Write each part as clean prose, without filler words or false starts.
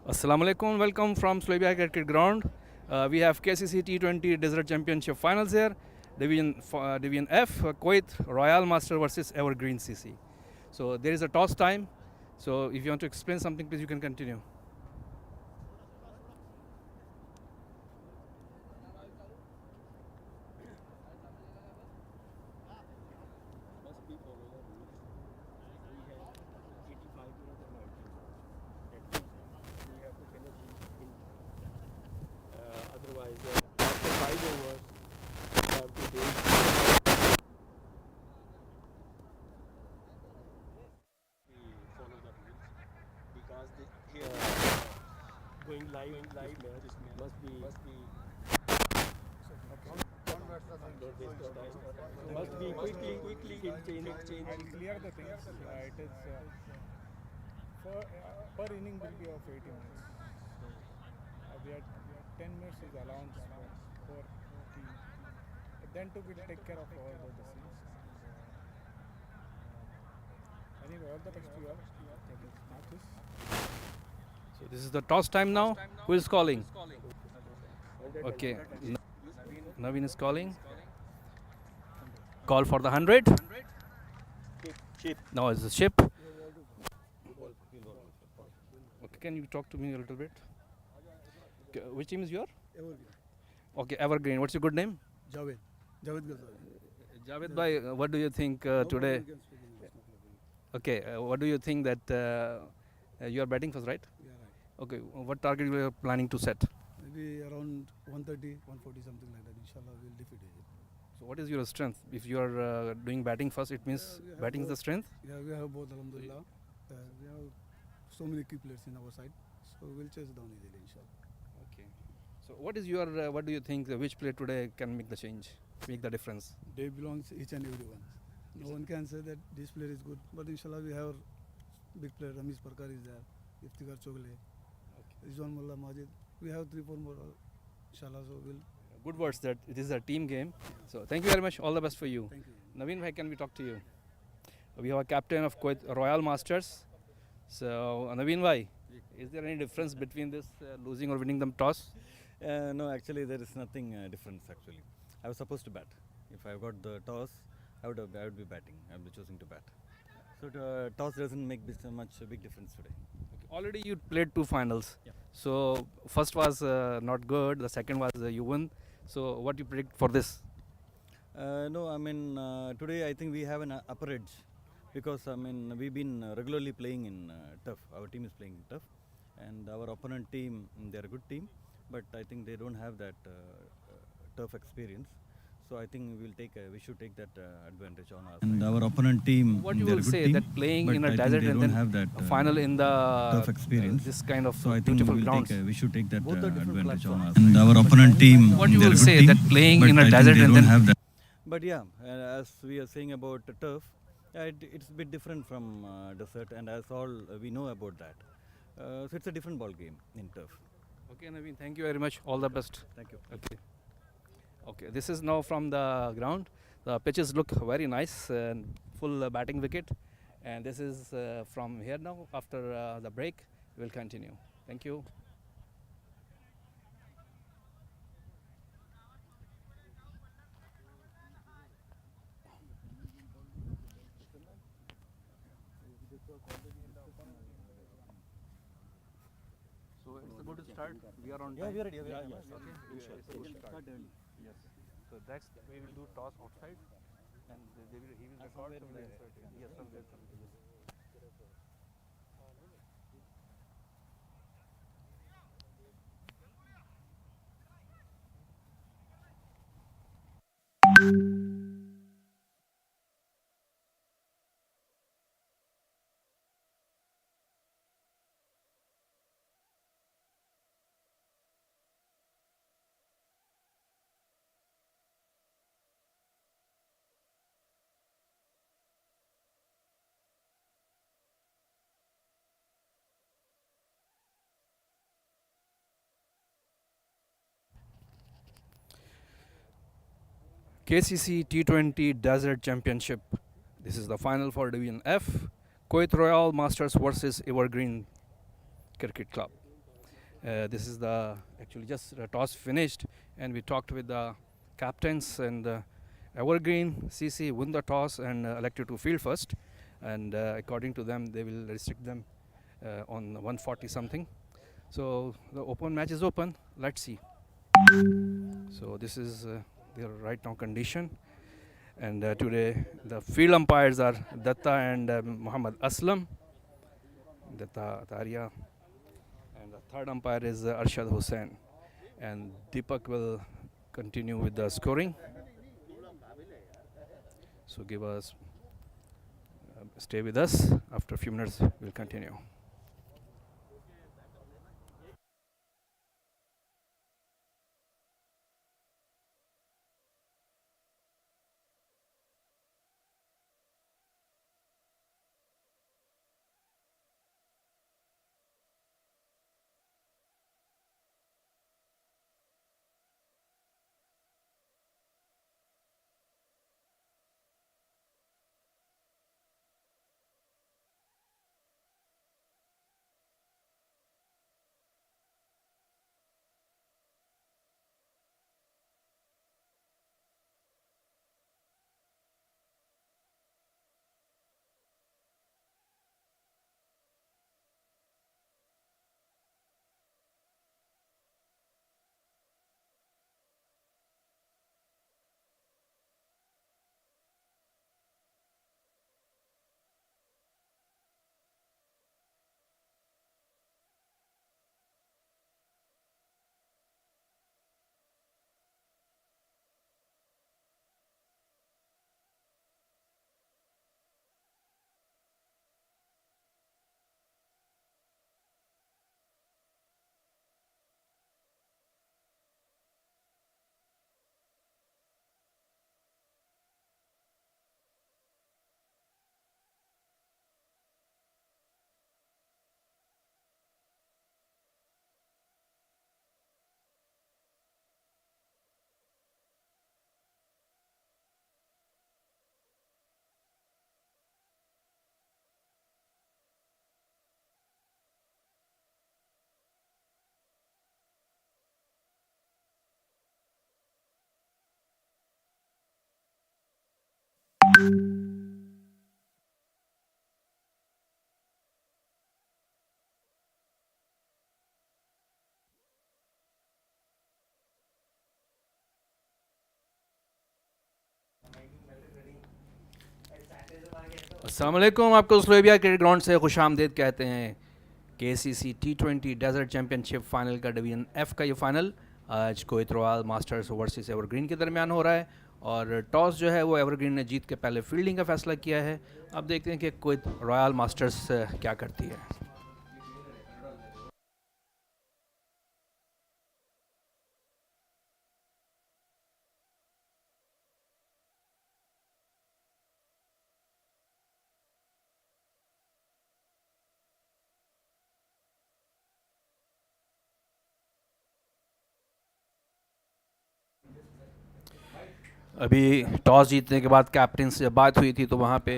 Assalamu alaikum, welcome from Sulaibiya Cricket Ground. We have KCC T-20 Desert Championship finals here. Division F, Kuwait Royal Master versus Evergreen CC. So there is a toss time. So if you want to explain something, please you can continue. Otherwise, after 5 overs, we have to take we follow the rules because here going live this match must be don't waste your time. Must be quickly change. I'll clear the things. It is for per inning will be of 80 minutes. We had 10 minutes is allowance for team. Then to will take care of all the things. Anyway, all the best to you all. For this matches. So this is the toss time now. Who is calling? Okay, Naveen is calling. Call for the 100. Chip. Now it's the ship. Okay, can you talk to me a little bit? Okay, which team is your? Okay, Evergreen. What's your good name? Javed Gazali. Javed bhai, what do you think today? Okay, what do you think that you are batting first, right? Yeah, right. Okay, what target you are planning to set? Maybe around 130, 140, something like that. Inshallah, we'll defeat it. So what is your strength? If you are doing batting first, it means we have batting is the both. strength? Yeah, we have both, alhamdulillah. We have so many key players in our side, so we'll chase down easily, inshallah. Okay. So what is your, what do you think, which player today can make the change, make the difference? They belongs each and everyone. No one can say that this player is good, but inshallah we have big player. Ramesh Parkar is there, Iftikhar Chogle, Rizwan Mullah Majid. We have 3-4 more, inshallah. So we'll. Good words that it is a team game. So thank you very much. All the best for you. Thank you. Naveen bhai, can we talk to you? We have a captain of Kuwait Royal Masters. So Naveen bhai, is there any difference between this losing or winning the toss? No, actually there is nothing difference actually. I was supposed to bat. If I got the toss, I would be batting. I would be choosing to bat. So toss doesn't make much big difference today. Okay. Already you played 2 finals. Yeah. So first was not good. The second was you won. So what you predict for this? No, I mean today I think we have an upper edge because I mean we've been regularly playing in tough. Our team is playing tough, and our opponent team, they're a good team, but I think they don't have that tough experience. So I think we should take that advantage on us. And our opponent team, What you will say that playing in a desert and then have that final in the tough experience. this kind of So I think beautiful grounds. we should take that Both are different advantage on us. platforms. And our opponent team, What you they're will a good say team, that playing but in a I think desert they and don't then have that. But yeah, as we are saying about turf, it's a bit different from desert, and as all we know about that. So it's a different ball game in turf. Okay, Naveen, thank you very much. All the best. Thank you. Okay. Okay, this is now from the ground. The pitches look very nice and full batting wicket. And this is from here now. After the break, we will continue. Thank you. So it's a good start. We are on time. we are ready. Yeah, yeah. Okay. Sure. It's a good start. Yes. So that's we will do toss outside, and he will record from there. Yes, from there. Yes. KCC T20 Desert Championship. This is the final for Division F. Kuwait Royal Masters versus Evergreen Cricket Club. This is the actually just toss finished, and we talked with the captains, and Evergreen CC won the toss and elected to field first, and according to them they will restrict them on 140 something. So the open match is open. Let's see. So this is their right now condition, and today the field umpires are Datta and Muhammad Aslam. Datta Taria, and the third umpire is Arshad Hussain, and Deepak will continue with the scoring. So give us stay with us. After a few minutes we'll continue. अस्सलाम वालेकुम, आपको सुलेबिया cricket ground से खुश आमदीद कहते हैं। KCC T20 desert championship final का division F का ये फाइनल आज Kuwait royal masters versus evergreen के दरमियान हो रहा है, और टॉस जो है वो एवरग्रीन ने जीत के पहले फील्डिंग का फैसला किया है। अब देखते हैं कि कुवैत रॉयल मास्टर्स क्या करती है। अभी टॉस जीतने के बाद कैप्टन से जब बात हुई थी तो वहाँ पे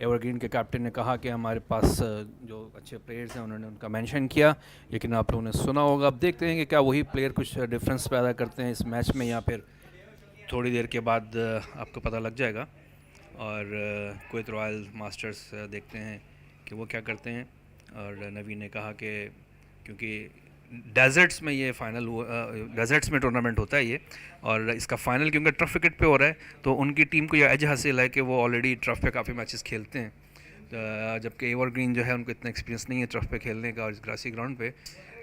एवरग्रीन के कैप्टन ने कहा कि हमारे पास जो अच्छे प्लेयर्स हैं उन्होंने उनका मेंशन किया, लेकिन आप लोगों ने सुना होगा। अब देखते हैं कि क्या वही प्लेयर कुछ डिफरेंस पैदा करते हैं इस मैच में, या फिर थोड़ी देर के बाद आपको पता लग जाएगा। और कुवैत रॉयल मास्टर्स देखते हैं कि वो क्या करते हैं। और नवीन ने कहा कि क्योंकि डेजर्ट्स में ये फ़ाइनल हुआ, डेजर्ट्स में टूर्नामेंट होता है ये, और इसका फ़ाइनल क्योंकि टर्फ विकेट पे हो रहा है तो उनकी टीम को यह एज हासिल है कि वो ऑलरेडी टर्फ पे काफ़ी मैचेस खेलते हैं, जबकि एवरग्रीन जो है उनको इतना एक्सपीरियंस नहीं है टर्फ पे खेलने का और इस ग्रासी ग्राउंड पे।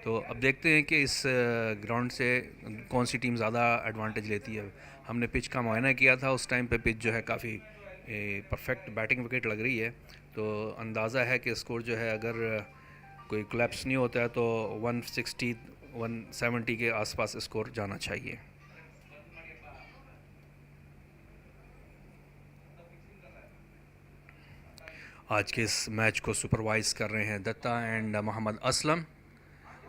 तो अब देखते हैं कि इस ग्राउंड से कौन सी टीम ज़्यादा एडवांटेज लेती है। हमने पिच का मुआयना किया था, उस टाइम पे पिच जो है काफ़ी परफेक्ट बैटिंग विकेट लग रही है, तो अंदाज़ा है कि स्कोर जो है अगर कोई कोलैप्स नहीं होता है तो 160 170 के आसपास स्कोर जाना चाहिए। आज के इस मैच को सुपरवाइज कर रहे हैं दत्ता एंड मोहम्मद असलम,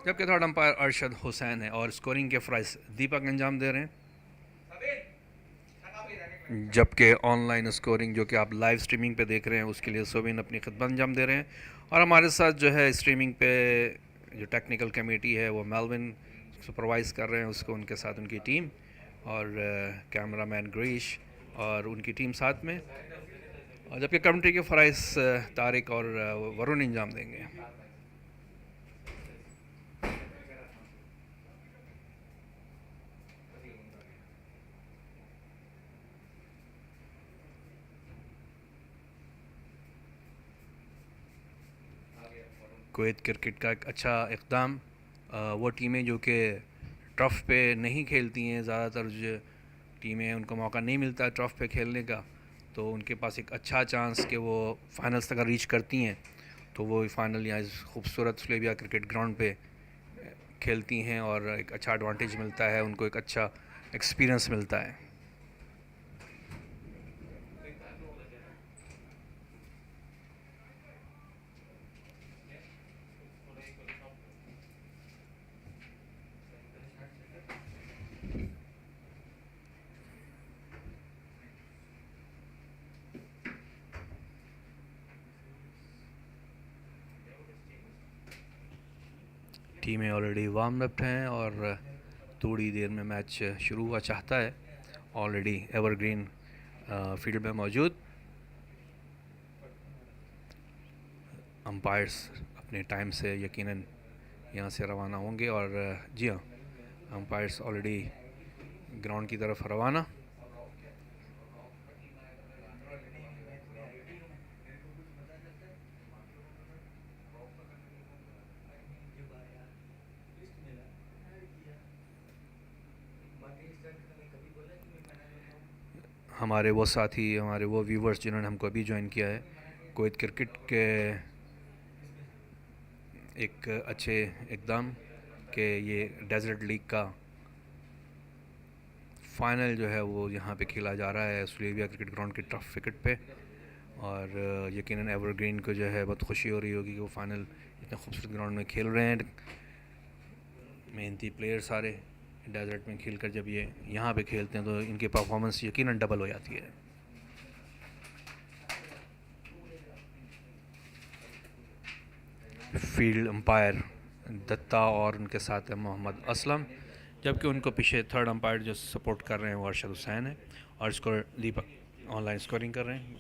जबकि थर्ड अंपायर अरशद हुसैन है और स्कोरिंग के फ्राइज दीपक अंजाम दे रहे हैं। जबकि ऑनलाइन स्कोरिंग जो कि आप लाइव स्ट्रीमिंग पे देख रहे हैं उसके लिए सोबिन अपनी खिदमत अंजाम दे रहे हैं। और हमारे साथ जो है स्ट्रीमिंग पे जो टेक्निकल कमेटी है वो मेलविन सुपरवाइज़ कर रहे हैं उसको, उनके साथ उनकी टीम, और कैमरामैन ग्रीश और उनकी टीम साथ में। और जबकि कमेंट्री के फ़राइज़ तारिक और वरुण अंजाम देंगे। कुवैत क्रिकेट का एक अच्छा इक़दाम, वो टीमें जो कि ट्रफ पे नहीं खेलती हैं, ज़्यादातर जो टीमें उनको मौका नहीं मिलता ट्रफ पे खेलने का, तो उनके पास एक अच्छा चांस कि वो फाइनल्स तक रीच करती हैं, तो वो फाइनल यहाँ इस खूबसूरत सुलेबिया क्रिकेट ग्राउंड पे खेलती हैं और एक अच्छा एडवांटेज मिलता है उनको, एक अच्छा एक्सपीरियंस मिलता है। टीमें ऑलरेडी वार्म अप हैं और थोड़ी देर में मैच शुरू हुआ चाहता है। ऑलरेडी एवरग्रीन फील्ड में मौजूद, अंपायर्स अपने टाइम से यकीनन यहाँ से रवाना होंगे। और जी हाँ, अंपायर्स ऑलरेडी ग्राउंड की तरफ रवाना। हमारे वो साथी, हमारे वो व्यूवर्स जिन्होंने हमको अभी ज्वाइन किया है, कुवैत क्रिकेट के एक अच्छे इक़दाम कि ये डेजर्ट लीग का फ़ाइनल जो है वो यहाँ पे खेला जा रहा है सुलेबिया क्रिकेट ग्राउंड के टफ विकेट पे। और यकीनन एवरग्रीन को जो है बहुत खुशी हो रही होगी कि वो फ़ाइनल इतने खूबसूरत ग्राउंड में खेल रहे हैं। मेहनती प्लेयर सारे डेजर्ट में खेलकर जब ये यहाँ पे खेलते हैं तो इनकी परफॉर्मेंस यकीनन डबल हो जाती है। फील्ड अंपायर दत्ता और उनके साथ है मोहम्मद असलम, जबकि उनको पीछे थर्ड अंपायर जो सपोर्ट कर रहे हैं वो अरशद हुसैन है और स्कोर दीपक ऑनलाइन स्कोरिंग कर रहे हैं।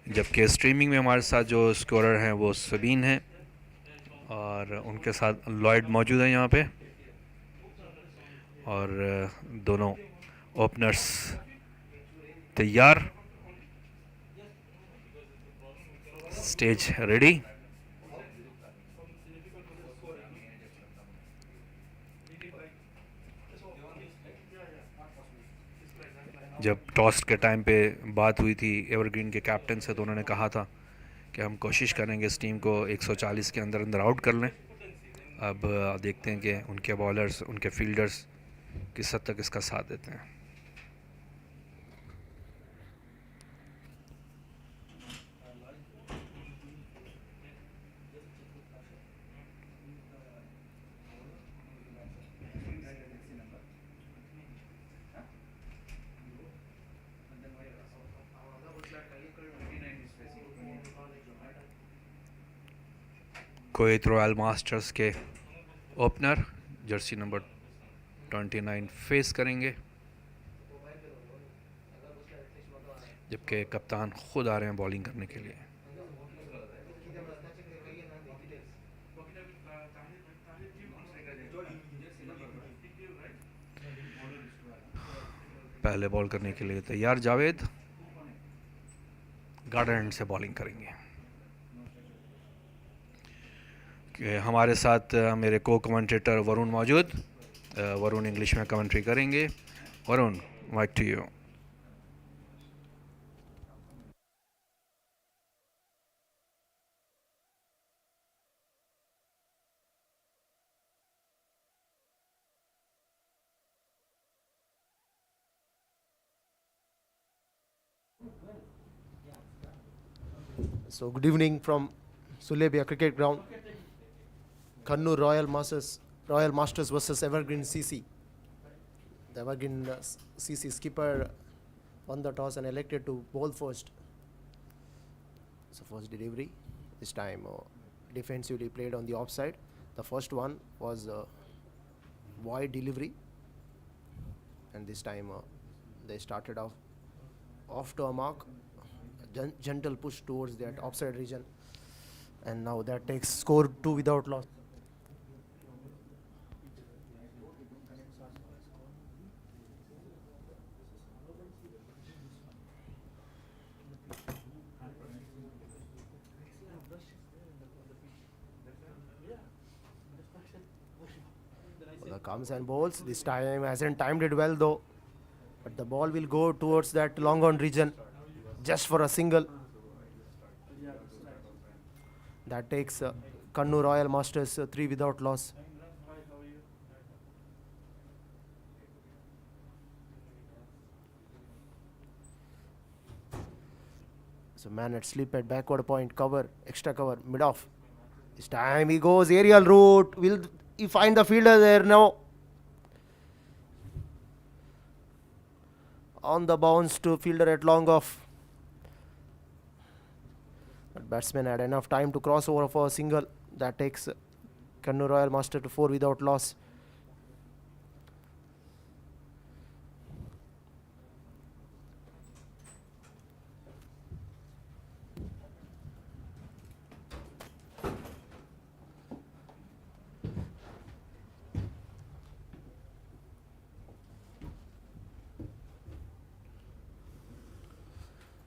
जबकि स्ट्रीमिंग में हमारे साथ जो स्कोरर हैं वो सबीन है और उनके साथ लॉयड मौजूद है यहाँ पे, और दोनों ओपनर्स तैयार, स्टेज रेडी। जब टॉस के टाइम पे बात हुई थी एवरग्रीन के कैप्टन से तो उन्होंने कहा था कि हम कोशिश करेंगे इस टीम को 140 के अंदर अंदर आउट कर लें। अब देखते हैं कि उनके बॉलर्स, उनके फील्डर्स किस हद तक इसका साथ देते हैं। कुवैत रॉयल मास्टर्स के ओपनर जर्सी नंबर 29 फेस करेंगे, जबकि कप्तान खुद आ रहे हैं बॉलिंग करने के लिए। पहले बॉल करने के लिए तैयार जावेद, गार्डन एंड से बॉलिंग करेंगे। हमारे साथ मेरे को कमेंटेटर वरुण मौजूद, वरुण इंग्लिश में कमेंट्री करेंगे। Varun, mic to you. So good evening from Sulaibiya cricket ground. Kannur Royal Masters versus Evergreen CC. The Evergreen CC skipper won the toss and elected to bowl first. So first delivery, this time defensively played on the offside. The first one was wide delivery, and this time they started off to a mark, gentle push towards that offside region, and now that takes score 2 without loss. The comes and bowls. This time hasn't timed it well though, but the ball will go towards that long on region just for a single. That takes Kannur Royal Masters 3 without loss. So man at slip at backward point, cover, extra cover, mid off. This time he goes aerial route. Will he find the fielder there? No. On the bounce to fielder at long off. But batsman had enough time to cross over for a single. That takes Kannur Royal Master to 4 without loss.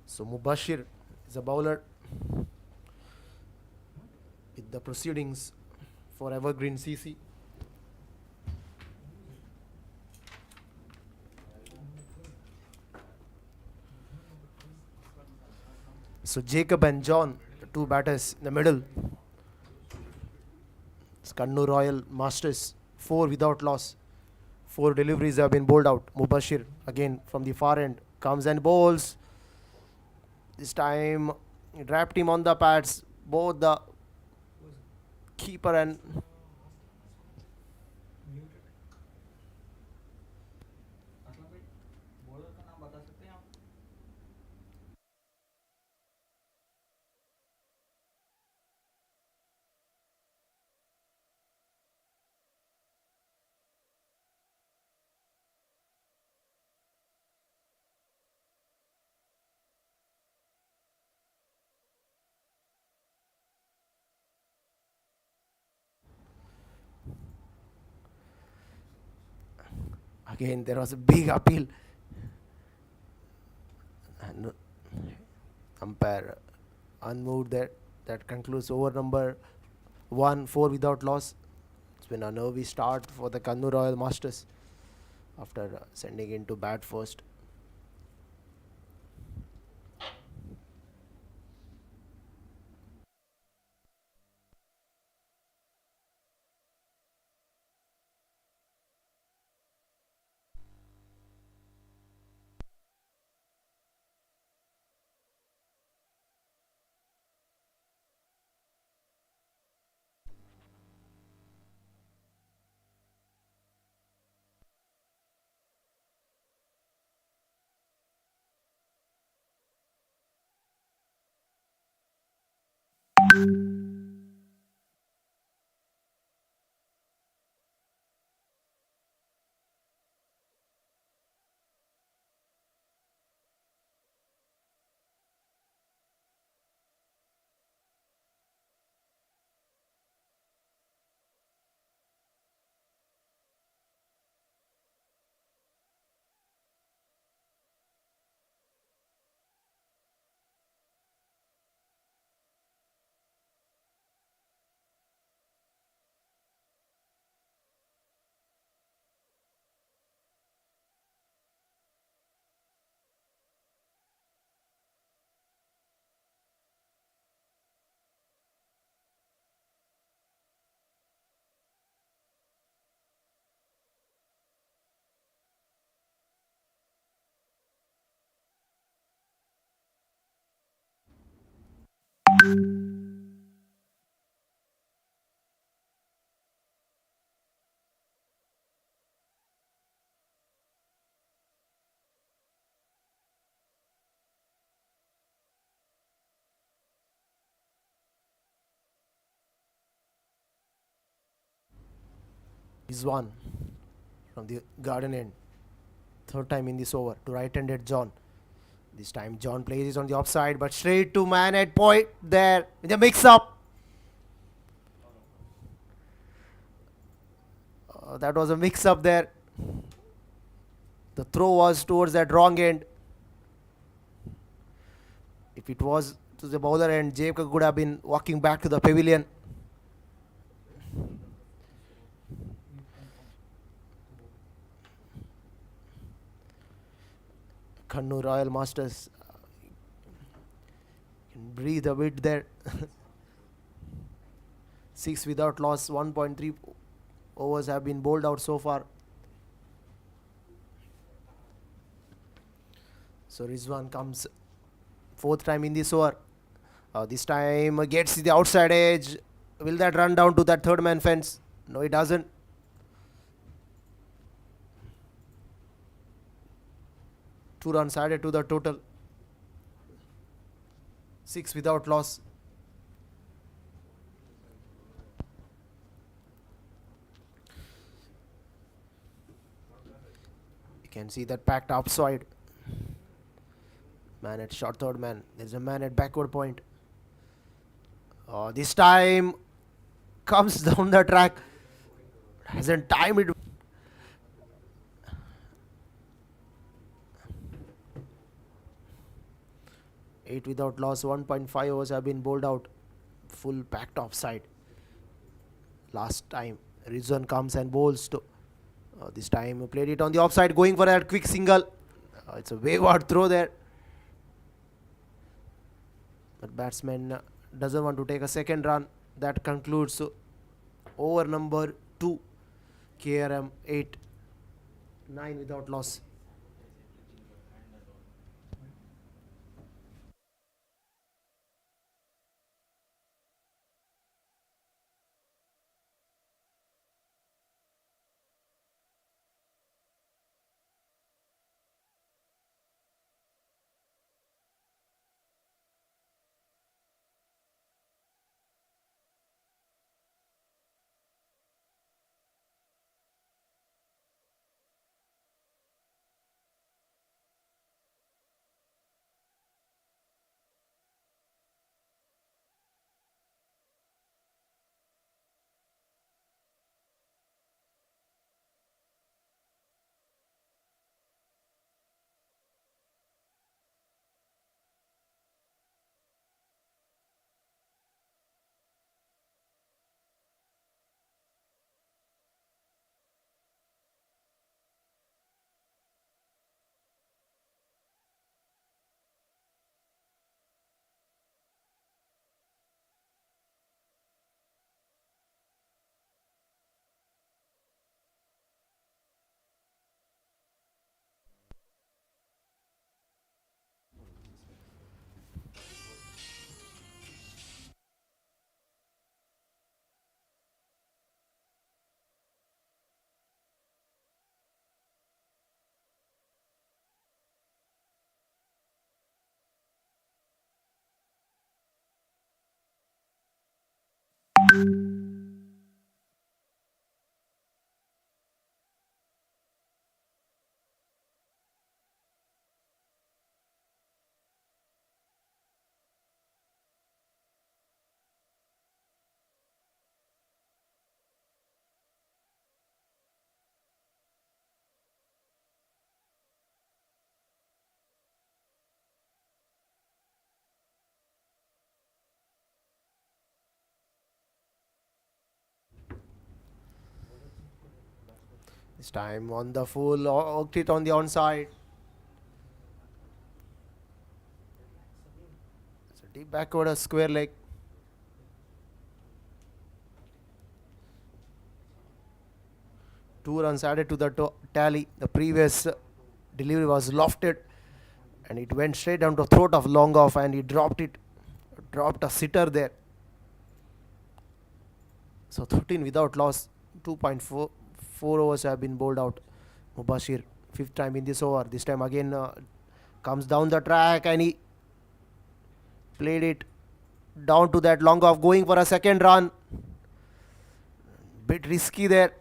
So Mubashir is a bowler with the proceedings for Evergreen CC. So Jacob and John, the two batters in the middle. It's Kannur Royal Masters, 4 without loss. 4 deliveries have been bowled out. Mubashir again from the far end comes and bowls. This time wrapped him on the pads, both the keeper and again there was a big appeal. And umpire unmoved there. That concludes over number 1, 4 without loss. It's been a nervy start for the Kannur Royal Masters after sending in to bat first. Rizwan from the garden end. Third time in this over to right-handed John. This time John plays it on the offside, but straight to man at point there in the mix-up. That was a mix-up there. The throw was towards that wrong end. If it was to the bowler end, Jacob could have been walking back to the pavilion. Kannur Royal Masters can breathe a bit there. 6 without loss, 1.3 overs have been bowled out so far. So Rizwan comes fourth time in this over. This time gets the outside edge. Will that run down to that third man fence? No, it doesn't. Two runs added to the total. 6 without loss. You can see that packed upside. Man at short third man. There's a man at backward point. This time comes down the track. Hasn't timed it. Eight without loss, 1.5 overs have been bowled out. Full packed offside. Last time Rizwan comes and bowls to this time played it on the offside, going for that quick single. It's a wayward throw there. But batsman doesn't want to take a second run. That concludes over number 2. KRM 8. 9 without loss. This time on the full, hooked it on the onside. It's a deep backward, a square leg. Two runs added to the tally. The previous delivery was lofted and it went straight down to throat of long off and he dropped it. Dropped a sitter there. So 13 without loss. 2.4 overs have been bowled out. Mubashir, fifth time in this over. This time again comes down the track and he played it down to that long off, going for a second run. Bit risky there.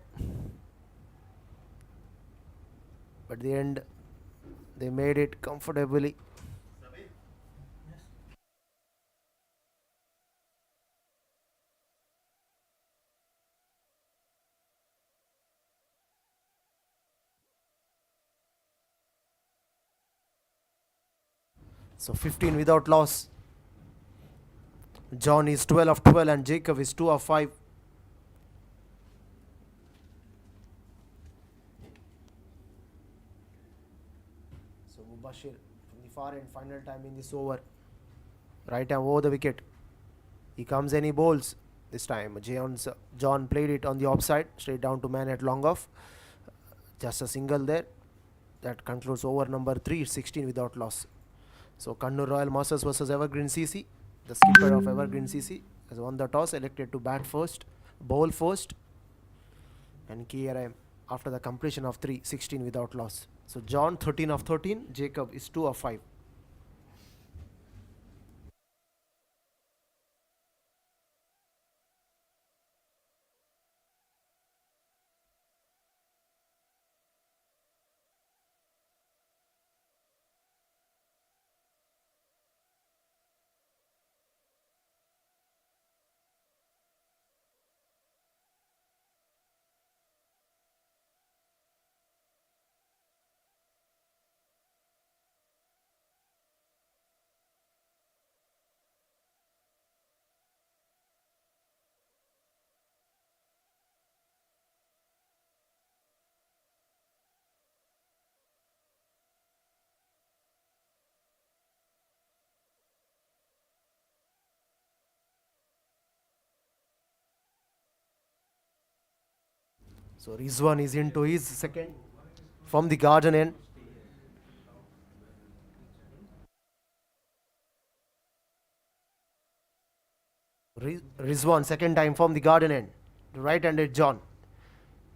But at the end, they made it comfortably. So 15 without loss. John is 12 of 12 and Jacob is 2 of 5. So Mubashir from the far end, final time in this over. Right arm over the wicket. He comes and he bowls. This time John played it on the offside, straight down to man at long off. Just a single there. That concludes over number 3. It's 16 without loss. So Kannur Royal Masters versus Evergreen CC. The skipper of Evergreen CC has won the toss, elected to bat first, bowl first, and KRM after the completion of 3, 16 without loss. So John 13 of 13, Jacob is 2 of 5. So Rizwan is into his second from the garden end. Rizwan second time from the garden end. The right-handed John.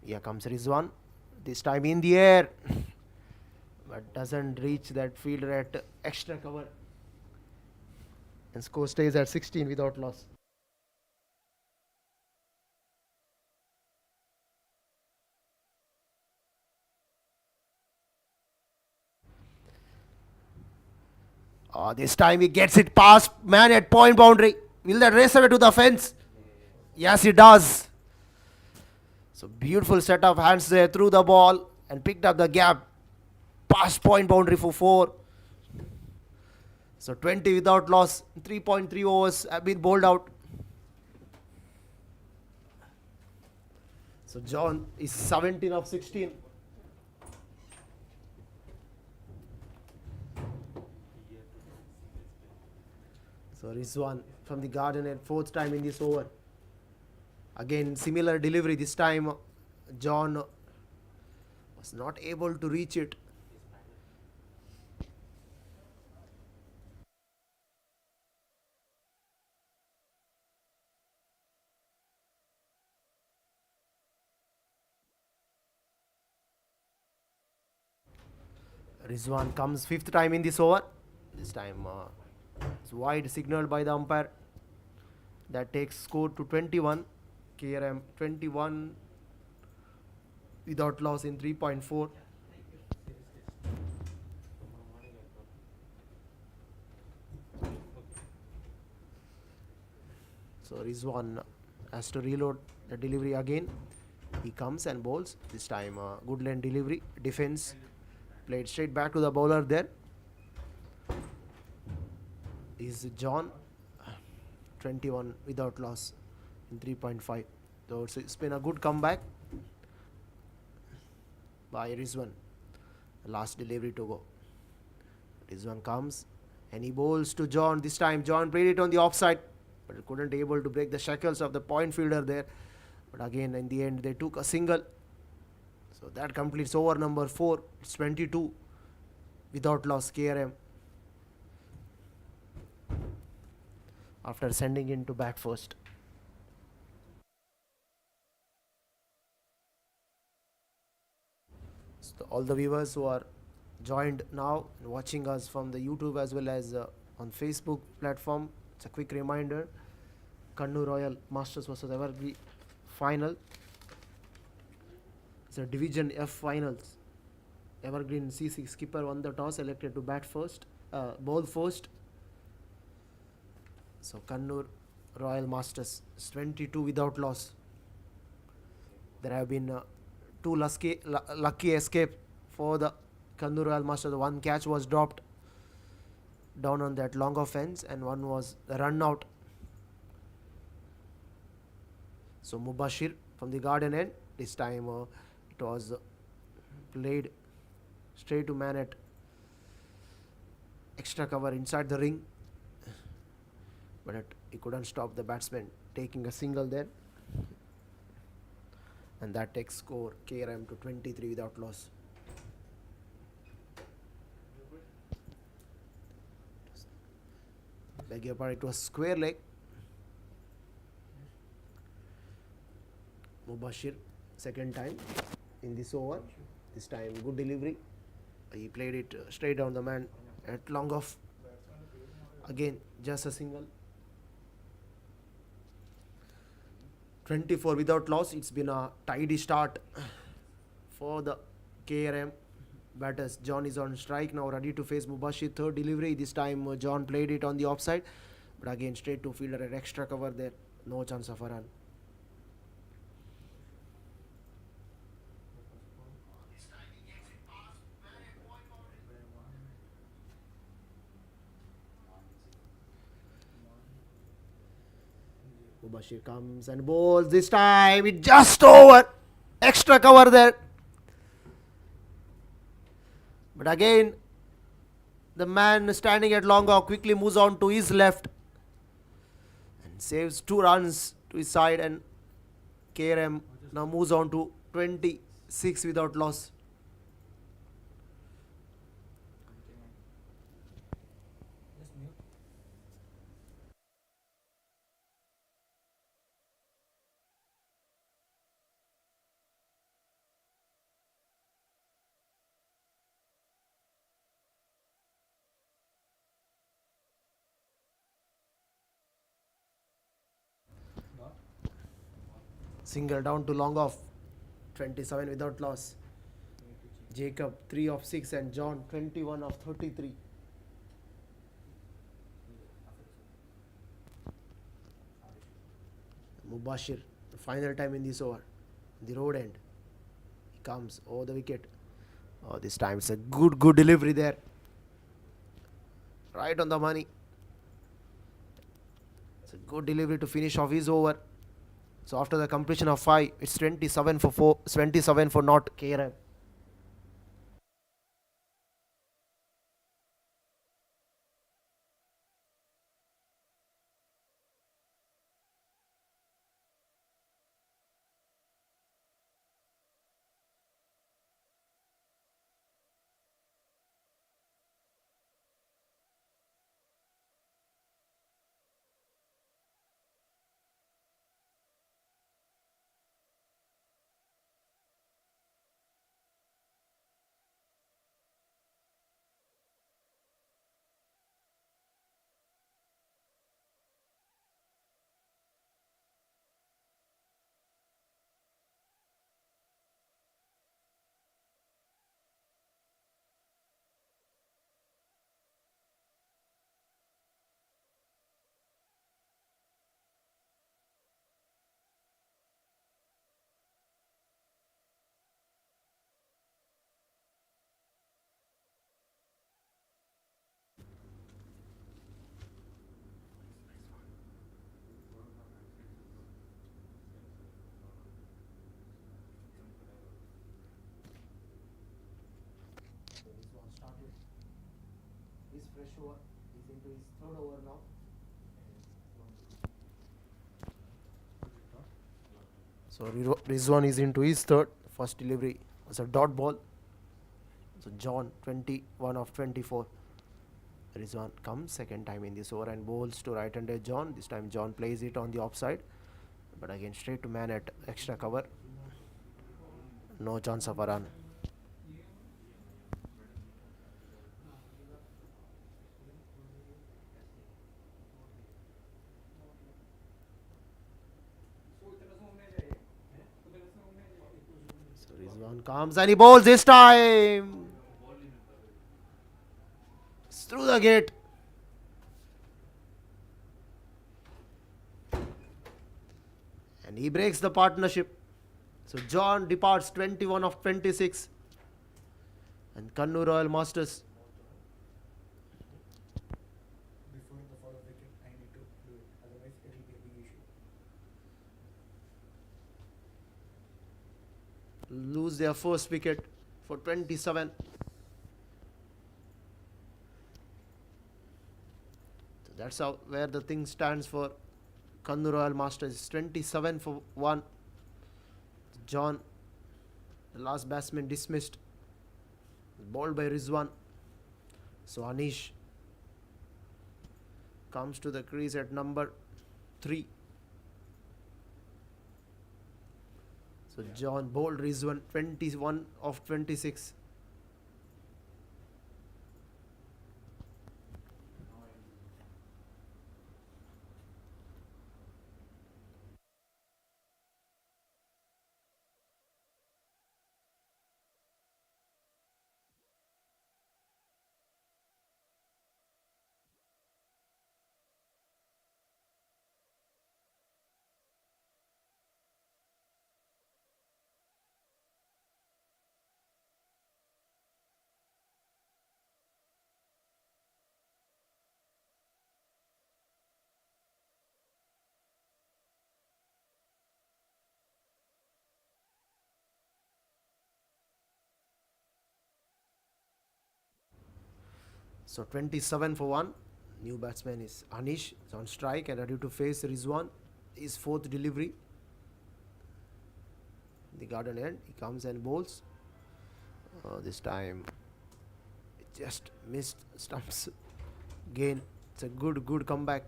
Here comes Rizwan. This time in the air. But doesn't reach that fielder at extra cover. And score stays at 16 without loss. This time he gets it past man at point boundary. Will that race away to the fence? Yes, he does. So beautiful set of hands there through the ball and picked up the gap. Past point boundary for 4. So 20 without loss. 3.3 overs have been bowled out. So John is 17 of 16. So Rizwan from the garden at 4th time in this over. Again similar delivery. This time John was not able to reach it. Rizwan comes 5th time in this over. This time it's wide signaled by the umpire. That takes score to 21. KRM 21 without loss in 3.4. So Rizwan has to reload the delivery again. He comes and bowls. This time good lane delivery. Defense played straight back to the bowler there. Is John 21 without loss in 3.5. So it's been a good comeback by Rizwan. Last delivery to go. Rizwan comes and he bowls to John. This time John played it on the offside, but couldn't able to break the shackles of the point fielder there. But again in the end they took a single. So that completes over number 4. It's 22 without loss KRM. After sending in to bat first. So all the viewers who are joined now and watching us from the YouTube as well as on Facebook platform, it's a quick reminder, Kannur Royal Masters versus Evergreen final. It's a Division F finals. Evergreen CC skipper won the toss, elected to bowl first. So Kannur Royal Masters 22 without loss. There have been two lucky escape for the Kannur Royal Masters. One catch was dropped down on that long offense, and one was the run out. So Mubashir from the garden end. This time it was played straight to man at extra cover inside the ring, but he couldn't stop the batsman taking a single there, and that takes score KRM to 23 without loss. Beg your pardon, it was square leg. Mubashir second time in this over. This time good delivery. He played it straight down the man at long off. Again just a single. 24 without loss. It's been a tidy start for the KRM batters. John is on strike now, ready to face Mubashir. Third delivery. This time John played it on the offside, but again straight to fielder at extra cover there. No chance of a run. Mubashir comes and bowls. This time it just over. Extra cover there. But again, the man standing at long off quickly moves on to his left and saves 2 runs to his side, and KRM now moves on to 26 without loss. Single down to long off. 27 without loss. Jacob 3 of 6 and John 21 of 33. Mubashir, the final time in this over. The road end. He comes over the wicket. Oh, this time it's a good delivery there. Right on the money. It's a good delivery to finish off his over. So after the completion of 5, it's 27 for not KRM. His fresh over. He's into his third over now. So Rizwan is into his third. First delivery was a dot ball. So John 21 of 24. Rizwan comes second time in this over and bowls to right-hander John. This time John plays it on the offside, but again straight to man at extra cover. No chance of a run. So Rizwan comes and he bowls this time. through the gate. And he breaks the partnership. So John departs 21 of 26. And Kannur Royal Masters. Before the fall of wicket, I need to do it. Otherwise, it will be a big issue. Lose their first wicket for 27. So that's how where the thing stands for Kannur Royal Masters. 27 for 1. John, the last batsman, dismissed. Bowled by Rizwan. So Anish comes to the crease at number 3. So John bowled Rizwan 21 of 26. So 27 for 1. New batsman is Anish. Is on strike and ready to face Rizwan. His fourth delivery. The garden end. He comes and bowls. This time it just missed stumps. Again, it's a good comeback.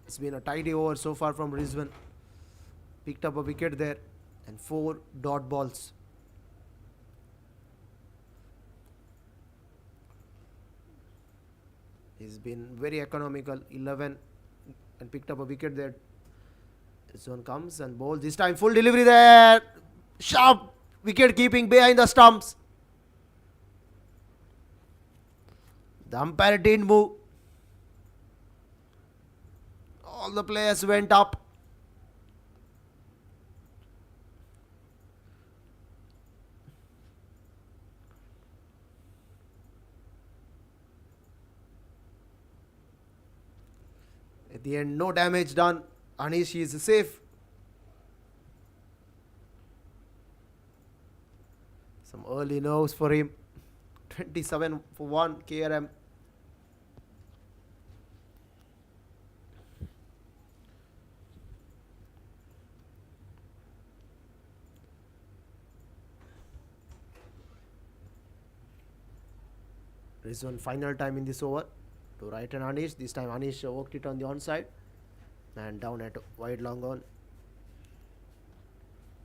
It's been a tidy over so far from Rizwan. Picked up a wicket there and 4 dot balls. He's been very economical. 11 and picked up a wicket there. This one comes and bowls. This time full delivery there. Sharp wicket keeping behind the stumps. The umpire didn't move. All the players went up. At the end, no damage done. Anish is safe. Some early nerves for him. 27 for 1 KRM. Rizwan final time in this over to right and Anish. This time Anish worked it on the onside and down at wide long on.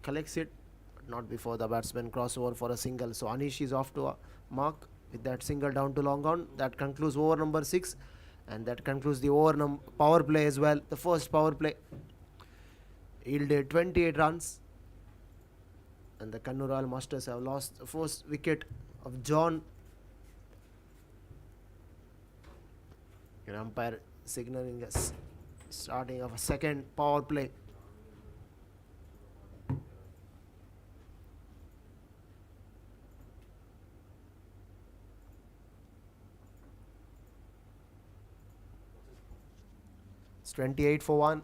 Collects it, but not before the batsman crossover for a single. So Anish is off to a mark with that single down to long on. That concludes over number 6 and that concludes the over power play as well. The first power play yielded 28 runs and the Kannur Royal Masters have lost the first wicket of John. An umpire signaling us starting of a second power play. It's 28 for 1.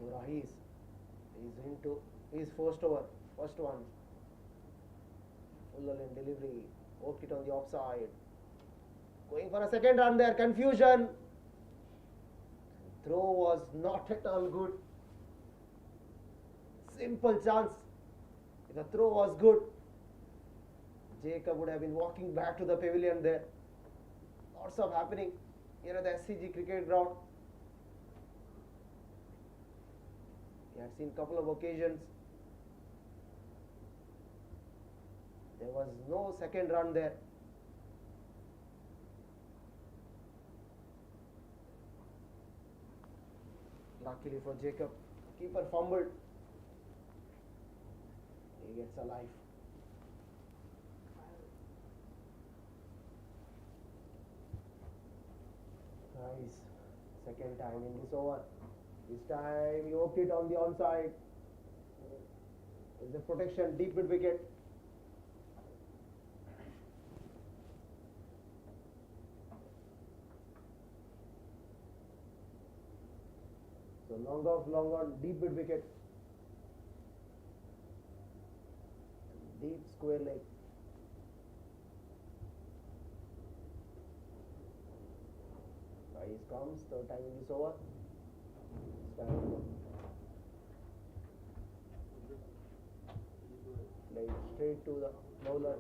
So Rahis is into his first over, first one. Full-length delivery. Worked it on the offside. Going for a second run there. Confusion. Throw was not at all good. Simple chance. If the throw was good, Jacob would have been walking back to the pavilion there. Lots of happening here at the SCG cricket ground. We had seen a couple of occasions. There was no second run there. Luckily for Jacob, keeper fumbled. He gets a life. Nice. Second time in this over. This time he worked it on the onside. There's a protection, deep mid wicket. So long off, long on, deep mid wicket. Deep square leg. Rice comes, third time in this over. This time played straight to the bowler.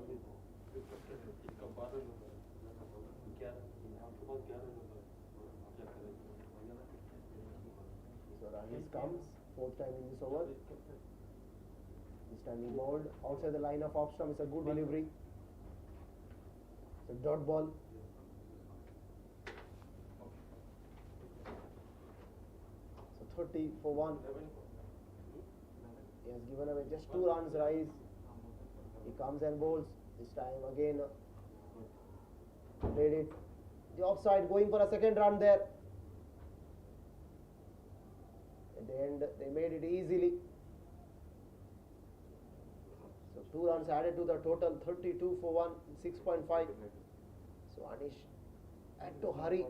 So Rajesh comes, fourth time in this over. This time he bowled outside the line of off stump. It's a good delivery. It's a dot ball. So 30 for 1. He has given away just 2 runs. Rise. He comes and bowls. This time again played it. The offside, going for a second run there. At the end, they made it easily. So 2 runs added to the total, 32 for 1, 6.5. So Anish had to hurry.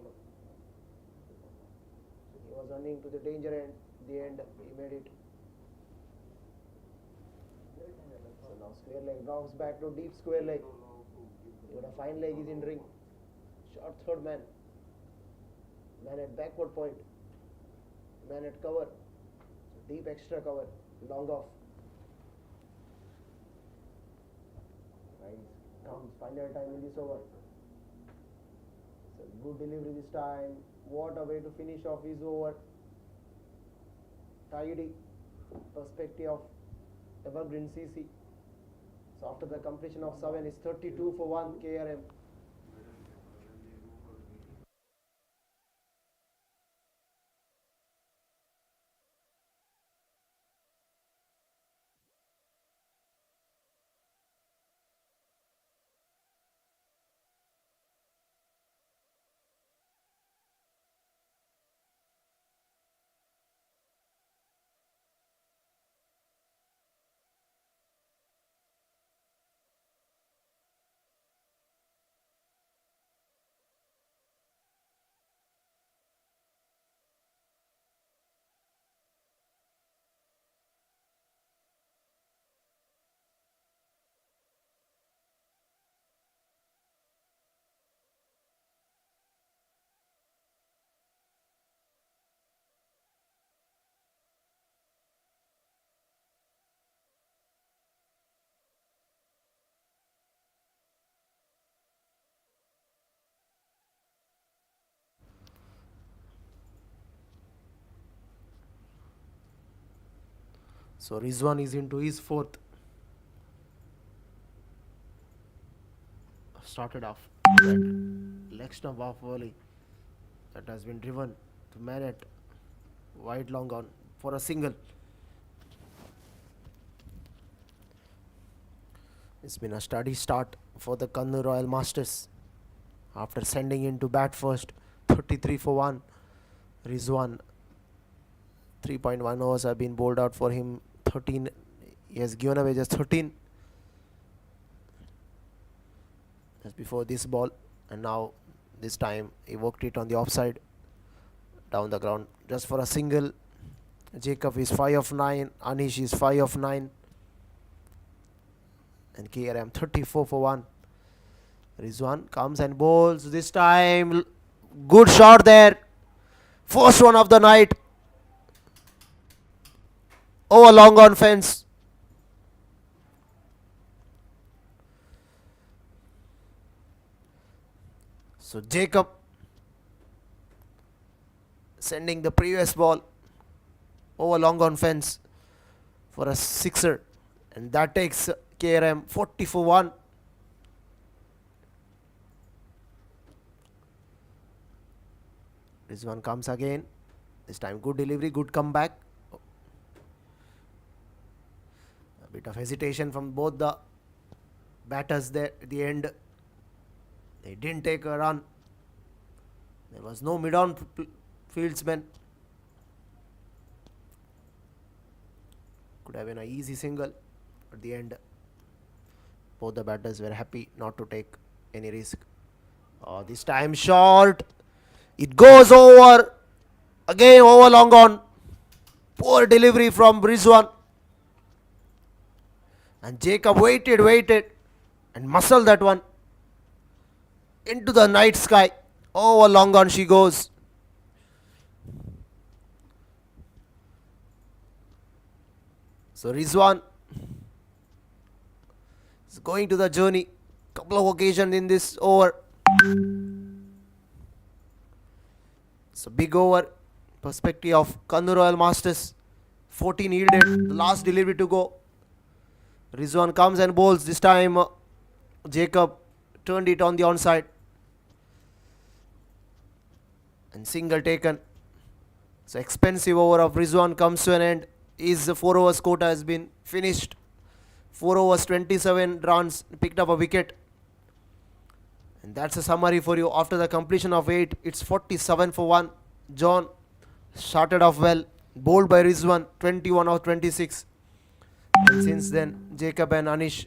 He was running to the danger end. At the end, he made it. So now square leg drops back to deep square leg. He got a fine leg, is in ring. Short third man. Man at backward point. Man at cover. So deep extra cover. Long off. Nice. Comes final time in this over. So good delivery this time. What a way to finish off his over. Tidy. Perspective of Evergreen CC. So after the completion of 7, it's 32 for 1 KRM. So Rizwan is into his 4th. Started off that leg stump off volley that has been driven to Manet. Wide long on for a single. It's been a steady start for the Kannur Royal Masters. After sending in to bat first, 33 for 1. Rizwan, 3.1 overs have been bowled out for him. 13. He has given away just 13. Just before this ball, and now this time he worked it on the offside. Down the ground just for a single. Jacob is 5 of 9. Anish is 5 of 9. and KRM 34 for 1. Rizwan comes and bowls. This time, good shot there. First one of the night. Over long on fence. So Jacob sending the previous ball over long on fence for a sixer, and that takes KRM 40 for 1. This one comes again. This time good delivery, good comeback. A bit of hesitation from both the batters there at the end. They didn't take a run. There was no mid-on fieldsman. Could have been an easy single. At the end, both the batters were happy not to take any risk. This time short. It goes over. Again over long on. Poor delivery from Rizwan. And Jacob waited and muscled that one into the night sky. Over long on she goes. So Rizwan is going to the journey. Couple of occasions in this over. It's a big over. Perspective of Kannur Royal Masters. 14 yielded. The last delivery to go. Rizwan comes and bowls. This time Jacob turned it on the onside. And single taken. So expensive over of Rizwan comes to an end. His 4 overs quota has been finished. 4 overs, 27 runs, picked up a wicket. And that's a summary for you. After the completion of 8, it's 47 for 1. John started off well. Bowled by Rizwan, 21 of 26. And since then, Jacob and Anish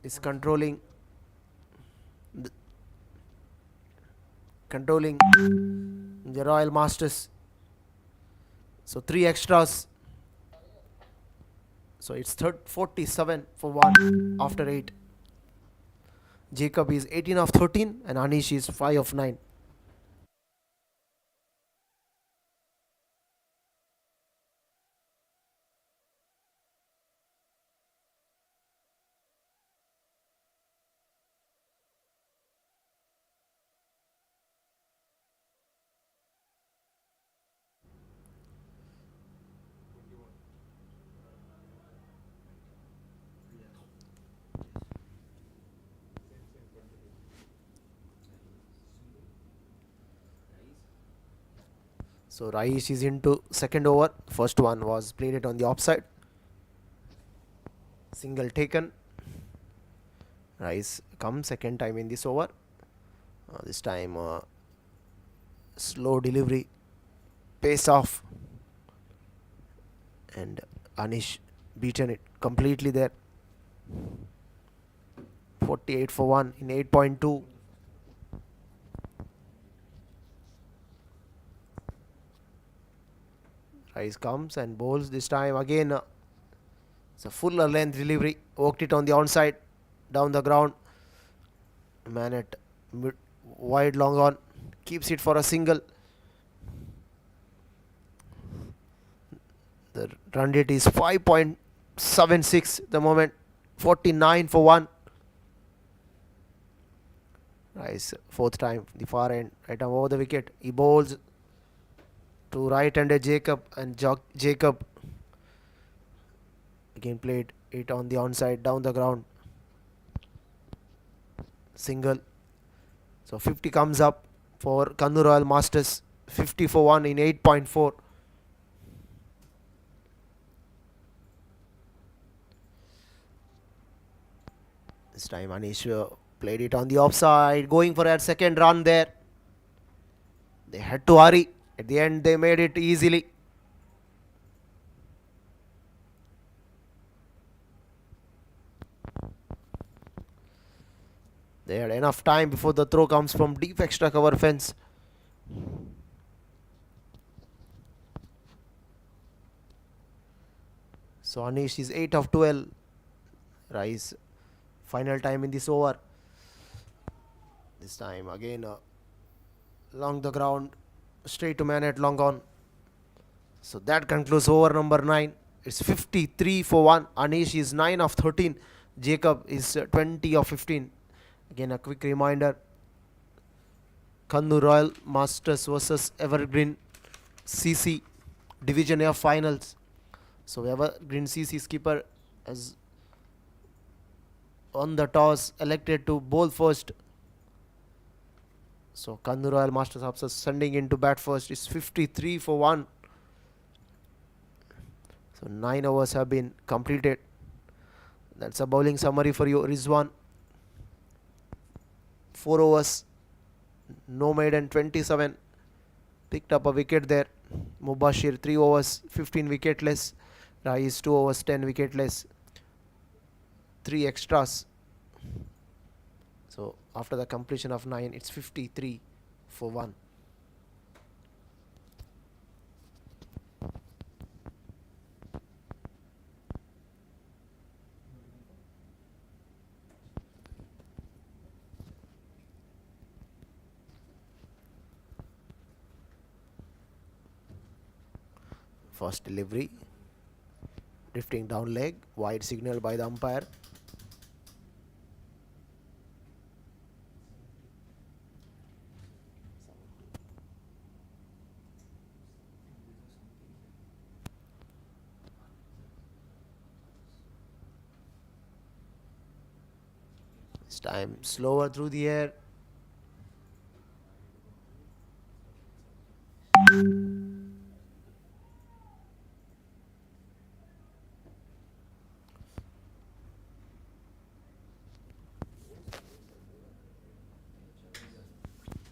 is controlling the Royal Masters. So 3 extras. So it's 47 for 1 after 8. Jacob is 18 of 13 and Anish is 5 of 9. So Raish is into second over. First one was played it on the offside. Single taken. Raish comes second time in this over. This time slow delivery. Pace off. And Anish beaten it completely there. 48 for 1 in 8.2. Rice comes and bowls this time again. It's a fuller length delivery. Worked it on the onside. Down the ground. Man at mid, wide long on. Keeps it for a single. The run rate is 5.76 at the moment. 49 for 1. Rice fourth time. The far end. Right over the wicket. He bowls to right-handed Jacob, and Jacob again played it on the onside down the ground. Single. So 50 comes up for Kannur Royal Masters. 50 for 1 in 8.4. This time Anish played it on the offside, going for a second run there. They had to hurry. At the end, they made it easily. They had enough time before the throw comes from deep extra cover fence. So Anish is 8 of 12. Rise final time in this over. This time again along the ground, straight to man at long on. So that concludes over number 9. It's 53 for 1. Anish is 9 of 13. Jacob is 20 of 15. Again a quick reminder, Kannur Royal Masters versus Evergreen CC Division F finals. So Evergreen CC skipper has on the toss elected to bowl first. So Kannur Royal Masters officers sending in to bat first. It's 53 for 1. So 9 overs have been completed. That's a bowling summary for you. Rizwan 4 overs, no maiden 27, picked up a wicket there. Mubashir 3 overs 15 wicketless. Rais 2 overs 10 wicketless, 3 extras. So after the completion of 9, it's 53 for 1. First delivery, drifting down leg, wide signal by the umpire. This time slower through the air.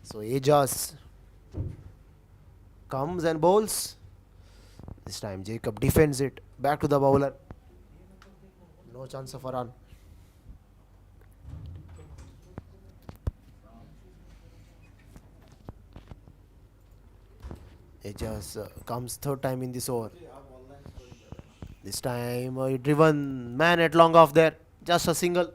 So Ajas comes and bowls. This time Jacob defends it. Back to the bowler. No chance of a run. Ajas comes third time in this over. This time driven man at long off there. Just a single.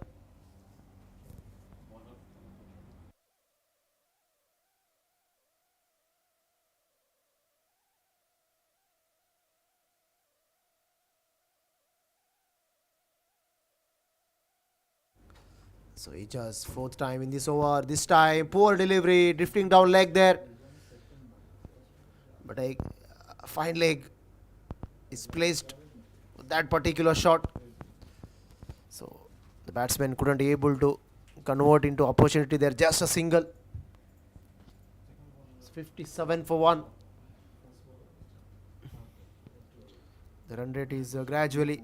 So Ajas fourth time in this over. This time poor delivery, drifting down leg there. But a fine leg is placed with that particular shot. So the batsman couldn't be able to convert into opportunity there. Just a single. It's 57 for 1. The run rate is gradually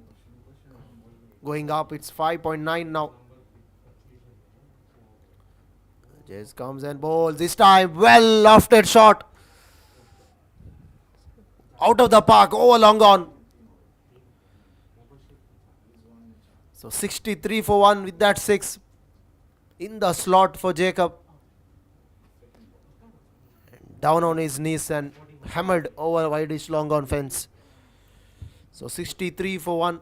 going up. It's 5.9 now. Jays comes and bowls. This time well lofted shot. Out of the park, over long on. So 63 for 1 with that 6. In the slot for Jacob. Down on his knees and hammered over wideish long on fence. So 63 for 1.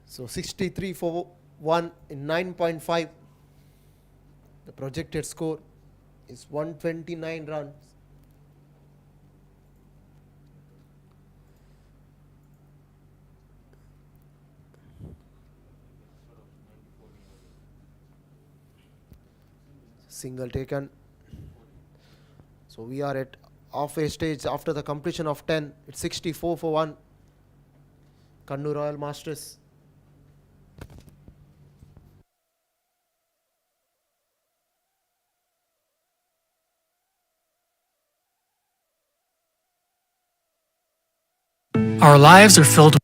So 63 for 1 in 9.5. The projected score is 129 runs. Single taken. So we are at halfway stage after the completion of 10. It's 64 for 1. Kannur Royal Masters. Our lives are filled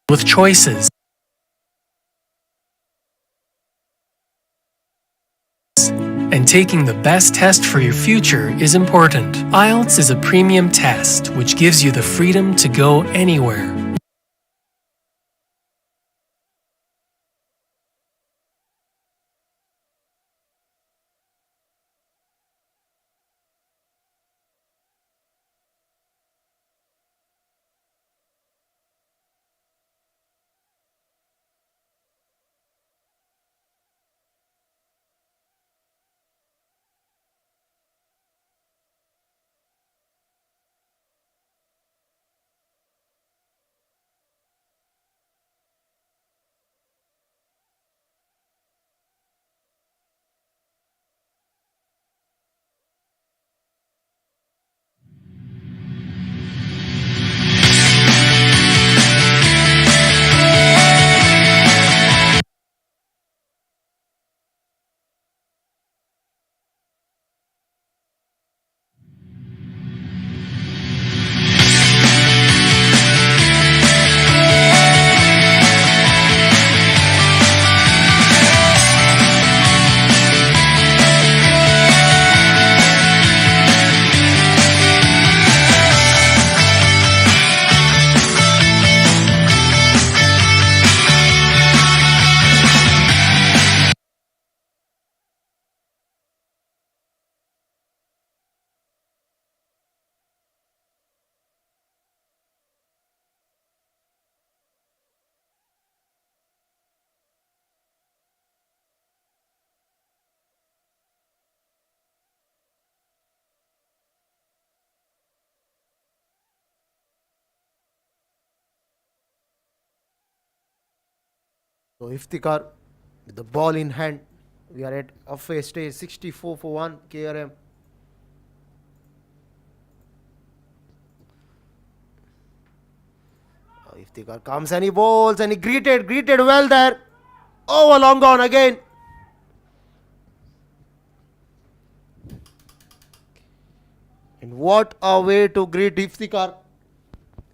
with choices. and taking the best test for your future is important. IELTS is a premium test which gives you the freedom to go anywhere. So Iftikhar with the ball in hand. We are at halfway stage, 64 for 1 KRM. Iftikhar comes and he bowls and he greeted well there. Over long on again. And what a way to greet Iftikhar.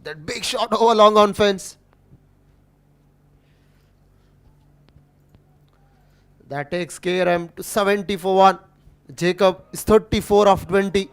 That big shot over long on fence. That takes KRM to 70 for 1. Jacob is 34 of 20.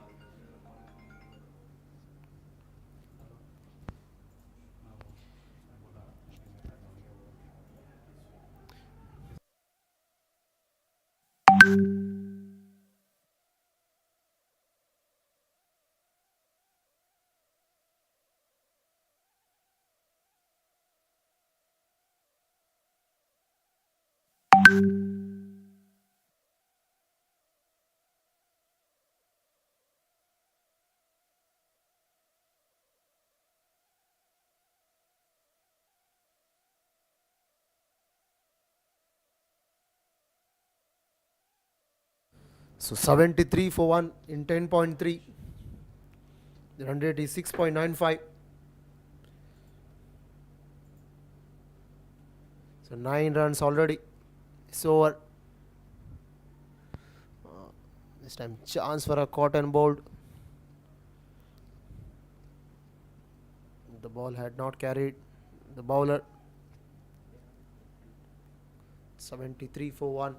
So 73 for 1 in 10.3. The run rate is 6.95. So 9 runs already. It's over. This time chance for a cotton bolt. The ball had not carried the bowler. 73 for 1.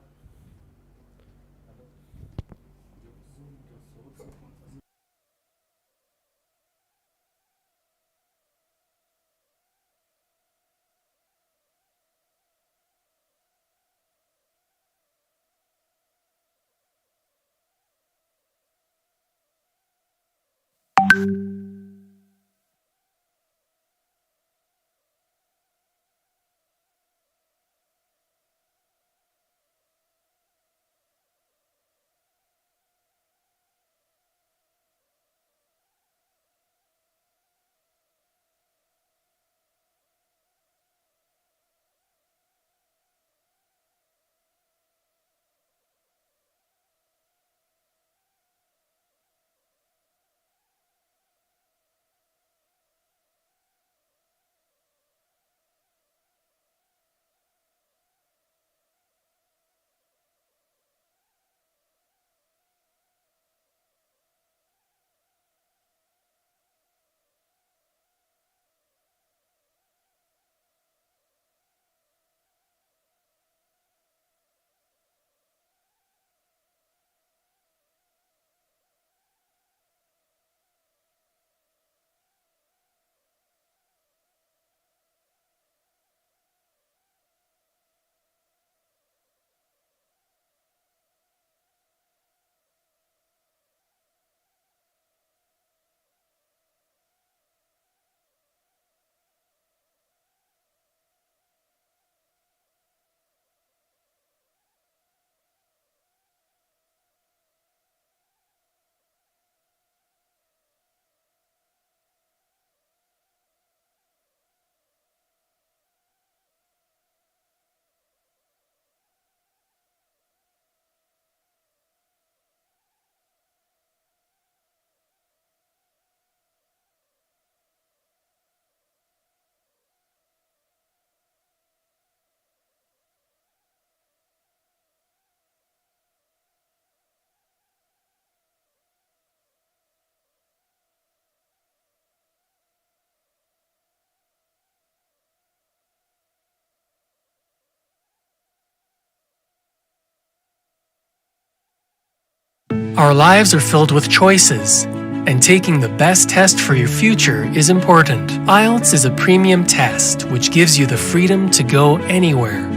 Our lives are filled with choices, and taking the best test for your future is important. IELTS is a premium test which gives you the freedom to go anywhere.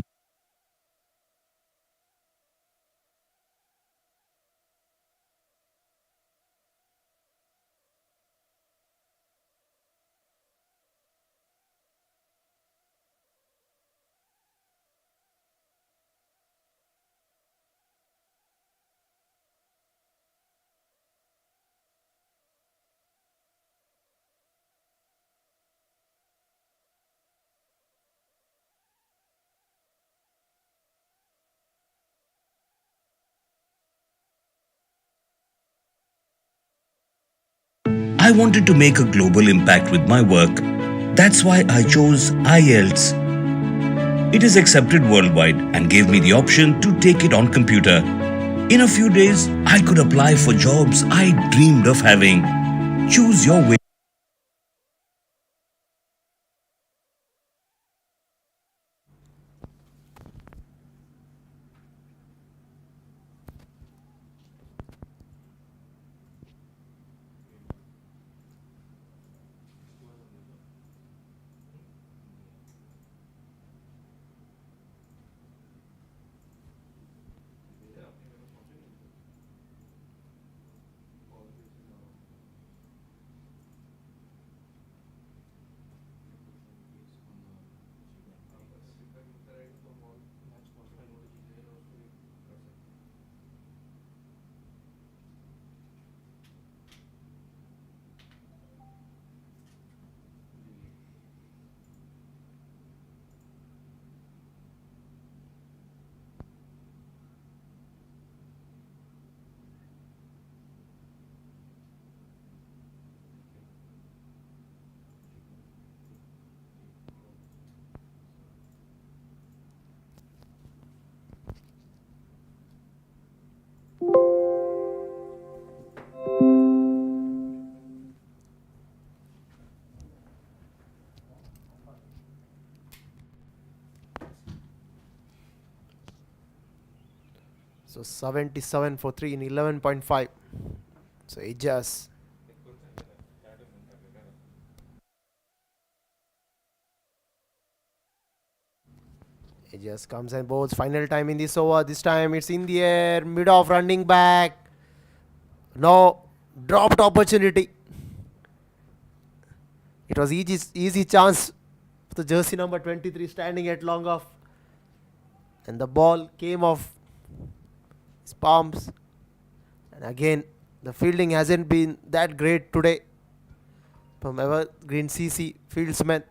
I wanted to make a global impact with my work. That's why I chose IELTS. It is accepted worldwide and gave me the option to take it on computer. In a few days, I could apply for jobs I dreamed of having. Choose your way. So 77 for 3 in 11.5. So Ijaz. Ijaz comes and bowls. Final time in this over. This time it's in the air. Mid off running back. No. Dropped opportunity. It was easy chance for the jersey number 23 standing at long off. And the ball came off his palms. And again, the fielding hasn't been that great today from Evergreen CC fieldsmen.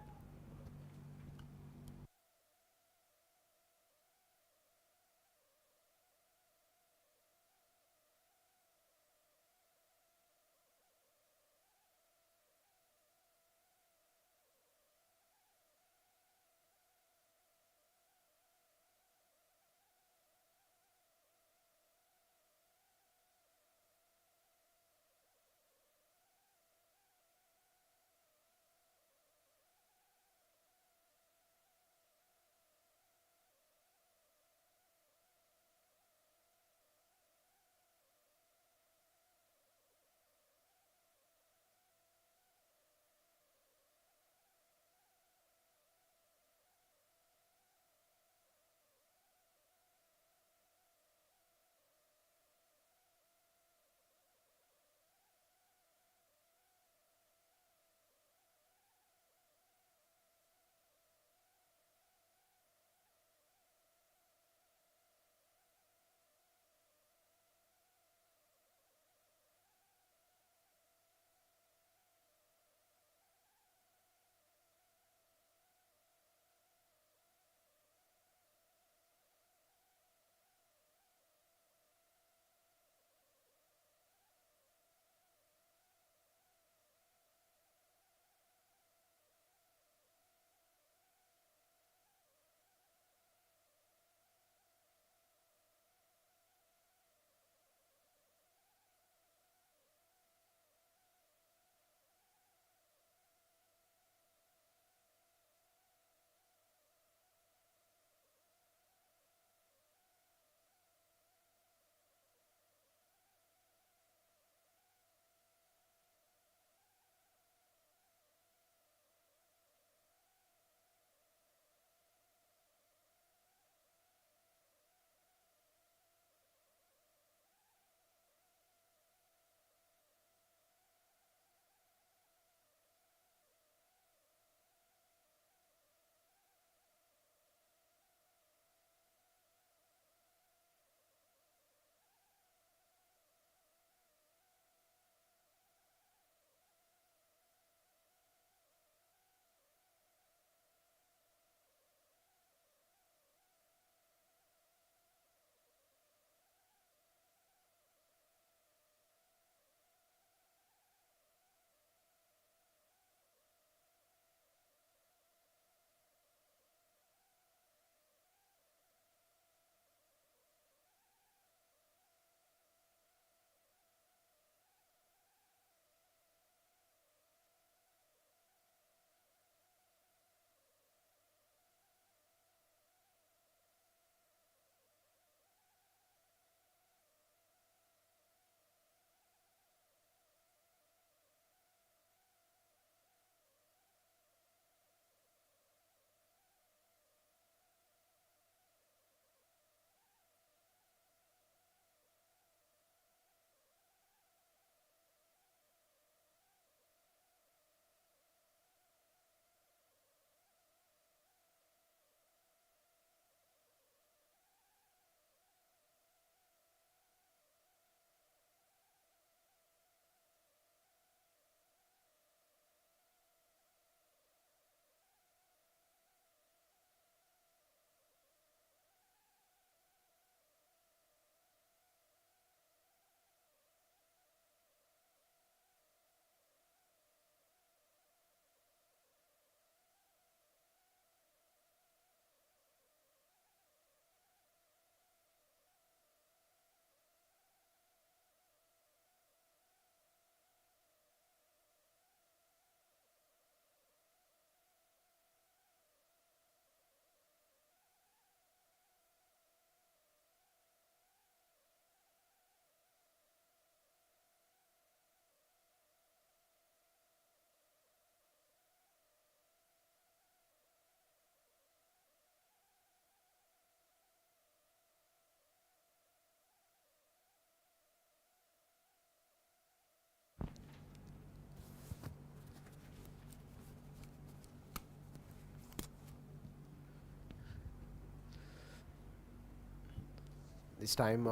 This time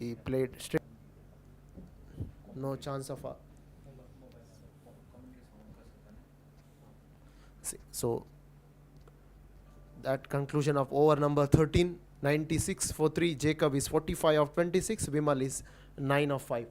he played straight. No chance of a. So that conclusion of over number 13, 96 for 3. Jacob is 45 of 26. Vimal is 9 of 5.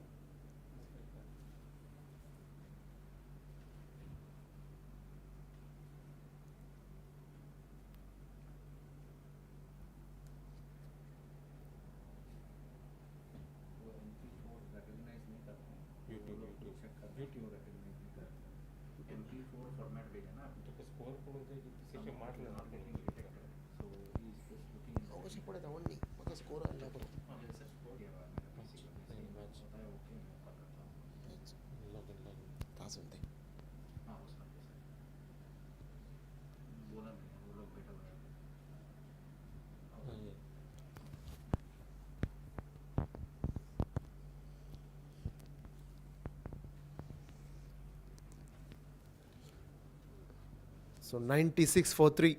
So 96 for 3.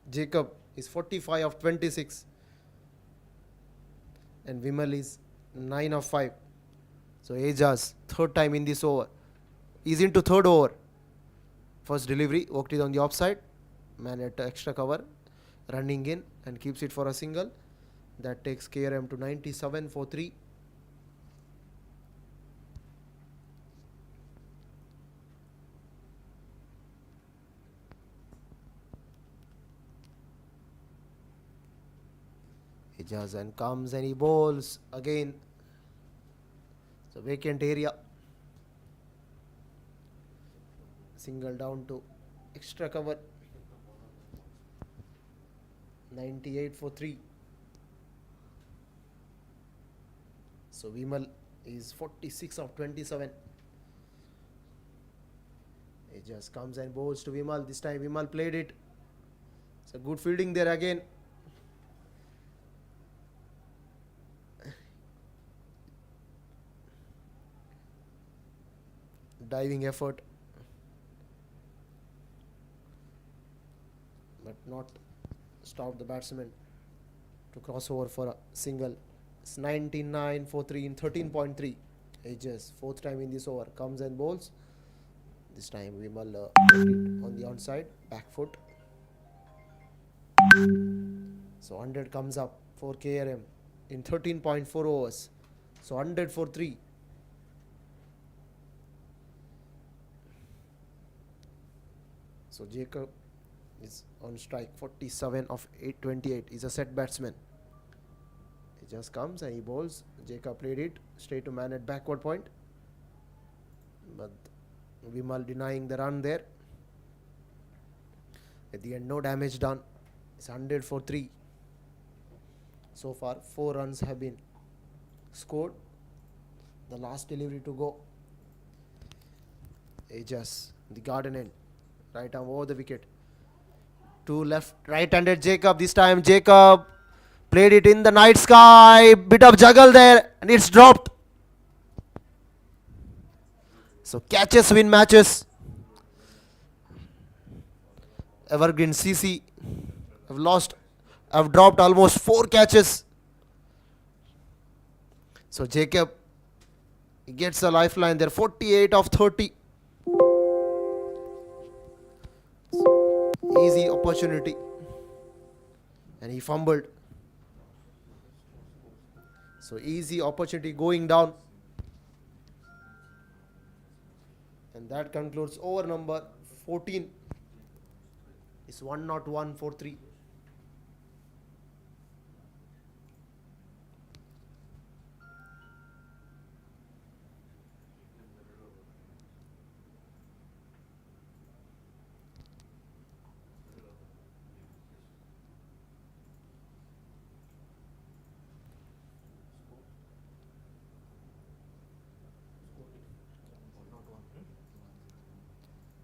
Jacob is 45 of 26. And Vimal is 9 of 5. So Ajas, third time in this over. He's into third over. First delivery, worked it on the offside. Man at extra cover. Running in and keeps it for a single. That takes KRM to 97 for 3. Ajas and comes and he bowls again. It's a vacant area. Single down to extra cover. 98 for 3. So Vimal is 46 of 27. It just comes and bowls to Vimal. This time Vimal played it. It's a good fielding there again. Diving effort. But not stopped the batsman to cross over for a single. It's 99 for 3 in 13.3. Ages, fourth time in this over. Comes and bowls. This time Vimal on the onside, back foot. So 100 comes up for KRM in 13.4 overs. So 100 for 3. So Jacob is on strike, 47 of 828. He's a set batsman. He just comes and he bowls. Jacob played it straight to man at backward point. But Vimal denying the run there. At the end, no damage done. It's 100 for 3. So far, 4 runs have been scored. The last delivery to go. Ajas, the garden end. Right arm over the wicket. To left, right-handed Jacob. This time Jacob played it in the night sky. Bit of juggle there and it's dropped. So catches win matches. Evergreen CC have dropped almost 4 catches. So Jacob gets a lifeline there. 48 of 30. Easy opportunity. And he fumbled. So easy opportunity going down. And that concludes over number 14. It's 101 for 3.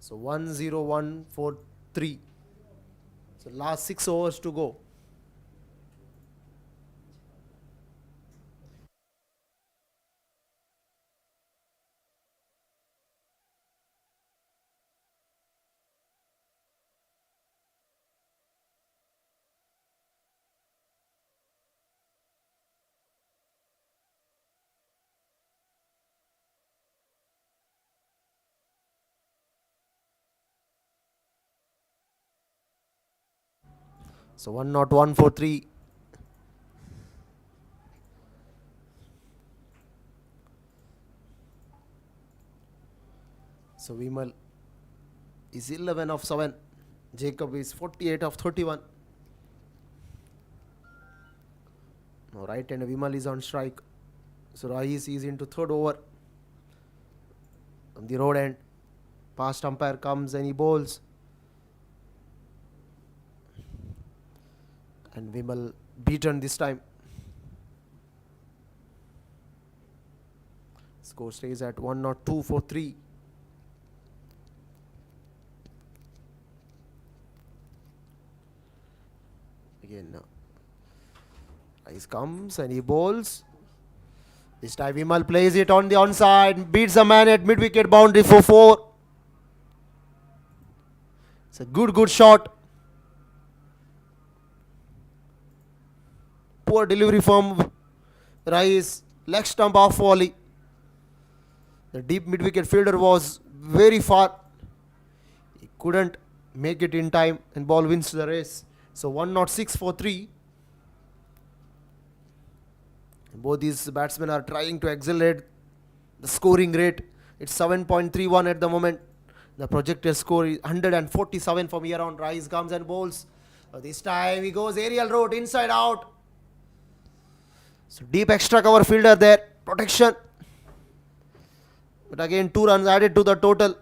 So 101 for 3. So last 6 overs to go. So 101 for 3. So Vimal is 11 of 7. Jacob is 48 of 31. Now right hand Vimal is on strike. So Rais is into third over. On the road end, past umpire comes and he bowls. And Vimal beaten this time. Score stays at 102 for 3. Again, Ice comes and he bowls. This time Vimal plays it on the onside, beats a man at mid-wicket boundary for 4. It's a good shot. Poor delivery from Rais, leg stump off volley. The deep mid-wicket fielder was very far. He couldn't make it in time and ball wins the race. So 106 for 3. Both these batsmen are trying to accelerate the scoring rate. It's 7.31 at the moment. The projected score is 147 from here on. Rise comes and bowls. This time he goes aerial route, inside out. So deep extra cover fielder there. Protection. But again 2 runs added to the total.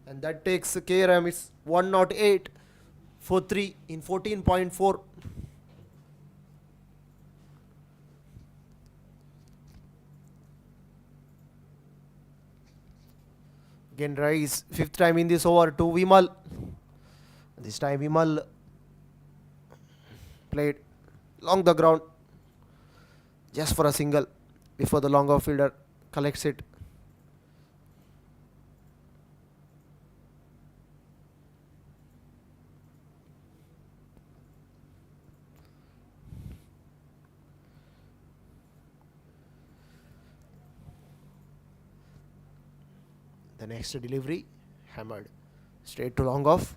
And that takes KRM. It's 108 for 3 in 14.4. Again Rise, 5th time in this over to Vimal. This time Vimal played along the ground just for a single before the long off fielder collects it. The next delivery hammered straight to long off.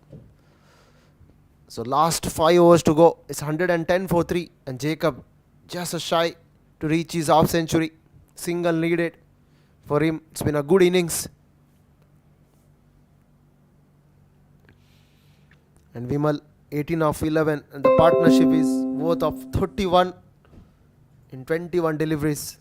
So last 5 overs to go. It's 110 for 3 and Jacob just a shy to reach his half century. Single needed for him. It's been a good innings. And Vimal 18 of 11 and the partnership is worth of 31 in 21 deliveries.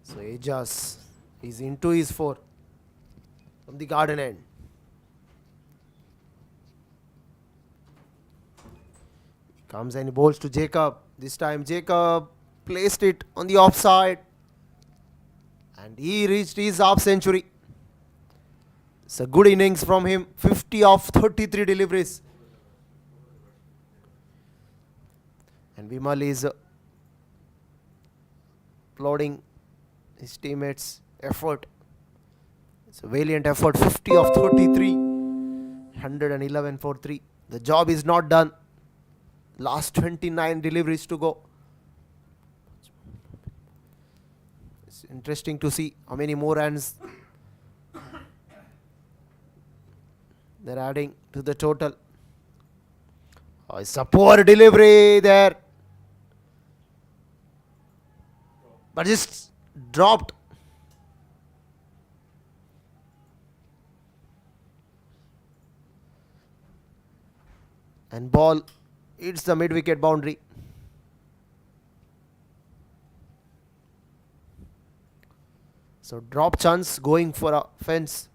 So Ajas is into his 4 from the garden end. Comes and he bowls to Jacob. This time Jacob placed it on the offside and he reached his half century. It's a good innings from him. 50 of 33 deliveries. And Vimal is applauding his teammates' effort. It's a valiant effort. 50 of 33. 111 for 3. The job is not done. Last 29 deliveries to go. It's interesting to see how many more runs they're adding to the total. Oh, it's a poor delivery there. But just dropped. And ball hits the mid-wicket boundary. So drop chance going for a fence.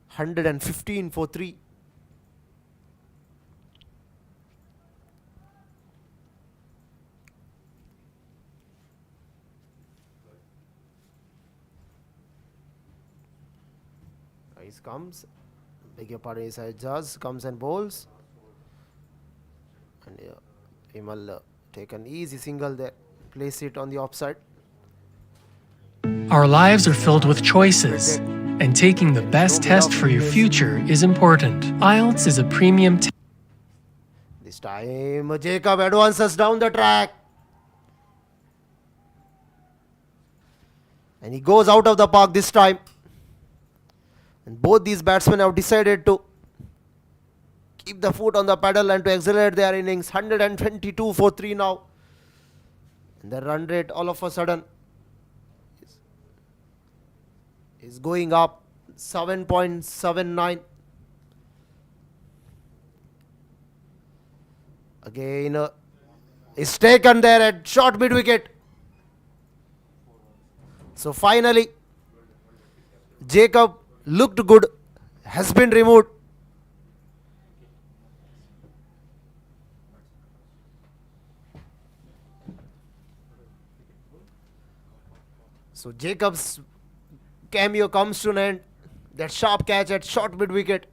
115 for 3. Ice comes. Beg your pardon, Jazz comes and bowls. And Vimal take an easy single there. Place it on the offside. Our lives are filled with choices, and taking the best test for your future is important. IELTS is a premium test. This time Jacob advances down the track. And he goes out of the park this time. And both these batsmen have decided to keep the foot on the pedal and to accelerate their innings. 122 for 3 now. And the run rate all of a sudden is going up 7.79. Again, is taken there at short mid wicket. So finally, Jacob looked good, has been removed. So Jacob's cameo comes to an end. That sharp catch at short mid wicket.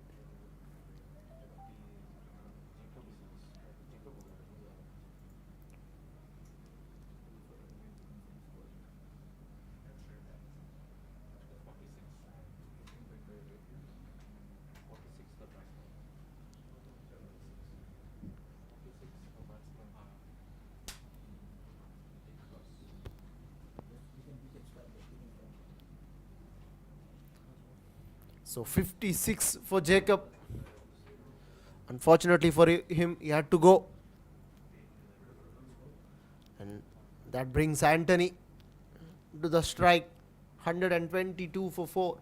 So 56 for Jacob. Unfortunately for him, he had to go. And that brings Anthony to the strike. 122 for 4.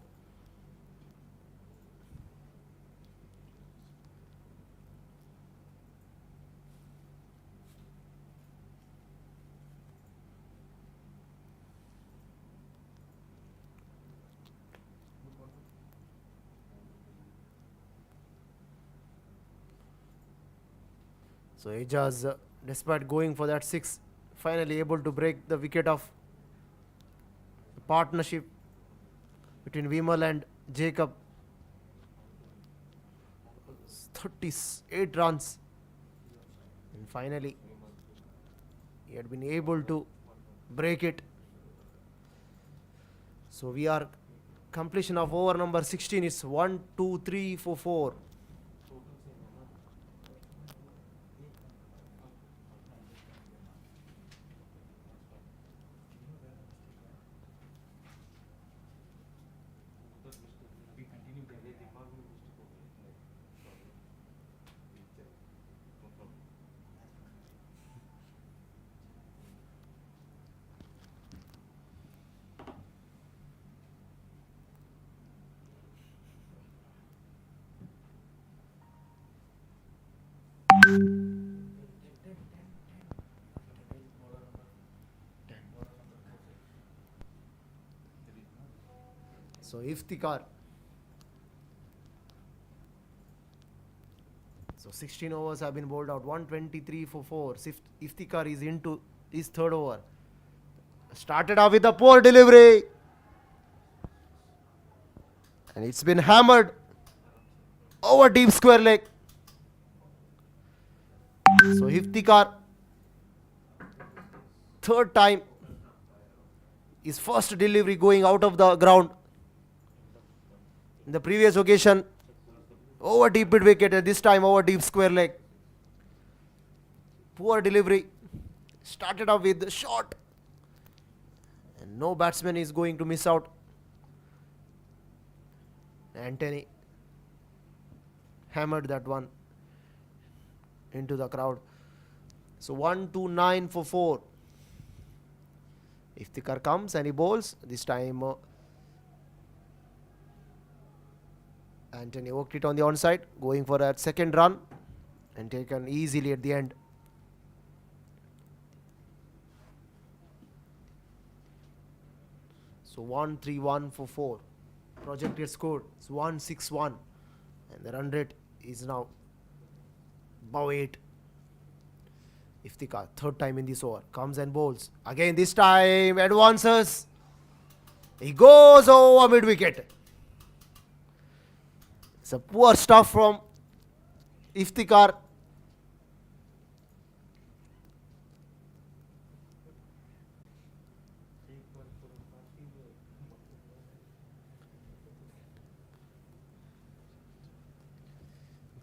So Ejaz, despite going for that 6, finally able to break the wicket of the partnership between Vimal and Jacob. 38 runs. And finally, he had been able to break it. So we are completion of over number 16 is 1, 2, 3, 4, 4. So Iftikhar. So 16 overs have been bowled out. 123 for 4. Iftikhar is into his third over. Started off with a poor delivery. And it's been hammered over deep square leg. So Iftikhar, third time, his first delivery going out of the ground. In the previous occasion, over deep mid wicket, and this time over deep square leg. Poor delivery. Started off with the shot. And no batsman is going to miss out. Anthony hammered that one into the crowd. So 129 for 4. Iftikhar comes and he bowls. This time Anthony worked it on the onside, going for that second run and taken easily at the end. So 131 for 4. Projected score is 161 and the run rate is now above 8. Iftikhar, third time in this over, comes and bowls. Again this time advances. He goes over mid wicket. It's a poor stuff from Iftikhar.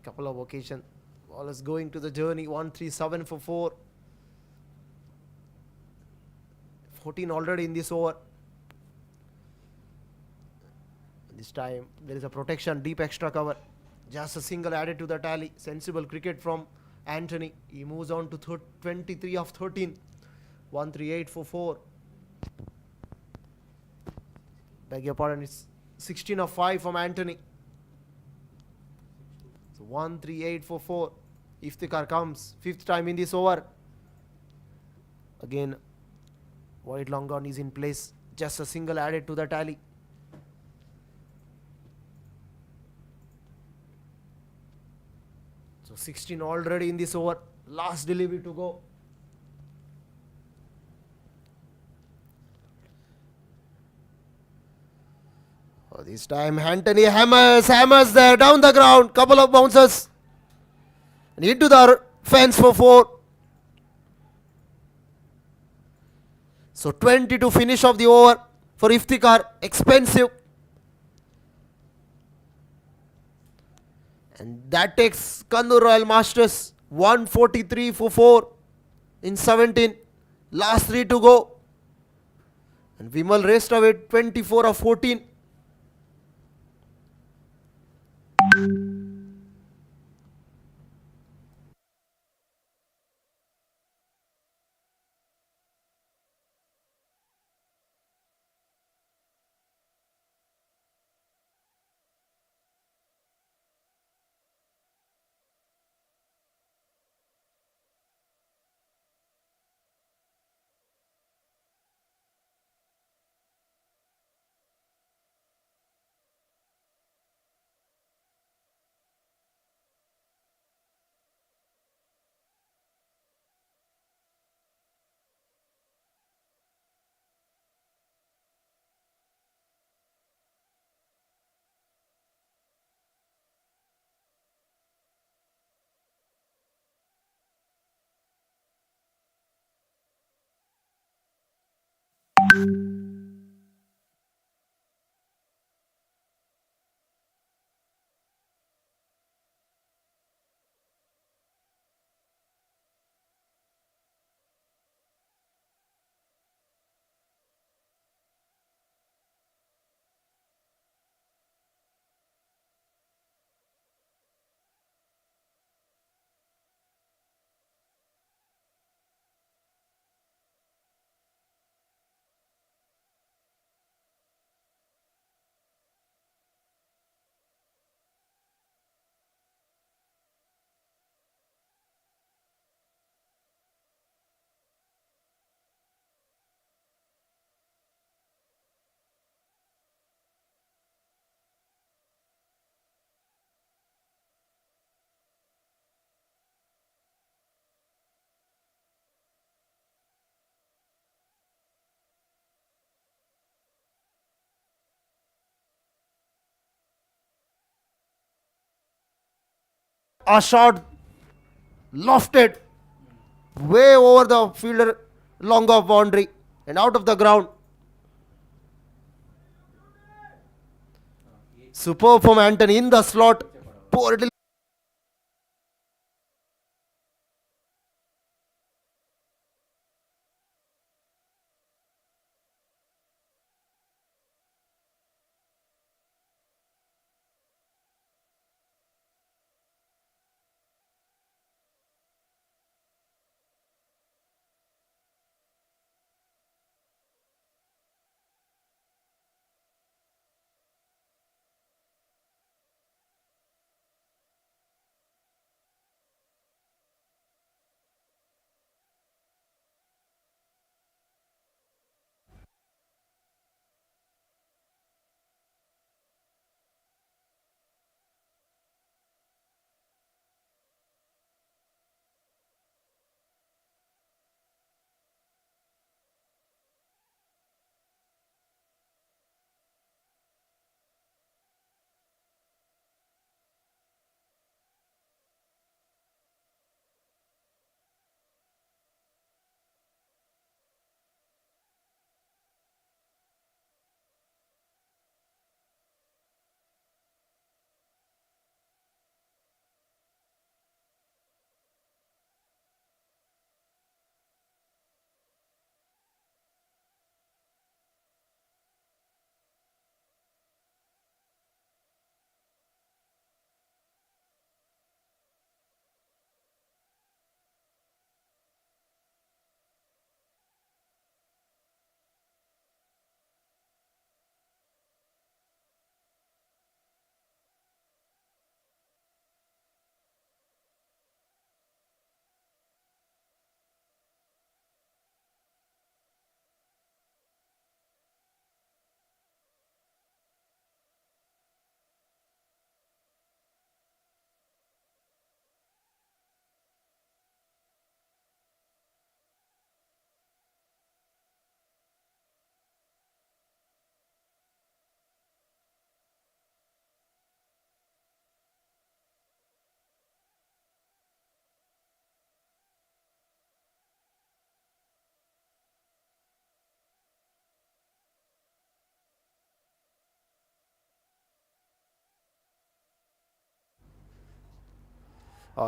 couple of occasions. Ball is going to the journey. 137 for 4. 14 already in this over. This time there is a protection, deep extra cover. Just a single added to the tally. Sensible cricket from Anthony. He moves on to 23 of 13. 138 for 4. Beg your pardon, it's 16 of 5 from Anthony. So 138 for 4. Iftikhar comes 5th time in this over. Again, wide long on is in place. Just a single added to the tally. So 16 already in this over. Last delivery to go. Oh, this time Anthony hammers there down the ground. Couple of bounces. And into the fence for 4. So 20 to finish off the over for Iftikhar. Expensive. And that takes Kannur Royal Masters 143 for 4 in 17. Last 3 to go. And Vimal raced away 24 of 14. A shot lofted way over the fielder, long off boundary and out of the ground. Superb from Anthony in the slot. Poor little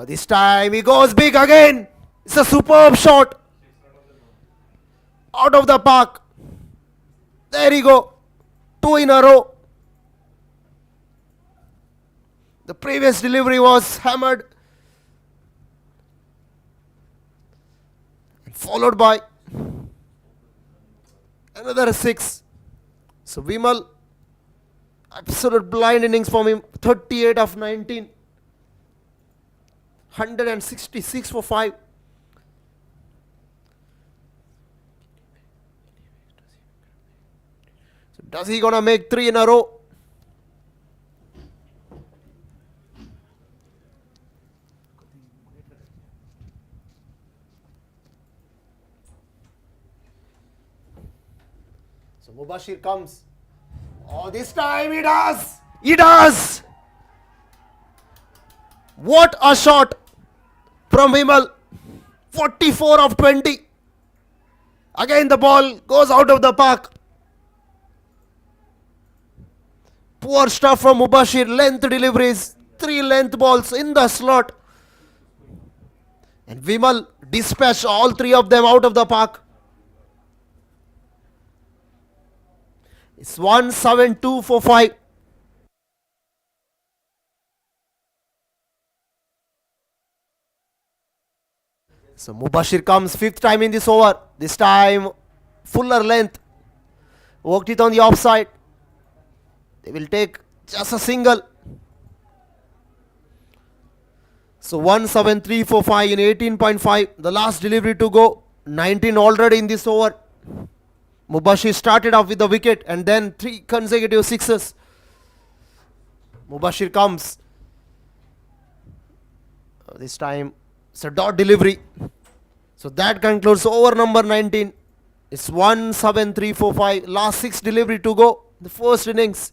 This time he goes big again. It's a superb shot. Out of the park. There you go. 2 in a row. The previous delivery was hammered. Followed by another 6. So Vimal, absolute blind innings from him. 38 of 19. 166 for 5. So does he gonna make 3 in a row? So Mubashir comes. Oh, this time he does. He does. What a shot from Vimal. 44 of 20. Again the ball goes out of the park. Poor stuff from Mubashir. Length deliveries. 3 length balls in the slot. And Vimal dispatched all 3 of them out of the park. It's 172 for 5. So Mubashir comes 5th time in this over. This time fuller length. Worked it on the offside. They will take just a single. So 173 for 5 in 18.5. The last delivery to go. 19 already in this over. Mubashir started off with the wicket and then 3 consecutive sixes. Mubashir comes. This time it's a dot delivery. So that concludes over number 19. It's 173 for 5. Last 6 delivery to go. The first innings.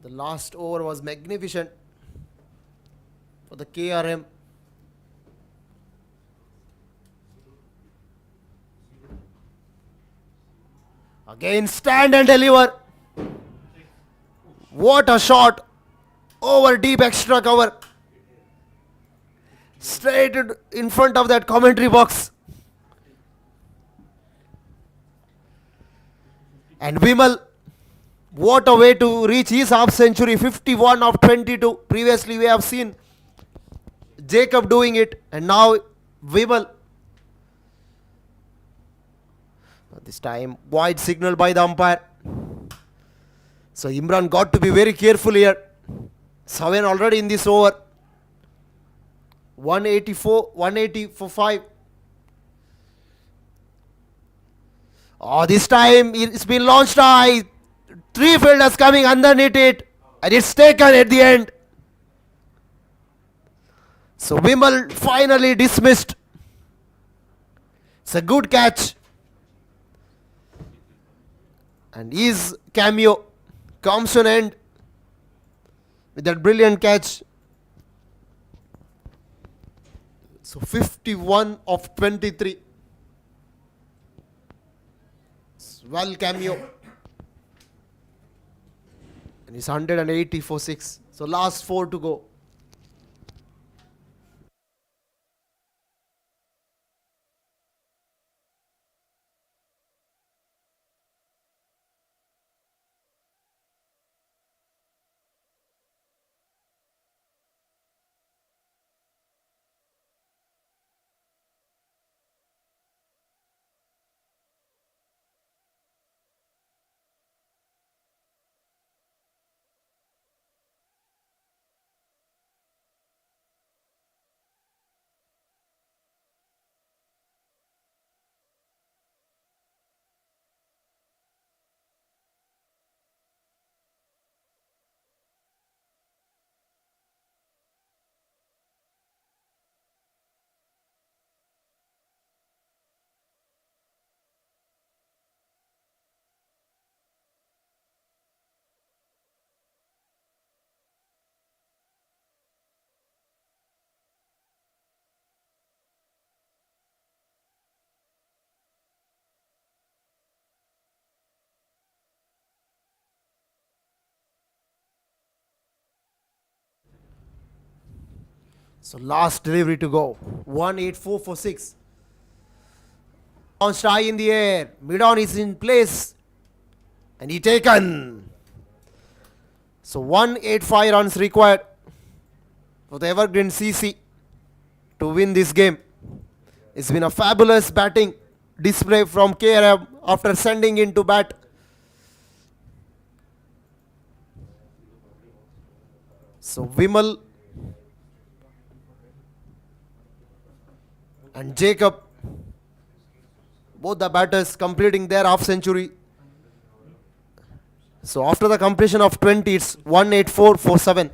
The last over was magnificent for the KRM. Again stand and deliver. What a shot over deep extra cover. Straight in front of that commentary box. And Vimal, what a way to reach his half century. 51 of 22. Previously we have seen Jacob doing it, and now Vimal. This time wide signal by the umpire. So Imran got to be very careful here. 7 already in this over. 180 for 5. Oh, this time it's been launched high. 3 fielders coming underneath it, and it's taken at the end. So Vimal finally dismissed. It's a good catch. And his cameo comes to an end with that brilliant catch. So 51 of 23. Well cameo. And it's 180 for 6. So last 4 to go. So last delivery to go. 184 for 6. Launched high in the air. Mid-on is in place. And he taken. So 185 runs required for the Evergreen CC to win this game. It's been a fabulous batting display from KRM after sending in to bat. So Vimal and Jacob, both the batters completing their half century. So after the completion of 20, it's 184 for 7.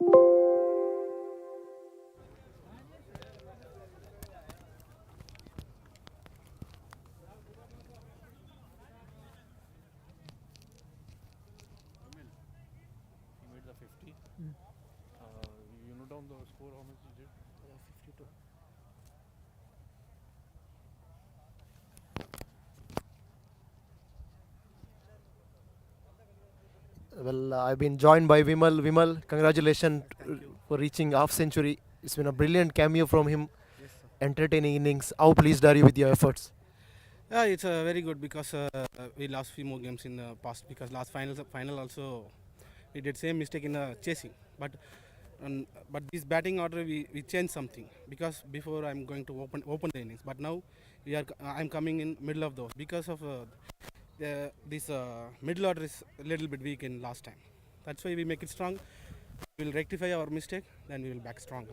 He made the 50. You note down the score, how much he did? 52. Well, I've been joined by Vimal. Vimal, congratulations for reaching half century. It's been a brilliant cameo from him, entertaining innings. How pleased are you with your efforts? Yeah, it's very good because we lost few more games in the past because last final also we did same mistake in chasing. But this batting order we changed something because before I'm going to open the innings, but now I'm coming in middle of those because of this middle order is a little bit weak in last time. That's why we make it strong. We'll rectify our mistake, then we will back stronger.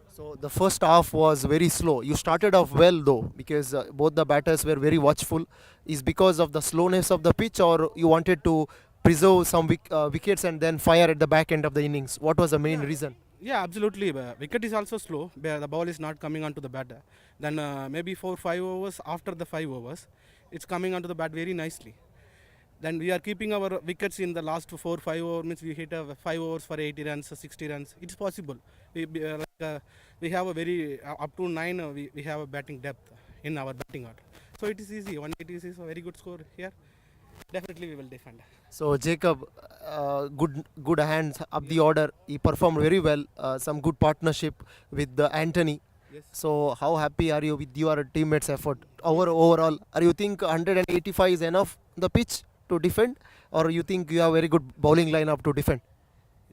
So the first half was very slow. You started off well though, because both the batters were very watchful. Is because of the slowness of the pitch, or you wanted to preserve some wickets and then fire at the back end of the innings? What was the main reason? Yeah, absolutely. Wicket is also slow. The ball is not coming onto the batter. Then maybe 4-5 overs after the 5 overs, it's coming onto the bat very nicely. Then we are keeping our wickets in the last 4-5 overs. Means we hit 5 overs for 80 runs, 60 runs. It's possible. We have a very up to 9. We have a batting depth in our batting order. So it is easy. 180 is a very good score here. definitely we will defend. So Jacob, good hands up the order. He performed very well. Some good partnership with Anthony. Yes. So how happy are you with your teammates' effort? Overall, are you think 185 is enough on the pitch to defend, or you think you have very good bowling lineup to defend?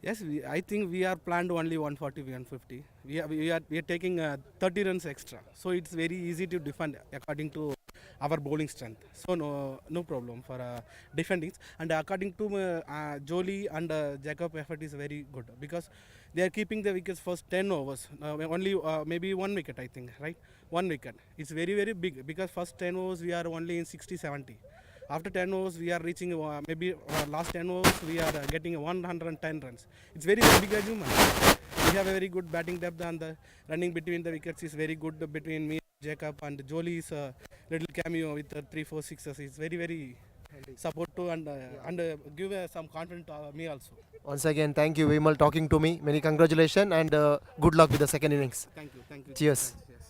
Yes, I think we are planned only 140, 150. We are taking 30 runs extra, so it's very easy to defend according to our bowling strength. So no problem for defending. And according to Jolie and Jacob, effort is very good because they are keeping the wickets first 10 overs. Only maybe one wicket, I think, right? One wicket. It's very big because first 10 overs we are only in 60, 70. After 10 overs, we are reaching maybe last 10 overs, we are getting 110 runs. It's very big achievement. We have a very good batting depth, and the running between the wickets is very good between me, Jacob, and Jolie's little cameo with 3, 4 sixes. It's very supportive and give some confidence to me also. Once again, thank you, Vimal, talking to me. Many congratulations and good luck with the second innings. Thank you. Cheers. Thanks, yes.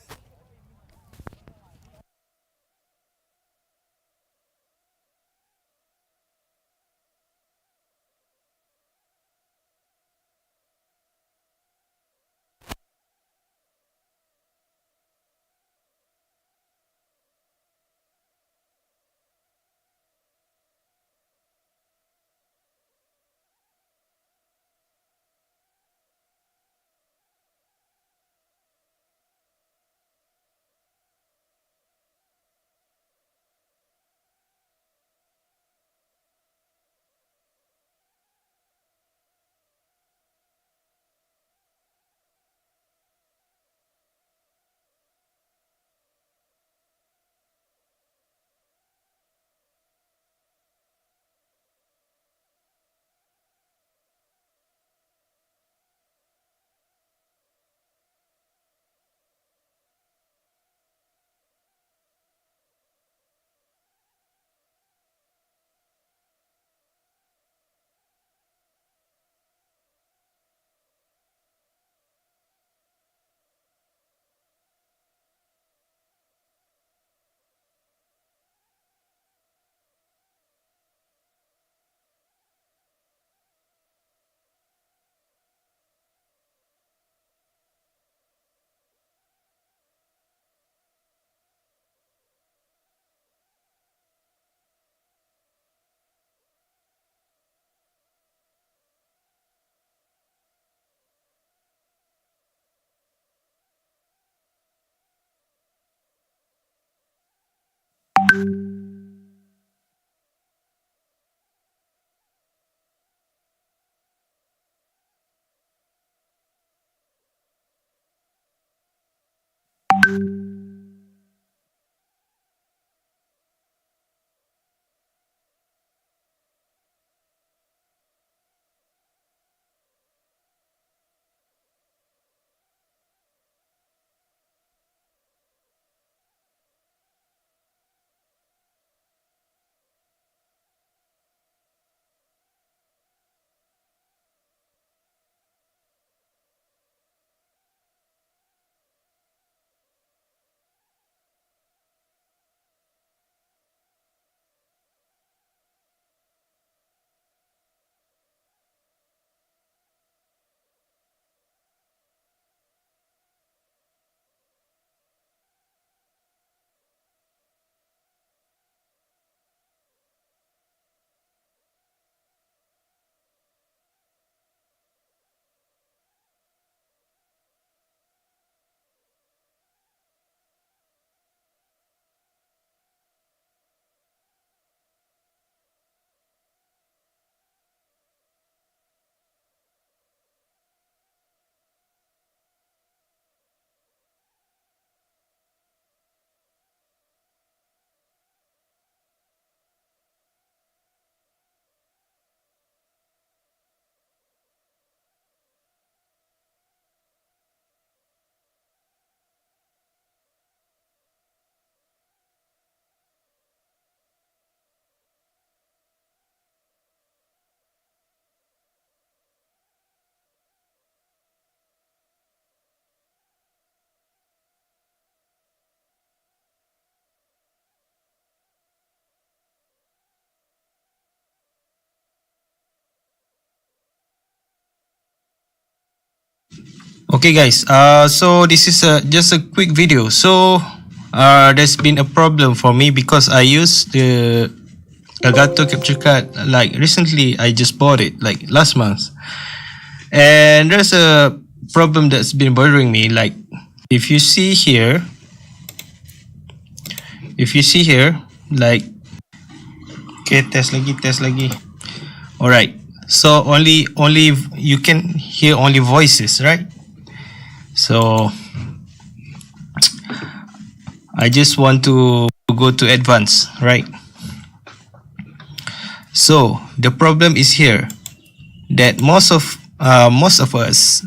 Okay guys, so this is just a quick video. So there's been a problem for me because I used the Elgato capture card like recently. I just bought it like last month, and there's a problem that's been bothering me. Like if you see here, like okay, test lagi. Alright, so only you can hear only voices, right? So I just want to go to advanced, right? So the problem is here that most of us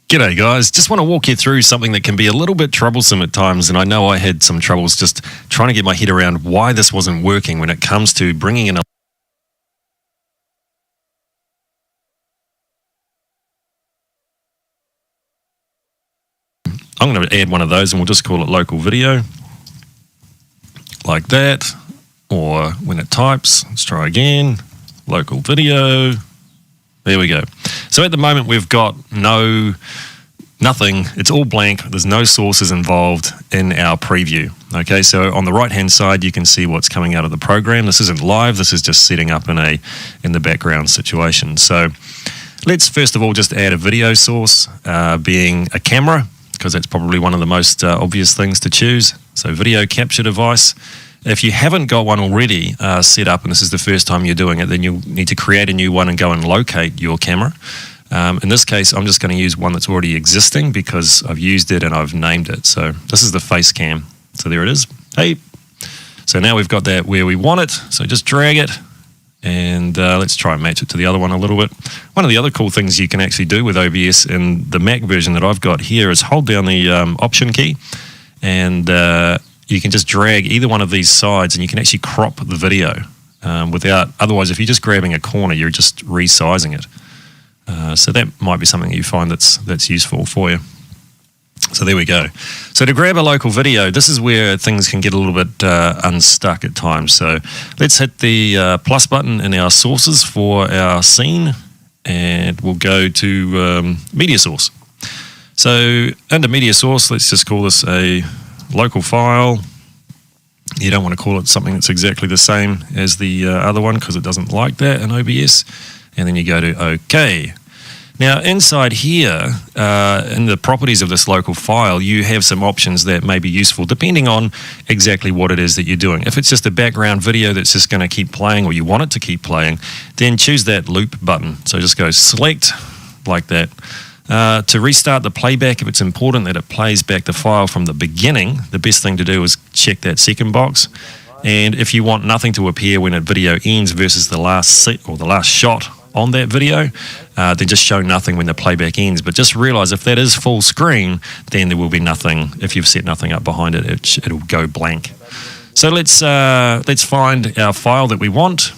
G'day guys, just want to walk you through something that can be a little bit troublesome at times, and I know I had some troubles just trying to get my head around why this wasn't working when it comes to bringing in a I'm going to add one of those and we'll just call it local video like that, or when it types, let's try again, local video. There we go. So at the moment we've got nothing, it's all blank, there's no sources involved in our preview. Okay, so on the right hand side you can see what's coming out of the program. This isn't live, this is just setting up in the background situation. So let's first of all just add a video source, being a camera, because that's probably one of the most obvious things to choose. So video capture device. If you haven't got one already set up and this is the first time you're doing it, then you'll need to create a new one and go and locate your camera. In this case, I'm just going to use one that's already existing because I've used it and I've named it. So this is the face cam. So there it is. Hey. So now we've got that where we want it. So just drag it and let's try and match it to the other one a little bit. One of the other cool things you can actually do with OBS in the Mac version that I've got here is hold down the Option key, and you can just drag either one of these sides and you can actually crop the video otherwise if you're just grabbing a corner you're just resizing it. So that might be something you find that's useful for you. So there we go. So to grab a local video, this is where things can get a little bit unstuck at times. So let's hit the plus button in our sources for our scene, and we'll go to media source. So under media source, let's just call this a local file. You don't want to call it something that's exactly the same as the other one because it doesn't like that in OBS. And then you go to OK. Now inside here, in the properties of this local file, you have some options that may be useful depending on exactly what it is that you're doing. If it's just a background video that's just going to keep playing, or you want it to keep playing, then choose that loop button. So just go select like that. To restart the playback, if it's important that it plays back the file from the beginning, the best thing to do is check that second box. And if you want nothing to appear when a video ends versus the last shot on that video, then just show nothing when the playback ends. But just realize if that is full screen, then there will be nothing. If you've set nothing up behind it, it'll go blank. So let's find our file that we want.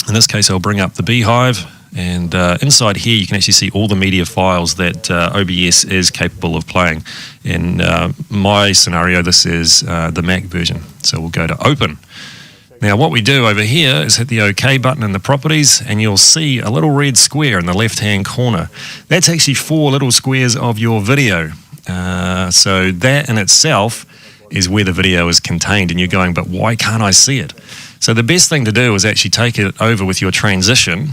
In this case, I'll bring up the Beehive. And inside here, you can actually see all the media files that OBS is capable of playing. In my scenario, this is the Mac version. So we'll go to Open. Now what we do over here is hit the OK button in the properties, and you'll see a little red square in the left-hand corner. That's actually 4 little squares of your video. So that in itself is where the video is contained, and you're going, but why can't I see it? So the best thing to do is actually take it over with your transition.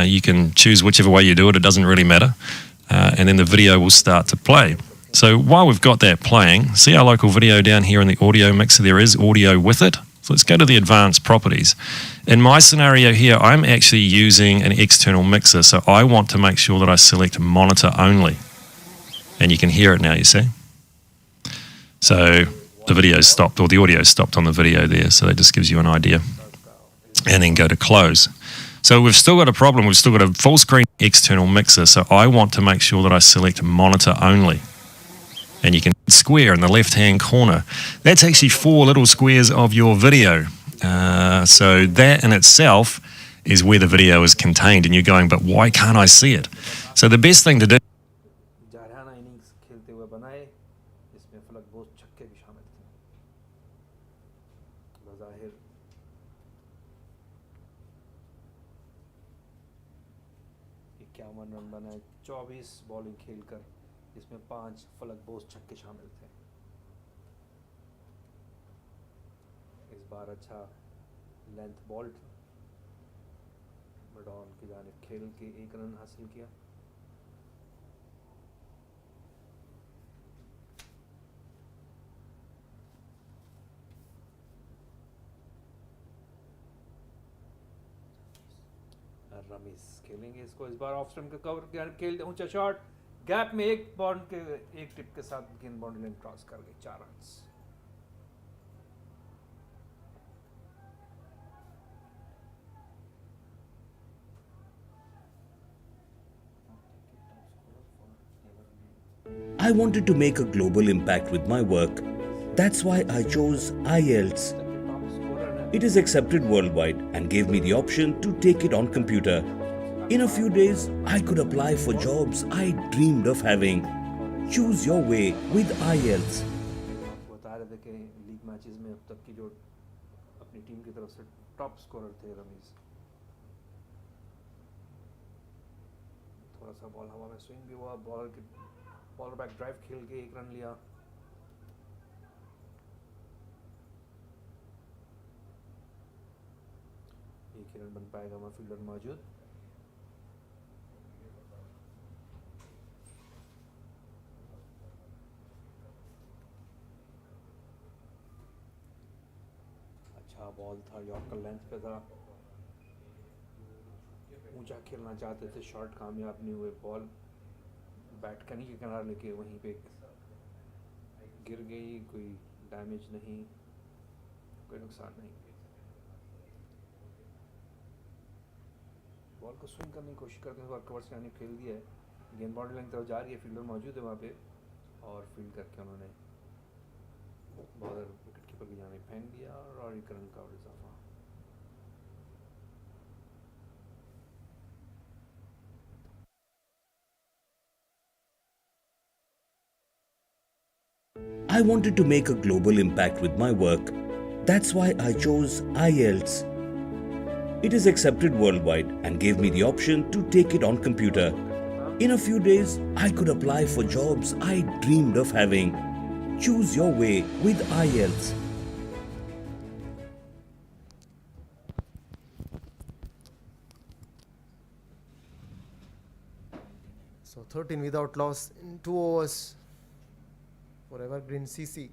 You can choose whichever way you do it, it doesn't really matter. And then the video will start to play. So while we've got that playing, see our local video down here in the audio mixer, there is audio with it. So let's go to the advanced properties. In my scenario here, I'm actually using an external mixer, so I want to make sure that I select monitor only. And you can hear it now, you see? So the video's stopped, or the audio's stopped on the video there, so that just gives you an idea. And then go to close. So we've still got a problem. We've still got a full screen external mixer. So I want to make sure that I select monitor only. And you can square in the left-hand corner. That's actually 4 little squares of your video. So that in itself is where the video is contained. And you're going, but why can't I see it? So the best thing to do. Run बनाए 24 bowling खेलकर, जिसमें 5 फलक बोस छक्के शामिल थे। इस बार अच्छा length ball mid-on की जानिब खेल के 1 रन हासिल किया। रमीज खेलेंगे इसको, इस बार ऑफ स्टंप का कवर खेल ऊंचा शॉट, गैप में एक बॉल के एक टिप के साथ गेंद बाउंड्री लाइन क्रॉस कर गई, 4 run. I wanted to make a global impact with my work. That's why I chose IELTS. It is accepted worldwide and gave me the option to take it on computer. In a few days, I could apply for jobs I dreamed of having. Choose your way with IELTS. बता रहे थे कि league matches में अब तक की जो अपनी टीम की तरफ से टॉप स्कोरर थे रमीज। थोड़ा सा बॉल हवा में स्विंग भी हुआ, बॉलर बैक ड्राइव खेल के 1 रन लिया। एक रन बन पाएगा, वहाँ फील्डर मौजूद। अच्छा बॉल था, यॉर्कर लेंथ पे था, ऊंचा खेलना चाहते थे, शॉट कामयाब नहीं हुए, बॉल बैट कनी के किनारे लेके वहीं पे गिर गई, कोई डैमेज नहीं, कोई नुकसान नहीं। बॉल को स्विंग करने की कोशिश करते हैं, कवर से आने खेल दिया है, गेंद बाउंड्री लाइन तरफ जा रही है, फील्डर मौजूद है वहाँ पे और फील्ड करके उन्होंने बॉलर विकेट कीपर की जाने फेंक दिया और 1 रन का और इजाफा। I wanted to make a global impact with my work. That's why I chose IELTS. It is accepted worldwide and gave me the option to take it on computer. In a few days, I could apply for jobs I dreamed of having. Choose your way with IELTS. So 13 without loss in 2 overs for Evergreen CC.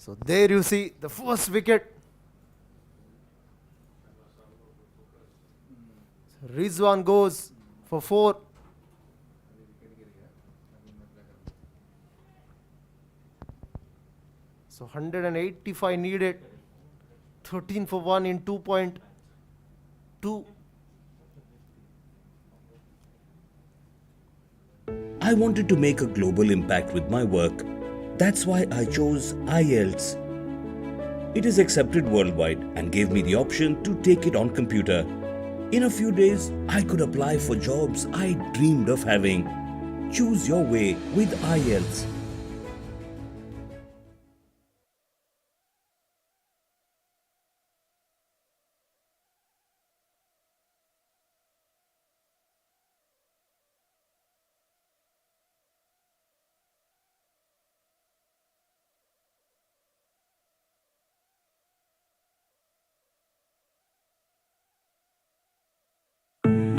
So there you see the first wicket. Rizwan goes for 4. So 185 needed. 13 for 1 in 2.2. I wanted to make a global impact with my work. That's why I chose IELTS. It is accepted worldwide and gave me the option to take it on computer. In a few days, I could apply for jobs I dreamed of having. Choose your way with IELTS.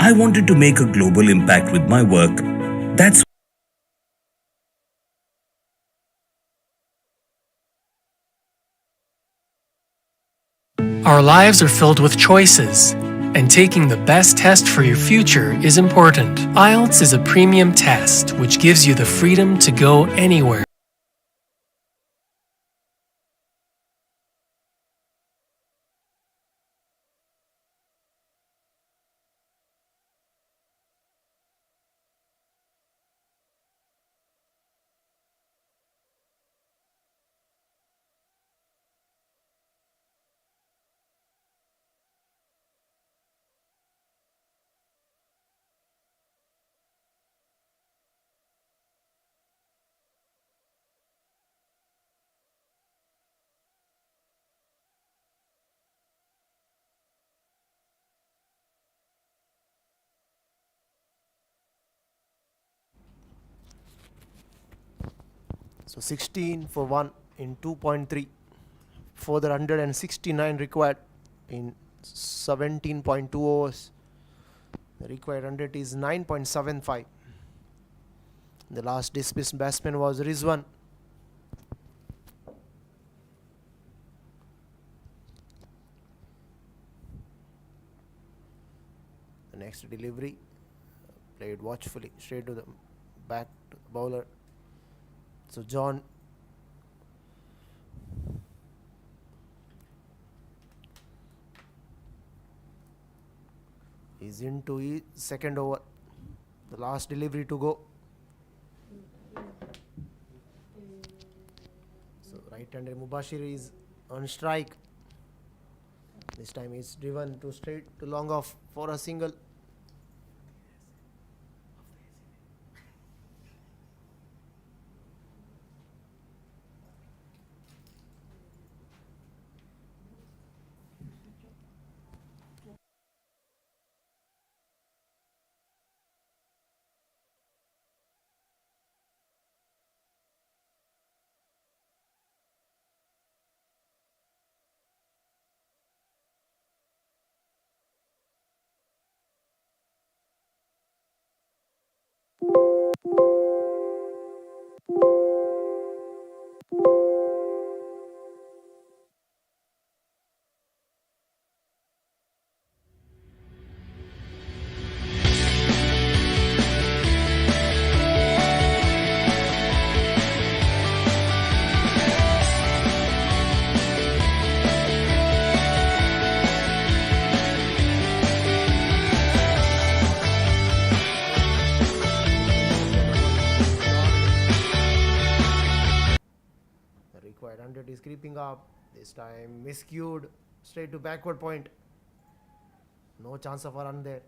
I wanted to make a global impact with my work. That's Our lives are filled with choices, and taking the best test for your future is important. IELTS is a premium test which gives you the freedom to go anywhere. So 16 for 1 in 2.3. Further 169 required in 17.2 overs. The required 100 is 9.75. The last dismissed batsman was Rizwan. The next delivery played watchfully straight to the back to the bowler. So John is into his second over. The last delivery to go. So right-hander Mubashir is on strike. This time he's driven to straight to long off for a single. The required 100 is creeping up. This time miscued straight to backward point. No chance of a run there.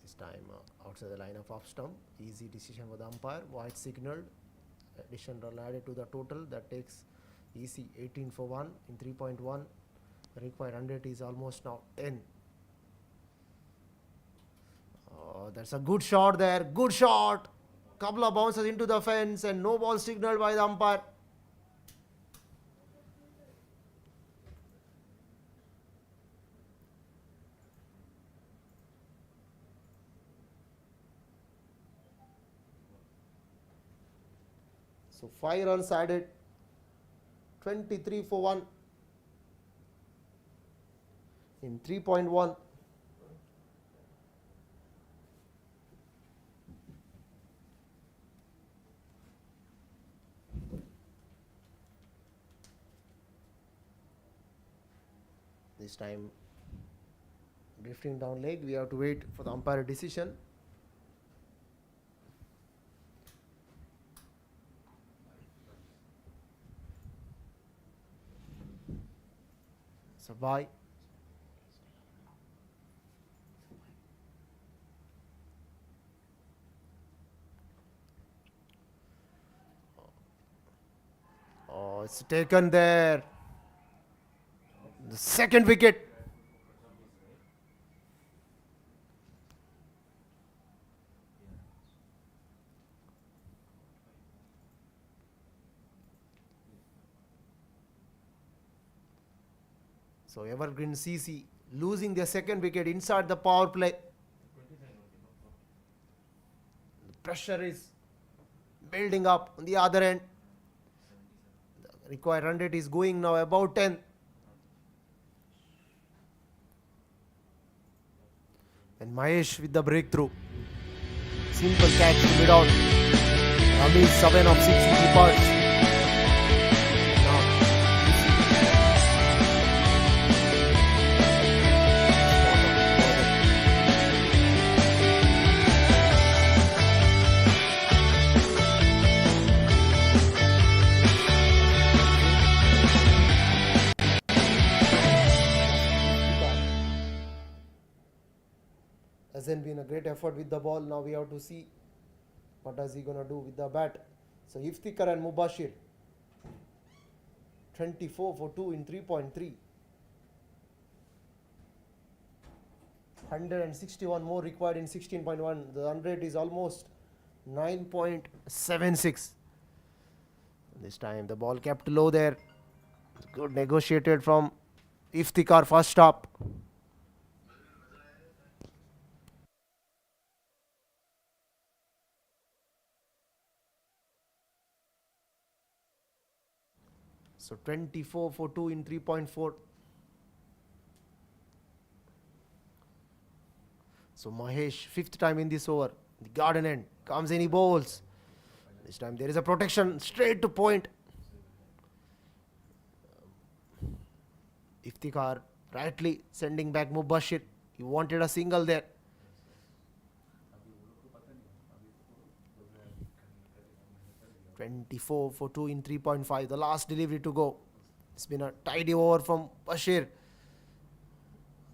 This time outside the line of off stump. Easy decision for the umpire. White signaled. Addition run added to the total. That takes easy 18 for 1 in 3.1. Required 100 is almost now 10. Oh, that's a good shot there. Good shot. Couple of bounces into the fence and no ball signaled by the umpire. So 5 runs added. 23 for 1 in 3.1. This time drifting down leg. We have to wait for the umpire decision. So bye. Oh, it's taken there. The second wicket. So Evergreen CC losing their second wicket inside the power play. The pressure is building up on the other end. The required run rate is going now about 10. And Mahesh with the breakthrough. Simple catch to mid on. Ramesh 7 of 6 departs. Hasn't been a great effort with the ball. Now we have to see what is he gonna do with the bat. So Iftikhar and Mubashir 24 for 2 in 3.3. 161 more required in 16.1. The run rate is almost 9.76. This time the ball kept low there. Good negotiated from Iftikhar first stop. So 24 for 2 in 3.4. So Mahesh, fifth time in this over. The garden end comes in, he bowls. This time there is a protection straight to point. Iftikhar rightly sending back Mubashir. He wanted a single there. (24 for 2 in 3.5). The last delivery to go. It's been a tidy over from Bashir.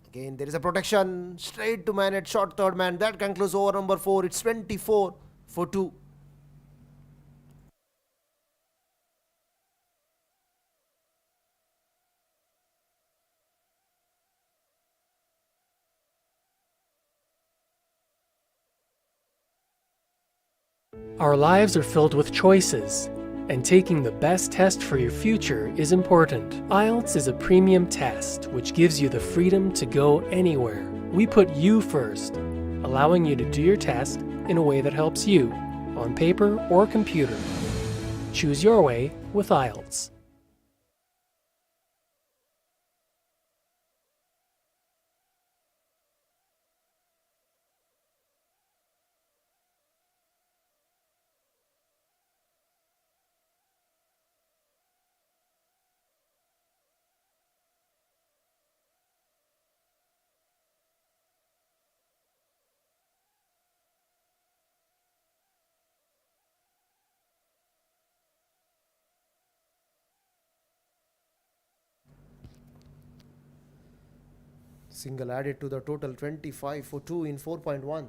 Again, there is a protection straight to man at short third man. That concludes over number 4. It's 24 for 2. Our lives are filled with choices, and taking the best test for your future is important. IELTS is a premium test which gives you the freedom to go anywhere. We put you first, allowing you to do your test in a way that helps you, on paper or computer. Choose your way with IELTS. Single added to the total, 25 for 2 in 4.1.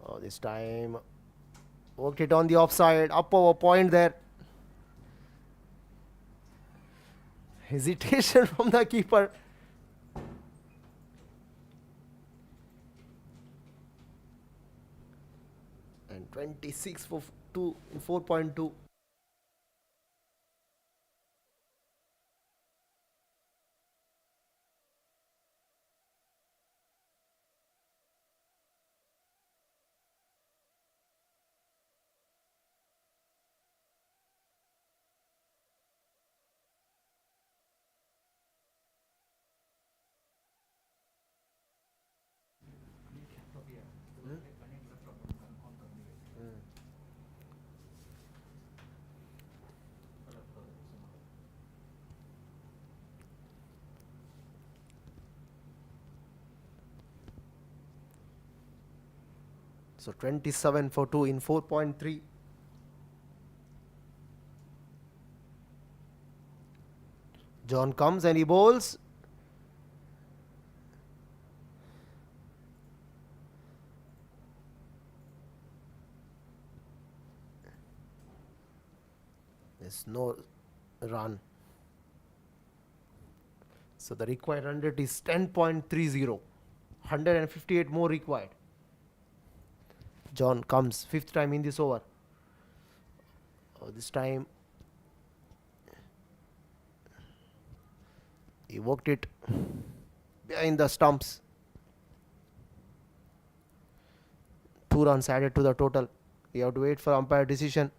Oh, this time worked it on the offside, up over point there. Hesitation from the keeper. And 26 for 2 in 4.2. So 27 for 2 in 4.3. John comes and he bowls. There's no run. So the required run rate is 10.30. 158 more required. John comes, fifth time in this over. This time he worked it behind the stumps. 2 runs added to the total. We have to wait for umpire decision.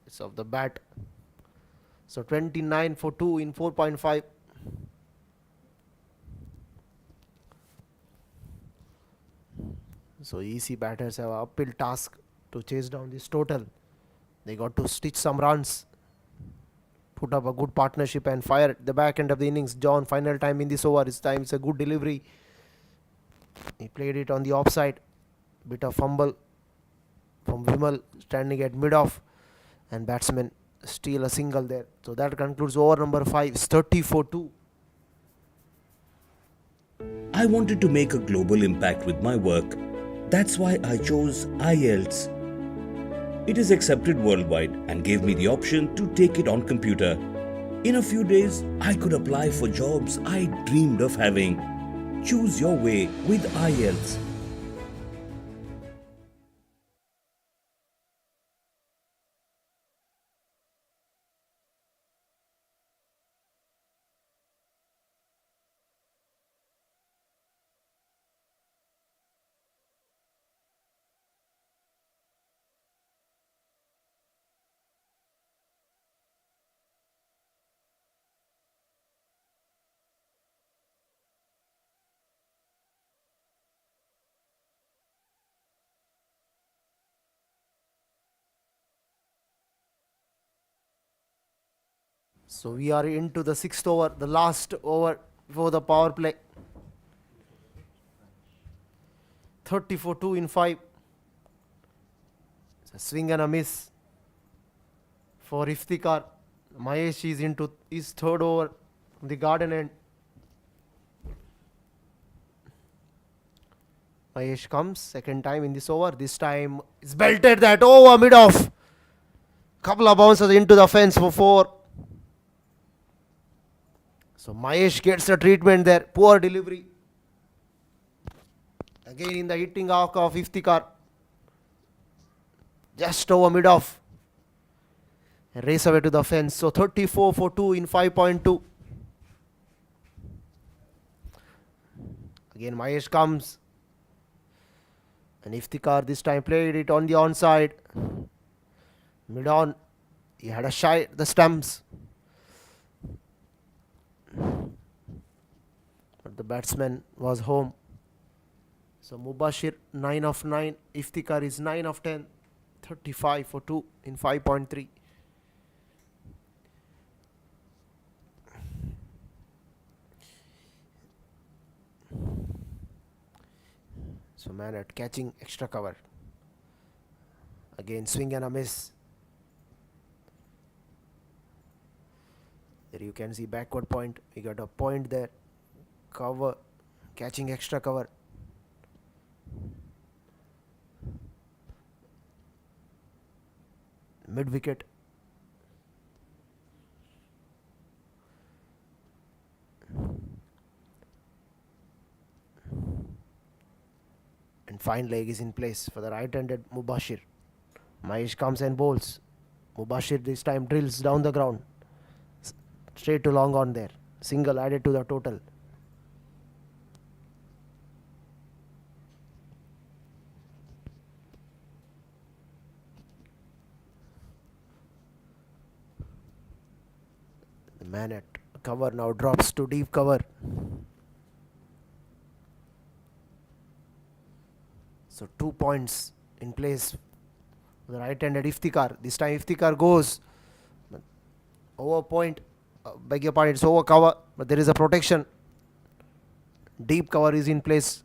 It's of the bat. So 29 for 2 in 4.5. So EC batters have an uphill task to chase down this total. They got to stitch some runs, put up a good partnership and fire at the back end of the innings. John, final time in this over. This time it's a good delivery. He played it on the offside. Bit of fumble from Vimal standing at mid-off, and batsman steal a single there. So that concludes over number 5. It's 30 for 2. I wanted to make a global impact with my work. That's why I chose IELTS. It is accepted worldwide and gave me the option to take it on computer. In a few days, I could apply for jobs I dreamed of having. Choose your way with IELTS. So we are into the 6th over, the last over before the power play. 30 for 2 in 5. It's a swing and a miss for Iftikhar. Mahesh is into his 3rd over from the garden end. Mahesh comes, 2nd time in this over. This time it's belted that over mid-off. Couple of bounces into the fence for 4. So Mahesh gets a treatment there. Poor delivery. Again in the hitting arc of Iftikhar. Just over mid-off. Race away to the fence. So 34 for 2 in 5.2. Again Mahesh comes. And Iftikhar this time played it on the onside. Mid-on. He had a shy at the stumps. But the batsman was home. So Mubashir 9 of 9. Iftikhar is 9 of 10. 35 for 2 in 5.3. So man at catching extra cover. Again swing and a miss. There you can see backward point. We got a point there. Cover. Catching extra cover. Mid wicket. And fine leg is in place for the right-handed Mubashir. Mahesh comes and bowls. Mubashir this time drills down the ground. Straight to long on there. Single added to the total. The man at cover now drops to deep cover. So 2 points in place for the right-handed Iftikhar. This time Iftikhar goes over point. Beg your pardon, it's over cover, but there is a protection. Deep cover is in place.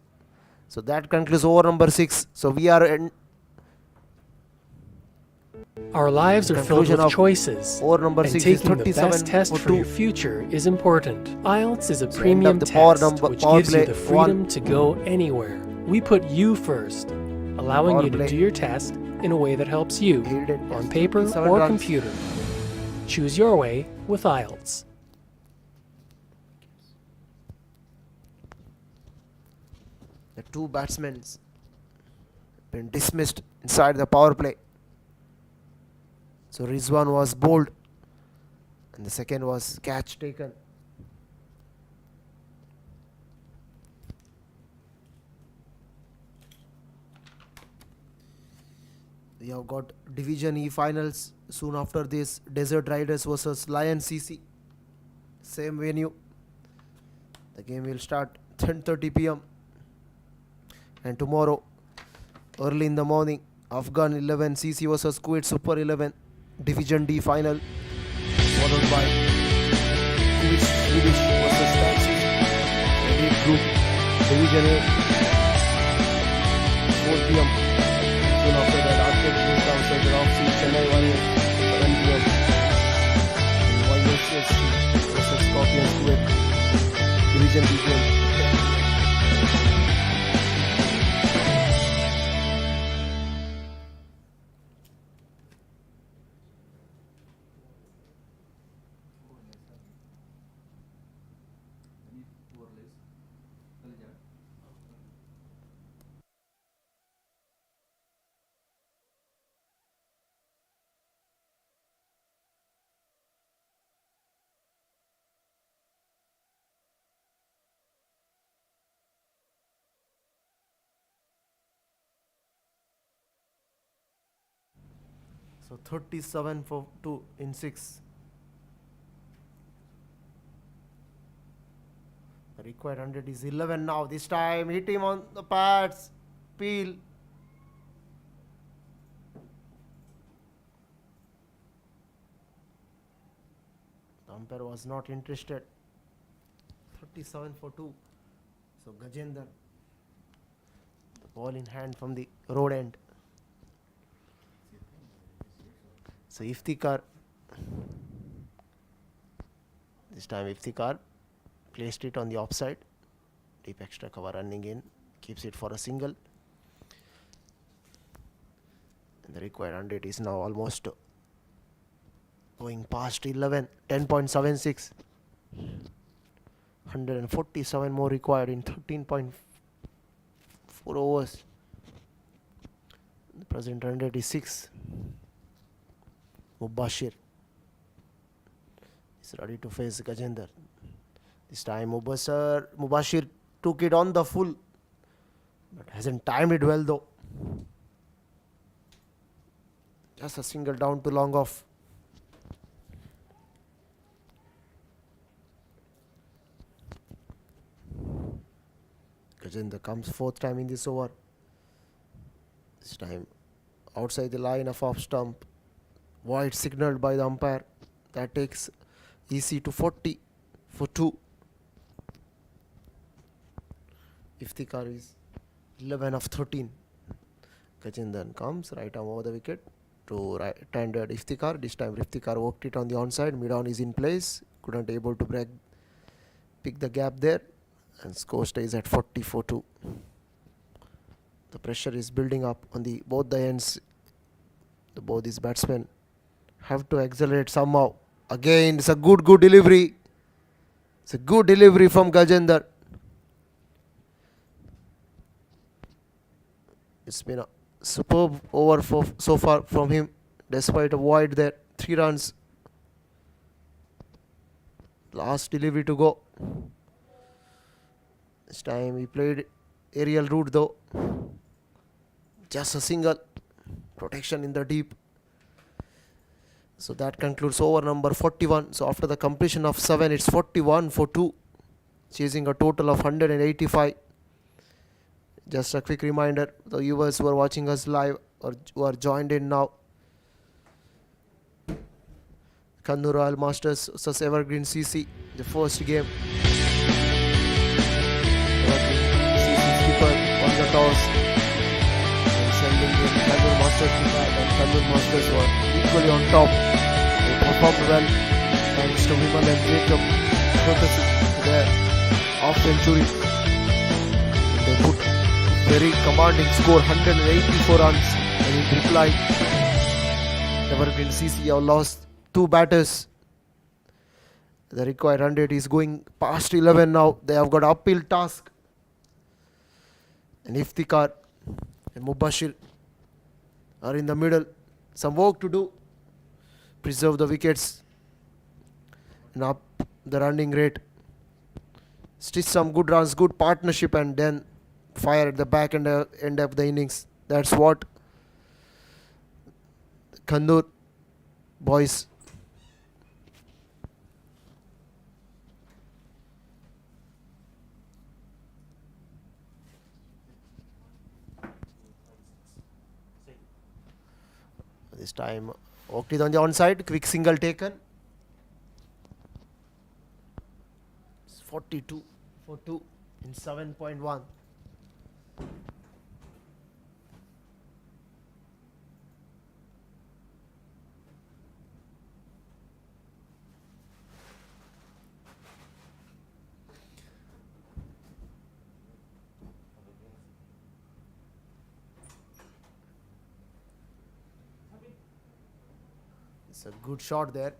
So that concludes over number 6. So we are in Our lives are filled conclusion with of choices, over number and 6 is taking the 37 best test for for 2. your future is important. IELTS is a So end of premium the power test which power gives you play the freedom 1. to go anywhere. We put you first, allowing Power you to play. do your test in a way that helps you, Yielded on just paper 57 or runs. computer. Choose your way with IELTS. The 2 batsmen been dismissed inside the power play. So Rizwan was bowled and the second was catch taken. We have got Division E finals soon after this. Desert Riders versus Lion CC. Same venue. The game will start 10:30 p.m. And tomorrow, early in the morning, Afghan 11 CC versus Kuwait Super 11 Division D final, followed by Swedish versus Texas Elite Group Division A, 4 p.m. Soon after that, Arctic News outside the Rock Sea, Chennai Warriors, 7 p.m. And YSSC versus Scorpions Kuwait Division B game. So 37 for 2 in 6. The required 100 is 11 now. This time hit him on the pads. Peel. The umpire was not interested. 37 for 2. So Gajendra. The ball in hand from the road end. So Iftikhar, this time Iftikhar placed it on the offside, deep extra cover running in, keeps it for a single. And the required 100 is now almost going past 11, 10.76. 147 more required in 13.4 overs. The present 100 is 6. Mubashir is ready to face Gajendra. This time Mubashir took it on the full, but hasn't timed it well though. Just a single down to long off. Gajendra comes 4th time in this over. This time outside the line of off stump. Wide signaled by the umpire. That takes EC to 40 for 2. Iftikhar is 11 of 13. Gajendra comes right arm over the wicket to right-handed Iftikhar. This time Iftikhar worked it on the onside. Mid-on is in place. Couldn't able to pick the gap there. And score stays at 40 for 2. The pressure is building up on both the ends. Both these batsmen have to accelerate somehow. Again, it's a good delivery. It's a good delivery from Gajendra. It's been a superb over so far from him, despite a void there. 3 runs. Last delivery to go. This time he played aerial route though. Just a single. Protection in the deep. So that concludes over number 41. So after the completion of 7, it's 41 for 2. Chasing a total of 185. Just a quick reminder, the viewers who are watching us live or who are joined in now. Kannur Royal Masters versus Evergreen CC, the first game. Evergreen CC skipper on the toss and sending in Kannur Masters to bat, and Kannur Masters were equally on top. They performed well thanks to Vimal and Jacob courtesy to their half century. They put very commanding score, 184 runs, and in reply Evergreen CC have lost 2 batters. The required 100 is going past 11 now. They have got uphill task. And Iftikhar and Mubashir are in the middle. Some work to do. Preserve the wickets and up the running rate. Stitch some good runs, good partnership, and then fire at the back and end of the innings. That's what the Kannur boys this time. Walked it on the onside, quick single taken. It's 42 for 2 in 7.1. It's a good shot there,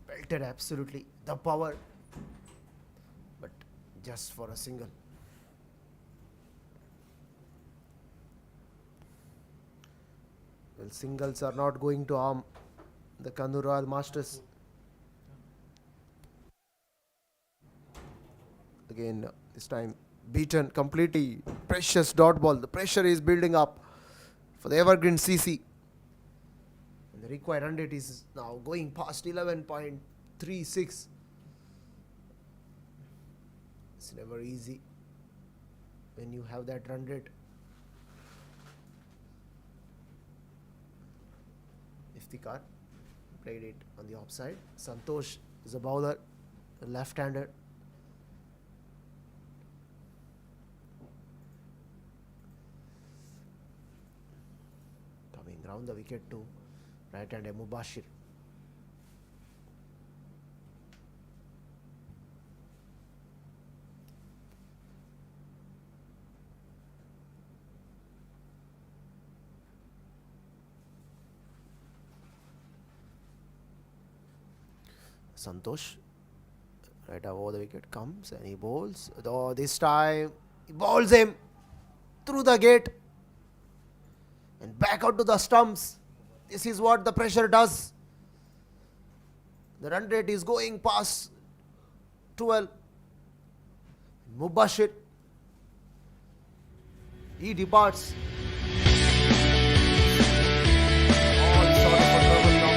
belted absolutely, the power, but just for a single. Well, singles are not going to harm the Kannur Royal Masters. Again, this time beaten completely. Precious dot ball. The pressure is building up for the Evergreen CC. And the required 100 is now going past 11.36. It's never easy when you have that 100. Iftikhar played it on the offside. Santosh is a bowler, a left-hander. Coming round the wicket to right-hander Mubashir. Santosh, right over the wicket, comes and he bowls. Though this time he bowls him through the gate and back out to the stumps. This is what the pressure does. The run rate is going past 12. Mubashir, he departs. All sort of a trouble now.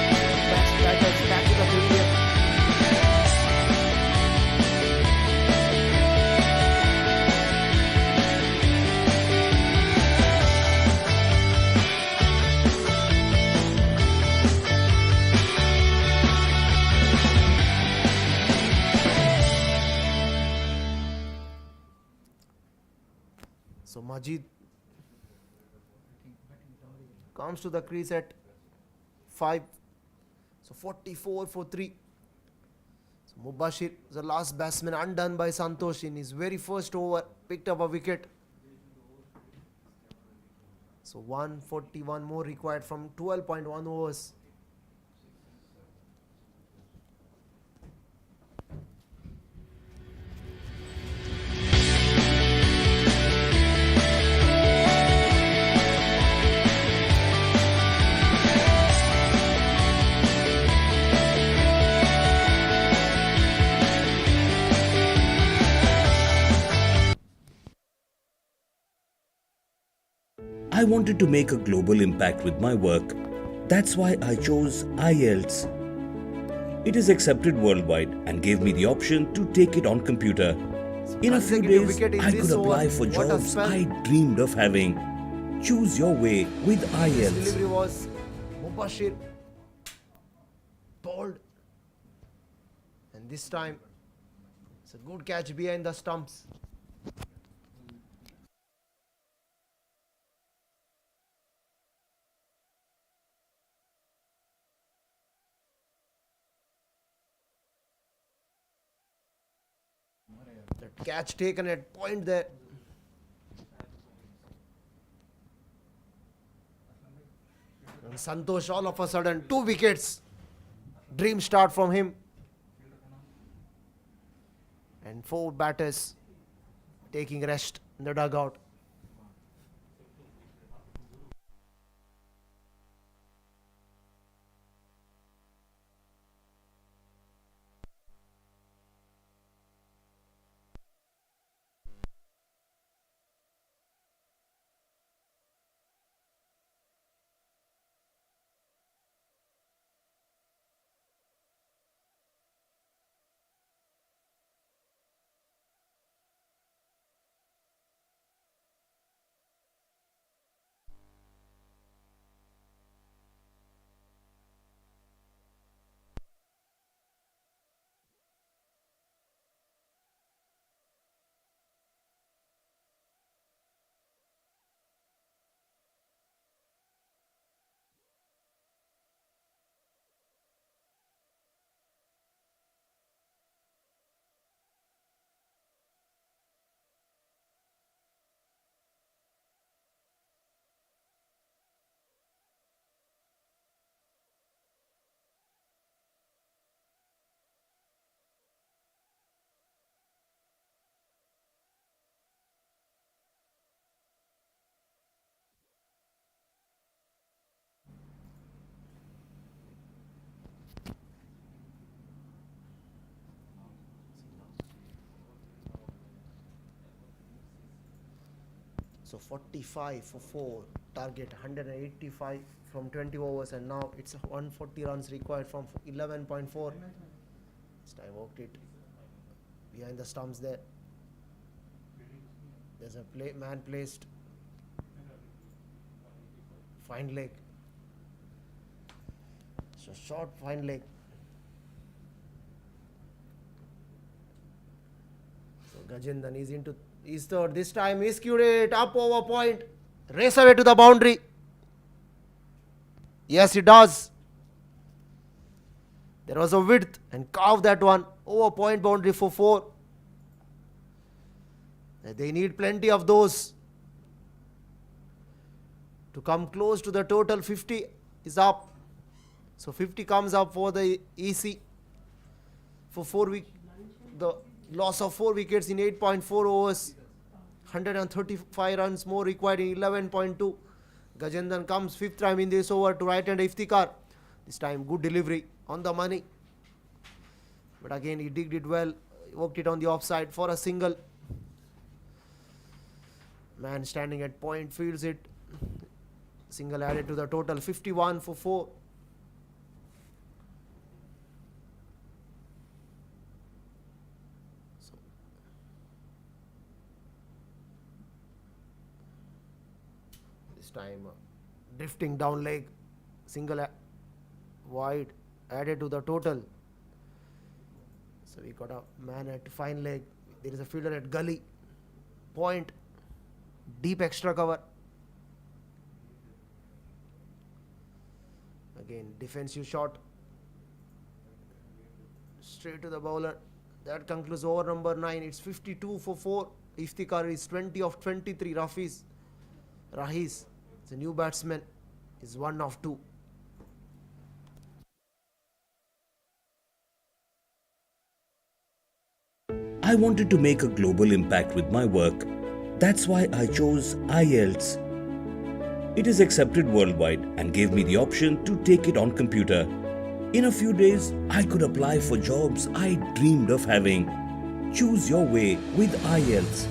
Batters back to the pavilion. So Majid comes to the crease at 5. So 44 for 3. So Mubashir, the last batsman, undone by Santosh in his very first over, picked up a wicket. So 141 more required from 12.1 overs. I wanted to make a global impact with my work. That's why I chose IELTS. It is accepted worldwide and gave me the option to take it on computer. In a few days, I could apply for jobs I dreamed of having. Choose your way with This IELTS. delivery was Mubashir bowled, and this time it's a good catch behind the stumps. Catch taken at point there. And Santosh all of a sudden 2 wickets. Dream start from him. And 4 batters taking rest in the dugout. So 45 for 4, target 185 from 20 overs, and now it's 140 runs required from 11.4. This time worked it behind the stumps there. There's a man placed. Fine leg. So short fine leg. So Gajendan is into his third. This time he skewed it up over point. Race away to the boundary. Yes, he does. There was a width and carved that one over point boundary for 4. They need plenty of those to come close to the total. 50 is up. So 50 comes up for the EC for 4 weeks. The loss of 4 wickets in 8.4 overs. 135 runs more required in 11.2. Gajendan comes 5th time in this over to right-hand Iftikhar. This time good delivery on the money. But again he digged it well. Worked it on the offside for a single. Man standing at point fields it. Single added to the total. 51 for 4. This time drifting down leg, single wide added to the total. So we got a man at fine leg. There is a fielder at gully, point, deep extra cover. Again defensive shot straight to the bowler. That concludes over number 9. It's 52 for 4. Iftikhar is 20 of 23. Rahis, the new batsman, is 1 of 2. I wanted to make a global impact with my work. That's why I chose IELTS. It is accepted worldwide and gave me the option to take it on computer. In a few days, I could apply for jobs I dreamed of having. Choose your way with IELTS.